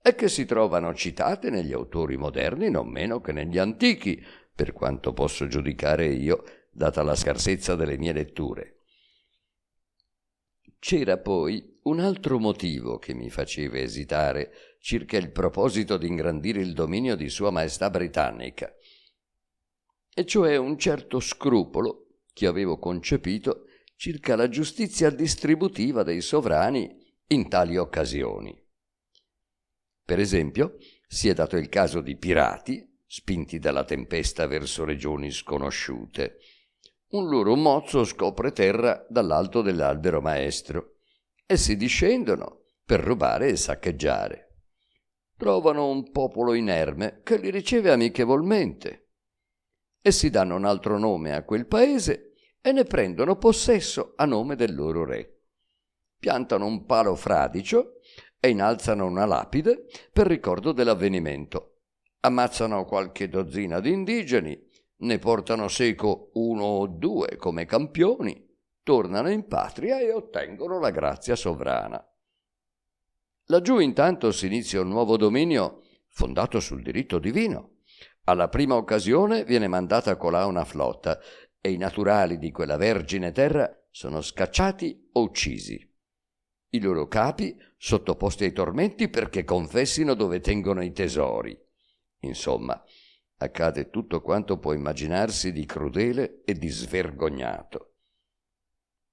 e che si trovano citate negli autori moderni non meno che negli antichi, per quanto posso giudicare io, data la scarsezza delle mie letture. C'era poi un altro motivo che mi faceva esitare circa il proposito di ingrandire il dominio di Sua Maestà britannica, e cioè un certo scrupolo che avevo concepito circa la giustizia distributiva dei sovrani in tali occasioni. Per esempio, si è dato il caso di pirati spinti dalla tempesta verso regioni sconosciute. Un loro mozzo scopre terra dall'alto dell'albero maestro. Essi discendono per rubare e saccheggiare. Trovano un popolo inerme che li riceve amichevolmente. Essi danno un altro nome a quel paese e ne prendono possesso a nome del loro re. Piantano un palo fradicio e innalzano una lapide per ricordo dell'avvenimento. Ammazzano qualche dozzina di indigeni, ne portano seco 1 o 2 come campioni, tornano in patria e ottengono la grazia sovrana. Laggiù intanto si inizia un nuovo dominio fondato sul diritto divino. Alla prima occasione viene mandata colà una flotta e i naturali di quella vergine terra sono scacciati o uccisi. I loro capi sottoposti ai tormenti perché confessino dove tengono i tesori. Insomma, accade tutto quanto può immaginarsi di crudele e di svergognato.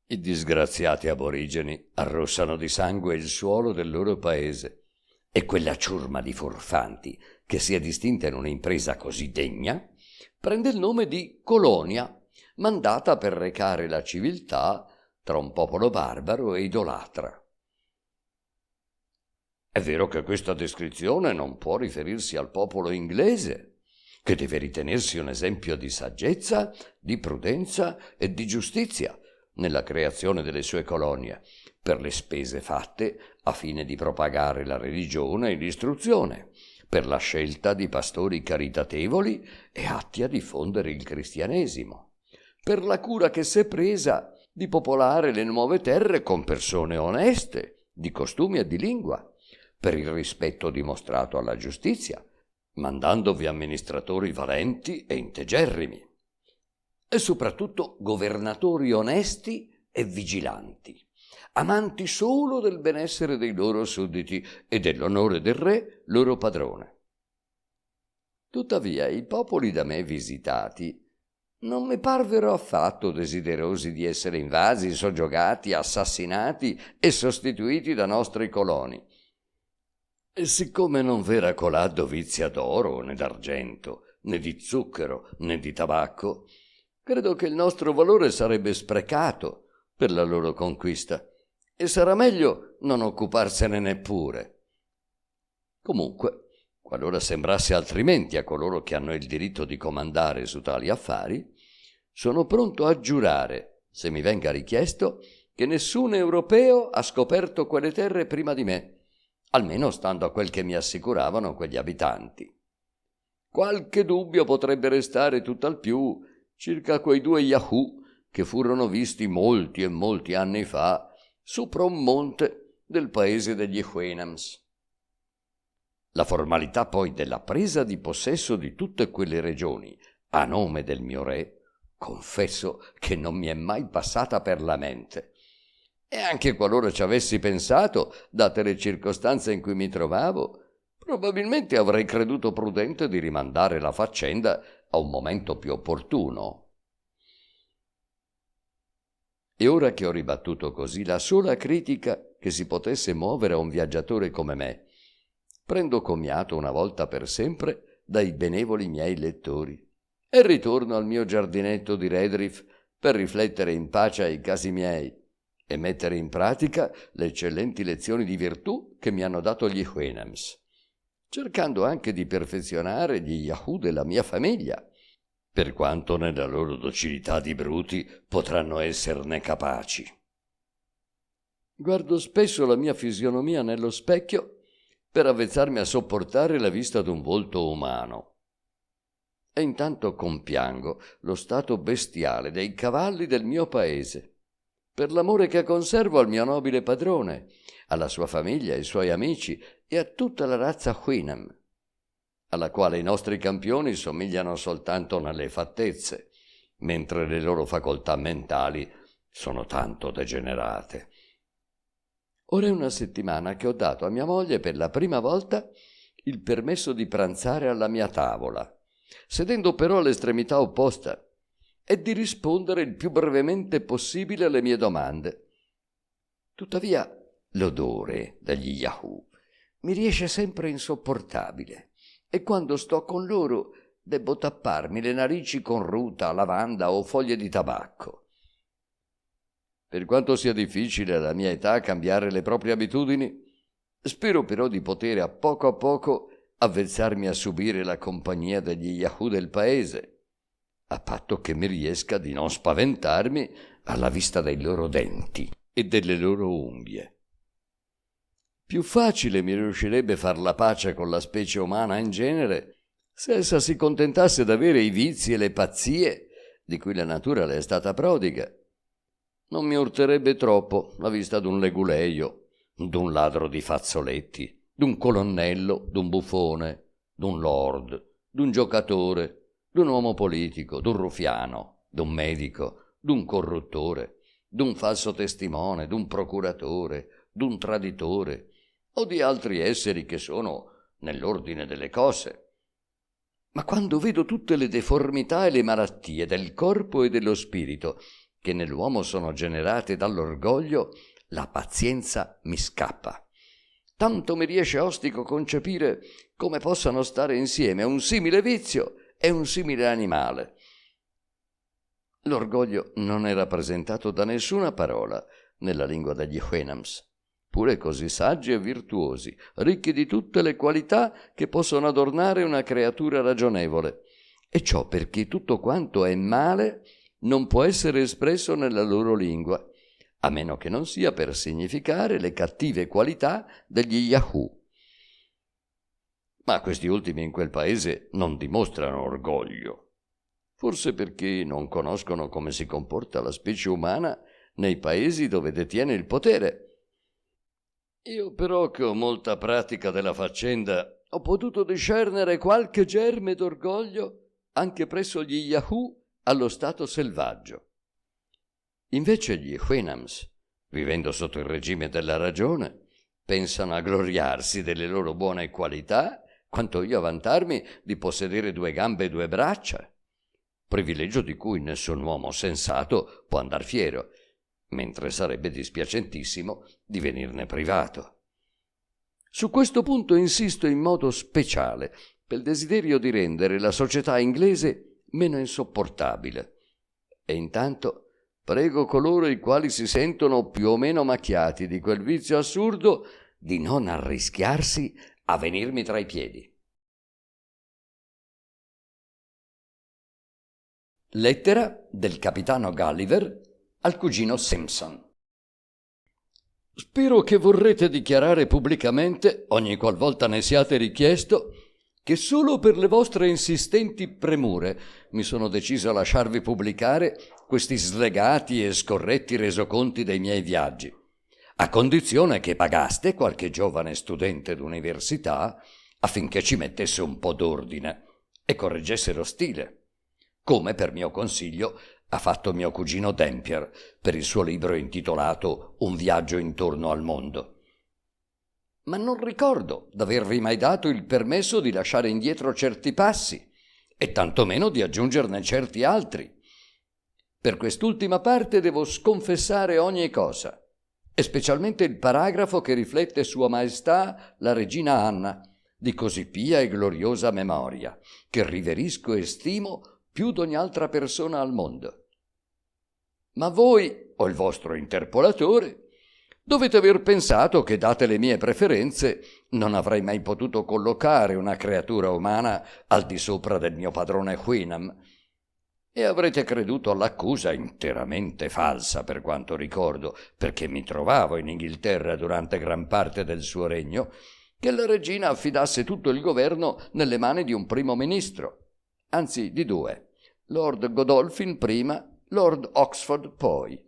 I disgraziati aborigeni arrossano di sangue il suolo del loro paese e quella ciurma di furfanti che si è distinta in un'impresa così degna prende il nome di colonia, mandata per recare la civiltà tra un popolo barbaro e idolatra. È vero che questa descrizione non può riferirsi al popolo inglese, che deve ritenersi un esempio di saggezza, di prudenza e di giustizia nella creazione delle sue colonie, per le spese fatte a fine di propagare la religione e l'istruzione, per la scelta di pastori caritatevoli e atti a diffondere il cristianesimo, per la cura che si è presa di popolare le nuove terre con persone oneste, di costumi e di lingua, per il rispetto dimostrato alla giustizia, mandandovi amministratori valenti e integerrimi, e soprattutto governatori onesti e vigilanti, amanti solo del benessere dei loro sudditi e dell'onore del re, loro padrone. Tuttavia i popoli da me visitati non mi parvero affatto desiderosi di essere invasi, soggiogati, assassinati e sostituiti da nostri coloni. E siccome non v'era colà dovizia d'oro né d'argento, né di zucchero né di tabacco, credo che il nostro valore sarebbe sprecato per la loro conquista e sarà meglio non occuparsene neppure. Comunque, qualora sembrasse altrimenti a coloro che hanno il diritto di comandare su tali affari, sono pronto a giurare, se mi venga richiesto, che nessun europeo ha scoperto quelle terre prima di me, almeno stando a quel che mi assicuravano quegli abitanti. Qualche dubbio potrebbe restare tutt'al più circa quei 2 Yahoo che furono visti molti e molti anni fa sopra un monte del paese degli Houyhnhnms. La formalità poi della presa di possesso di tutte quelle regioni a nome del mio re, confesso che non mi è mai passata per la mente. E anche qualora ci avessi pensato, date le circostanze in cui mi trovavo, probabilmente avrei creduto prudente di rimandare la faccenda a un momento più opportuno. E ora che ho ribattuto così la sola critica che si potesse muovere a un viaggiatore come me, prendo commiato una volta per sempre dai benevoli miei lettori e ritorno al mio giardinetto di Redriff per riflettere in pace ai casi miei e mettere in pratica le eccellenti lezioni di virtù che mi hanno dato gli Houyhnhnms, cercando anche di perfezionare gli Yahoo della mia famiglia, per quanto nella loro docilità di bruti potranno esserne capaci. Guardo spesso la mia fisionomia nello specchio per avvezzarmi a sopportare la vista d'un volto umano, e intanto compiango lo stato bestiale dei cavalli del mio paese, per l'amore che conservo al mio nobile padrone, alla sua famiglia, ai suoi amici e a tutta la razza Hwinam, alla quale i nostri campioni somigliano soltanto nelle fattezze, mentre le loro facoltà mentali sono tanto degenerate. Ora è una settimana che ho dato a mia moglie per la prima volta il permesso di pranzare alla mia tavola, sedendo però all'estremità opposta, e di rispondere il più brevemente possibile alle mie domande. Tuttavia, l'odore degli Yahoo mi riesce sempre insopportabile e quando sto con loro debbo tapparmi le narici con ruta, lavanda o foglie di tabacco. Per quanto sia difficile alla mia età cambiare le proprie abitudini, spero però di poter a poco avvezzarmi a subire la compagnia degli Yahoo del paese, a patto che mi riesca di non spaventarmi alla vista dei loro denti e delle loro unghie. Più facile mi riuscirebbe far la pace con la specie umana in genere se essa si contentasse d'avere i vizi e le pazzie di cui la natura le è stata prodiga. Non mi urterebbe troppo la vista d'un leguleio, d'un ladro di fazzoletti, d'un colonnello, d'un buffone, d'un lord, d'un giocatore, d'un uomo politico, d'un ruffiano, d'un medico, d'un corruttore, d'un falso testimone, d'un procuratore, d'un traditore o di altri esseri che sono nell'ordine delle cose. Ma quando vedo tutte le deformità e le malattie del corpo e dello spirito che nell'uomo sono generate dall'orgoglio, la pazienza mi scappa. Tanto mi riesce ostico concepire come possano stare insieme un simile vizio e un simile animale. L'orgoglio non è rappresentato da nessuna parola nella lingua degli Hwenams, pure così saggi e virtuosi, ricchi di tutte le qualità che possono adornare una creatura ragionevole, e ciò perché tutto quanto è male non può essere espresso nella loro lingua, a meno che non sia per significare le cattive qualità degli Yahoo. Ma questi ultimi in quel paese non dimostrano orgoglio, forse perché non conoscono come si comporta la specie umana nei paesi dove detiene il potere. Io però, che ho molta pratica della faccenda, ho potuto discernere qualche germe d'orgoglio anche presso gli Yahoo allo stato selvaggio. Invece gli Hwenams, vivendo sotto il regime della ragione, pensano a gloriarsi delle loro buone qualità quanto io a vantarmi di possedere 2 gambe e 2 braccia, privilegio di cui nessun uomo sensato può andar fiero, mentre sarebbe dispiacentissimo di venirne privato. Su questo punto insisto in modo speciale per desiderio di rendere la società inglese meno insopportabile, e intanto prego coloro i quali si sentono più o meno macchiati di quel vizio assurdo di non arrischiarsi a venirmi tra i piedi. Lettera del capitano Gulliver al cugino Simpson. Spero che vorrete dichiarare pubblicamente, ogni qualvolta ne siate richiesto, che solo per le vostre insistenti premure mi sono deciso a lasciarvi pubblicare questi slegati e scorretti resoconti dei miei viaggi, a condizione che pagaste qualche giovane studente d'università affinché ci mettesse un po' d'ordine e correggesse lo stile, come per mio consiglio ha fatto mio cugino Dampier per il suo libro intitolato Un viaggio intorno al mondo. Ma non ricordo d'avervi mai dato il permesso di lasciare indietro certi passi e tantomeno di aggiungerne certi altri. Per quest'ultima parte devo sconfessare ogni cosa, e specialmente il paragrafo che riflette Sua Maestà la Regina Anna, di così pia e gloriosa memoria, che riverisco e stimo più d'ogni altra persona al mondo. Ma voi, o il vostro interpolatore, dovete aver pensato che, date le mie preferenze, non avrei mai potuto collocare una creatura umana al di sopra del mio padrone Hwinam, e avrete creduto all'accusa interamente falsa, per quanto ricordo, perché mi trovavo in Inghilterra durante gran parte del suo regno, che la regina affidasse tutto il governo nelle mani di un primo ministro, anzi di 2, Lord Godolphin prima, Lord Oxford poi.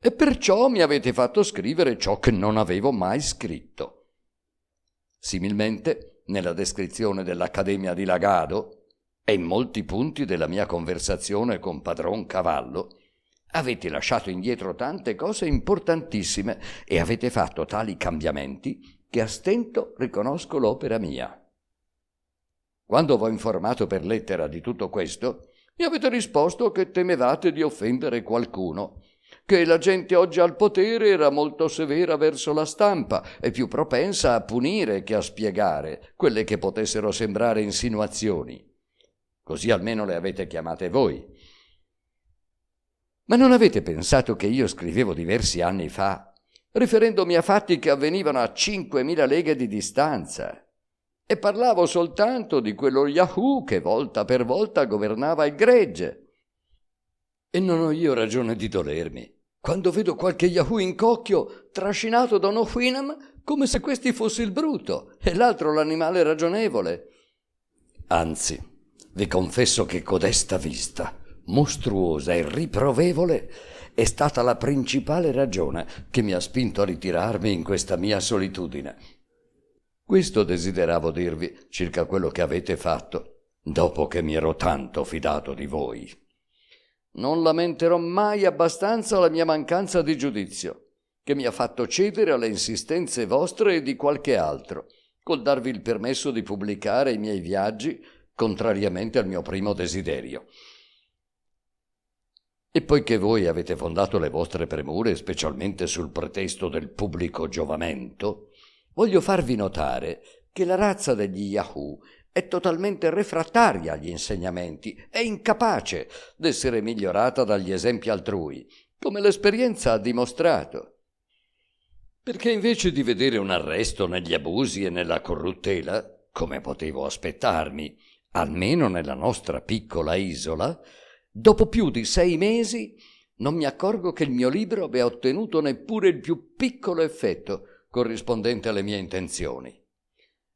e perciò mi avete fatto scrivere ciò che non avevo mai scritto. Similmente, nella descrizione dell'Accademia di Lagado e in molti punti della mia conversazione con padron Cavallo, avete lasciato indietro tante cose importantissime e avete fatto tali cambiamenti che a stento riconosco l'opera mia. Quando v'ho informato per lettera di tutto questo, mi avete risposto che temevate di offendere qualcuno, che la gente oggi al potere era molto severa verso la stampa e più propensa a punire che a spiegare quelle che potessero sembrare insinuazioni. Così almeno le avete chiamate voi. Ma non avete pensato che io scrivevo diversi anni fa, riferendomi a fatti che avvenivano a 5.000 leghe di distanza, e parlavo soltanto di quello Yahoo che volta per volta governava il gregge. E non ho io ragione di dolermi quando vedo qualche Yahoo in cocchio trascinato da uno Whinam come se questi fosse il bruto e l'altro l'animale ragionevole. Anzi, vi confesso che codesta vista, mostruosa e riprovevole, è stata la principale ragione che mi ha spinto a ritirarmi in questa mia solitudine. Questo desideravo dirvi circa quello che avete fatto, dopo che mi ero tanto fidato di voi. Non lamenterò mai abbastanza la mia mancanza di giudizio, che mi ha fatto cedere alle insistenze vostre e di qualche altro, col darvi il permesso di pubblicare i miei viaggi, contrariamente al mio primo desiderio. E poiché voi avete fondato le vostre premure specialmente sul pretesto del pubblico giovamento, voglio farvi notare che la razza degli Yahoo è totalmente refrattaria agli insegnamenti, è incapace d'essere migliorata dagli esempi altrui, come l'esperienza ha dimostrato. Perché invece di vedere un arresto negli abusi e nella corruttela, come potevo aspettarmi, almeno nella nostra piccola isola, dopo più di 6 mesi non mi accorgo che il mio libro abbia ottenuto neppure il più piccolo effetto corrispondente alle mie intenzioni.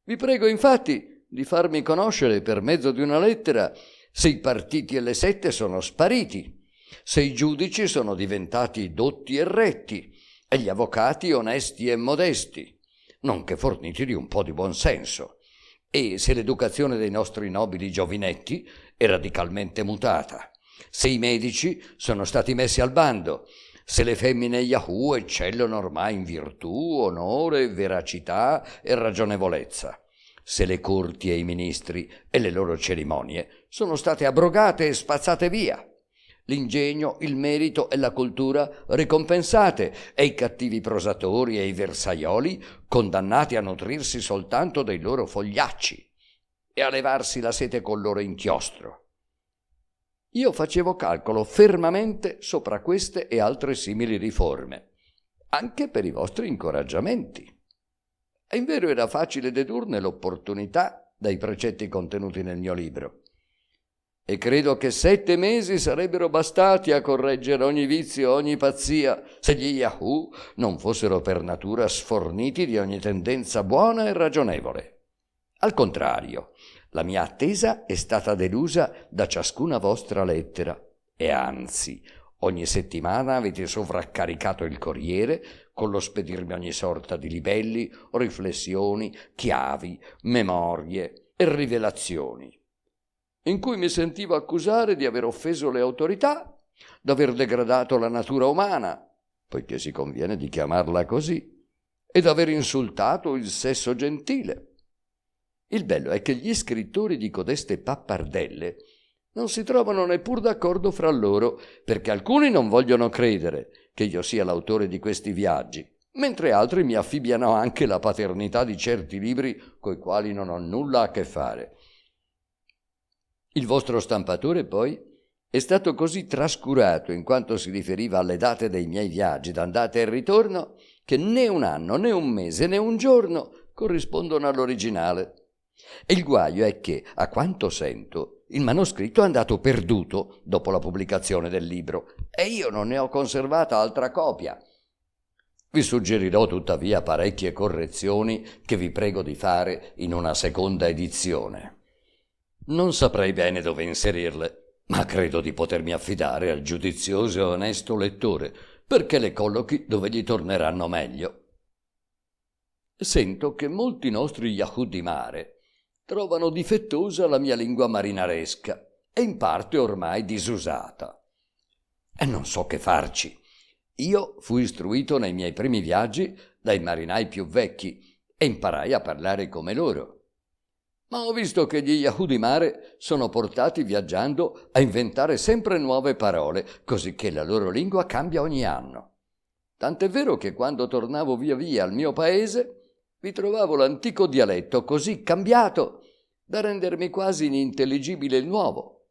Vi prego infatti di farmi conoscere per mezzo di una lettera se i partiti e le sette sono spariti, se i giudici sono diventati dotti e retti e gli avvocati onesti e modesti, nonché forniti di un po' di buonsenso, e se l'educazione dei nostri nobili giovinetti è radicalmente mutata, se i medici sono stati messi al bando, se le femmine Yahoo eccellono ormai in virtù, onore, veracità e ragionevolezza, se le corti e i ministri e le loro cerimonie sono state abrogate e spazzate via, l'ingegno, il merito e la cultura ricompensate e i cattivi prosatori e i versaioli condannati a nutrirsi soltanto dei loro fogliacci e a levarsi la sete col loro inchiostro. Io facevo calcolo fermamente sopra queste e altre simili riforme, anche per i vostri incoraggiamenti. E invero era facile dedurne l'opportunità dai precetti contenuti nel mio libro. E credo che 7 mesi sarebbero bastati a correggere ogni vizio, ogni pazzia, se gli Yahoo non fossero per natura sforniti di ogni tendenza buona e ragionevole. Al contrario, la mia attesa è stata delusa da ciascuna vostra lettera e anzi, ogni settimana avete sovraccaricato il Corriere con lo spedirmi ogni sorta di libelli, riflessioni, chiavi, memorie e rivelazioni, in cui mi sentivo accusare di aver offeso le autorità, d'aver degradato la natura umana, poiché si conviene di chiamarla così, e d'aver insultato il sesso gentile. Il bello è che gli scrittori di codeste pappardelle non si trovano neppur d'accordo fra loro, perché alcuni non vogliono credere che io sia l'autore di questi viaggi, mentre altri mi affibbiano anche la paternità di certi libri coi quali non ho nulla a che fare. Il vostro stampatore, poi, è stato così trascurato in quanto si riferiva alle date dei miei viaggi d'andata e ritorno che né un anno, né un mese, né un giorno corrispondono all'originale. E il guaio è che, a quanto sento, il manoscritto è andato perduto dopo la pubblicazione del libro e io non ne ho conservata altra copia. Vi suggerirò tuttavia parecchie correzioni che vi prego di fare in una seconda edizione. Non saprei bene dove inserirle, ma credo di potermi affidare al giudizioso e onesto lettore, perché le collochi dove gli torneranno meglio. Sento che molti nostri Yahoo di mare trovano difettosa la mia lingua marinaresca e in parte ormai disusata. E non so che farci. Io fui istruito nei miei primi viaggi dai marinai più vecchi e imparai a parlare come loro. Ma ho visto che gli Yahoo di mare sono portati viaggiando a inventare sempre nuove parole, così che la loro lingua cambia ogni anno. Tant'è vero che quando tornavo via via al mio paese, vi trovavo l'antico dialetto così cambiato da rendermi quasi inintelligibile il nuovo.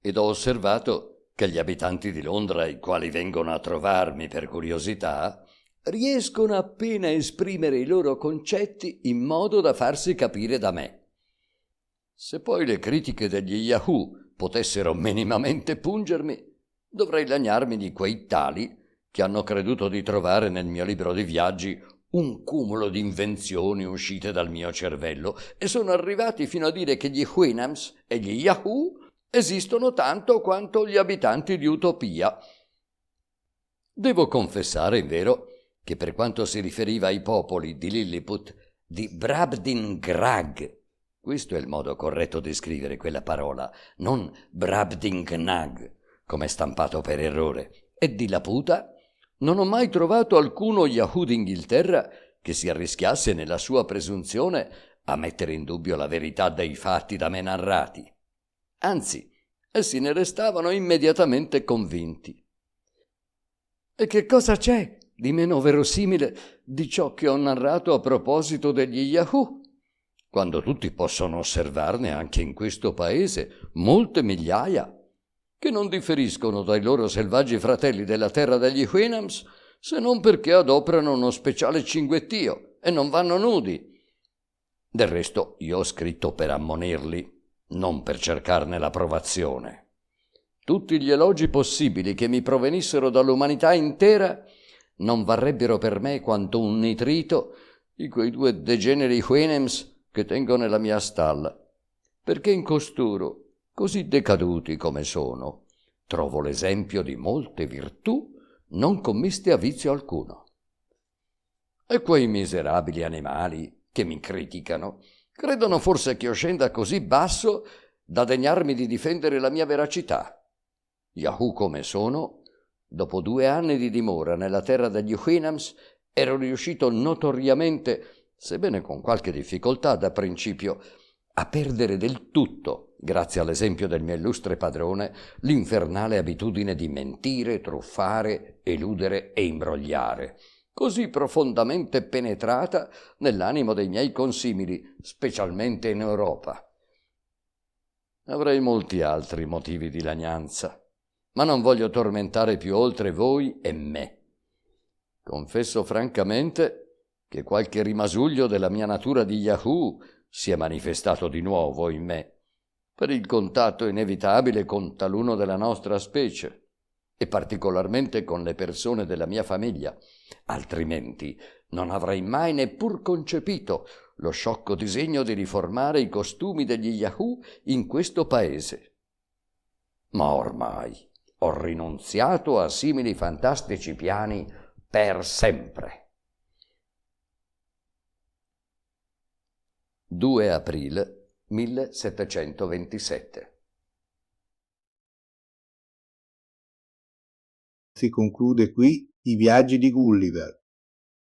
Ed ho osservato che gli abitanti di Londra, i quali vengono a trovarmi per curiosità, riescono appena a esprimere i loro concetti in modo da farsi capire da me. Se poi le critiche degli Yahoo potessero minimamente pungermi, dovrei lagnarmi di quei tali che hanno creduto di trovare nel mio libro di viaggi un cumulo di invenzioni uscite dal mio cervello e sono arrivati fino a dire che gli Houyhnhnms e gli Yahoo esistono tanto quanto gli abitanti di Utopia. Devo confessare, invero, che per quanto si riferiva ai popoli di Lilliput, di Brabdingrag, questo è il modo corretto di scrivere quella parola, non Brabdingnag, come è stampato per errore, e di Laputa, non ho mai trovato alcuno Yahoo d'Inghilterra che si arrischiasse nella sua presunzione a mettere in dubbio la verità dei fatti da me narrati. Anzi, essi ne restavano immediatamente convinti. E che cosa c'è di meno verosimile di ciò che ho narrato a proposito degli Yahoo, quando tutti possono osservarne anche in questo paese molte migliaia, che non differiscono dai loro selvaggi fratelli della terra degli Houyhnhnms, se non perché adoperano uno speciale cinguettio e non vanno nudi. Del resto io ho scritto per ammonirli, non per cercarne l'approvazione. Tutti gli elogi possibili che mi provenissero dall'umanità intera non varrebbero per me quanto un nitrito di quei due degeneri Houyhnhnms che tengo nella mia stalla, perché in costoro, così decaduti come sono, trovo l'esempio di molte virtù non commiste a vizio alcuno. E quei miserabili animali che mi criticano credono forse che io scenda così basso da degnarmi di difendere la mia veracità. Yahoo come sono, dopo 2 anni di dimora nella terra degli Houyhnhnms, ero riuscito notoriamente, sebbene con qualche difficoltà da principio, a perdere del tutto, grazie all'esempio del mio illustre padrone, l'infernale abitudine di mentire, truffare, eludere e imbrogliare, così profondamente penetrata nell'animo dei miei consimili, specialmente in Europa. Avrei molti altri motivi di lagnanza, ma non voglio tormentare più oltre voi e me. Confesso francamente che qualche rimasuglio della mia natura di Yahoo si è manifestato di nuovo in me, per il contatto inevitabile con taluno della nostra specie, e particolarmente con le persone della mia famiglia, altrimenti non avrei mai neppur concepito lo sciocco disegno di riformare i costumi degli Yahoo in questo paese. Ma ormai ho rinunziato a simili fantastici piani per sempre. 2 aprile 1727. Si conclude qui I viaggi di Gulliver,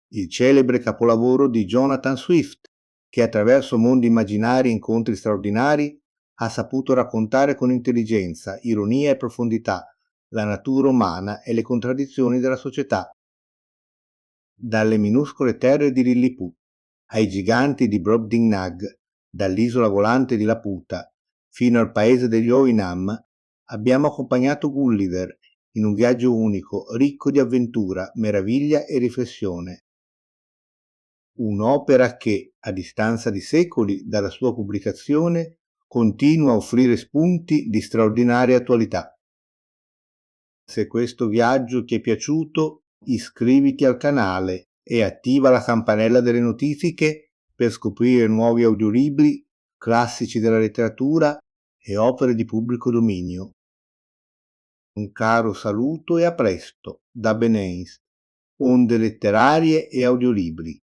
il celebre capolavoro di Jonathan Swift, che attraverso mondi immaginari e incontri straordinari ha saputo raccontare con intelligenza, ironia e profondità la natura umana e le contraddizioni della società. Dalle minuscole terre di Lilliput ai giganti di Brobdingnag, dall'isola volante di Laputa fino al paese degli Houyhnhnm, abbiamo accompagnato Gulliver in un viaggio unico, ricco di avventura, meraviglia e riflessione. Un'opera che, a distanza di secoli dalla sua pubblicazione, continua a offrire spunti di straordinaria attualità. Se questo viaggio ti è piaciuto, iscriviti al canale e attiva la campanella delle notifiche per scoprire nuovi audiolibri, classici della letteratura e opere di pubblico dominio. Un caro saluto e a presto da Beneis, onde letterarie e audiolibri.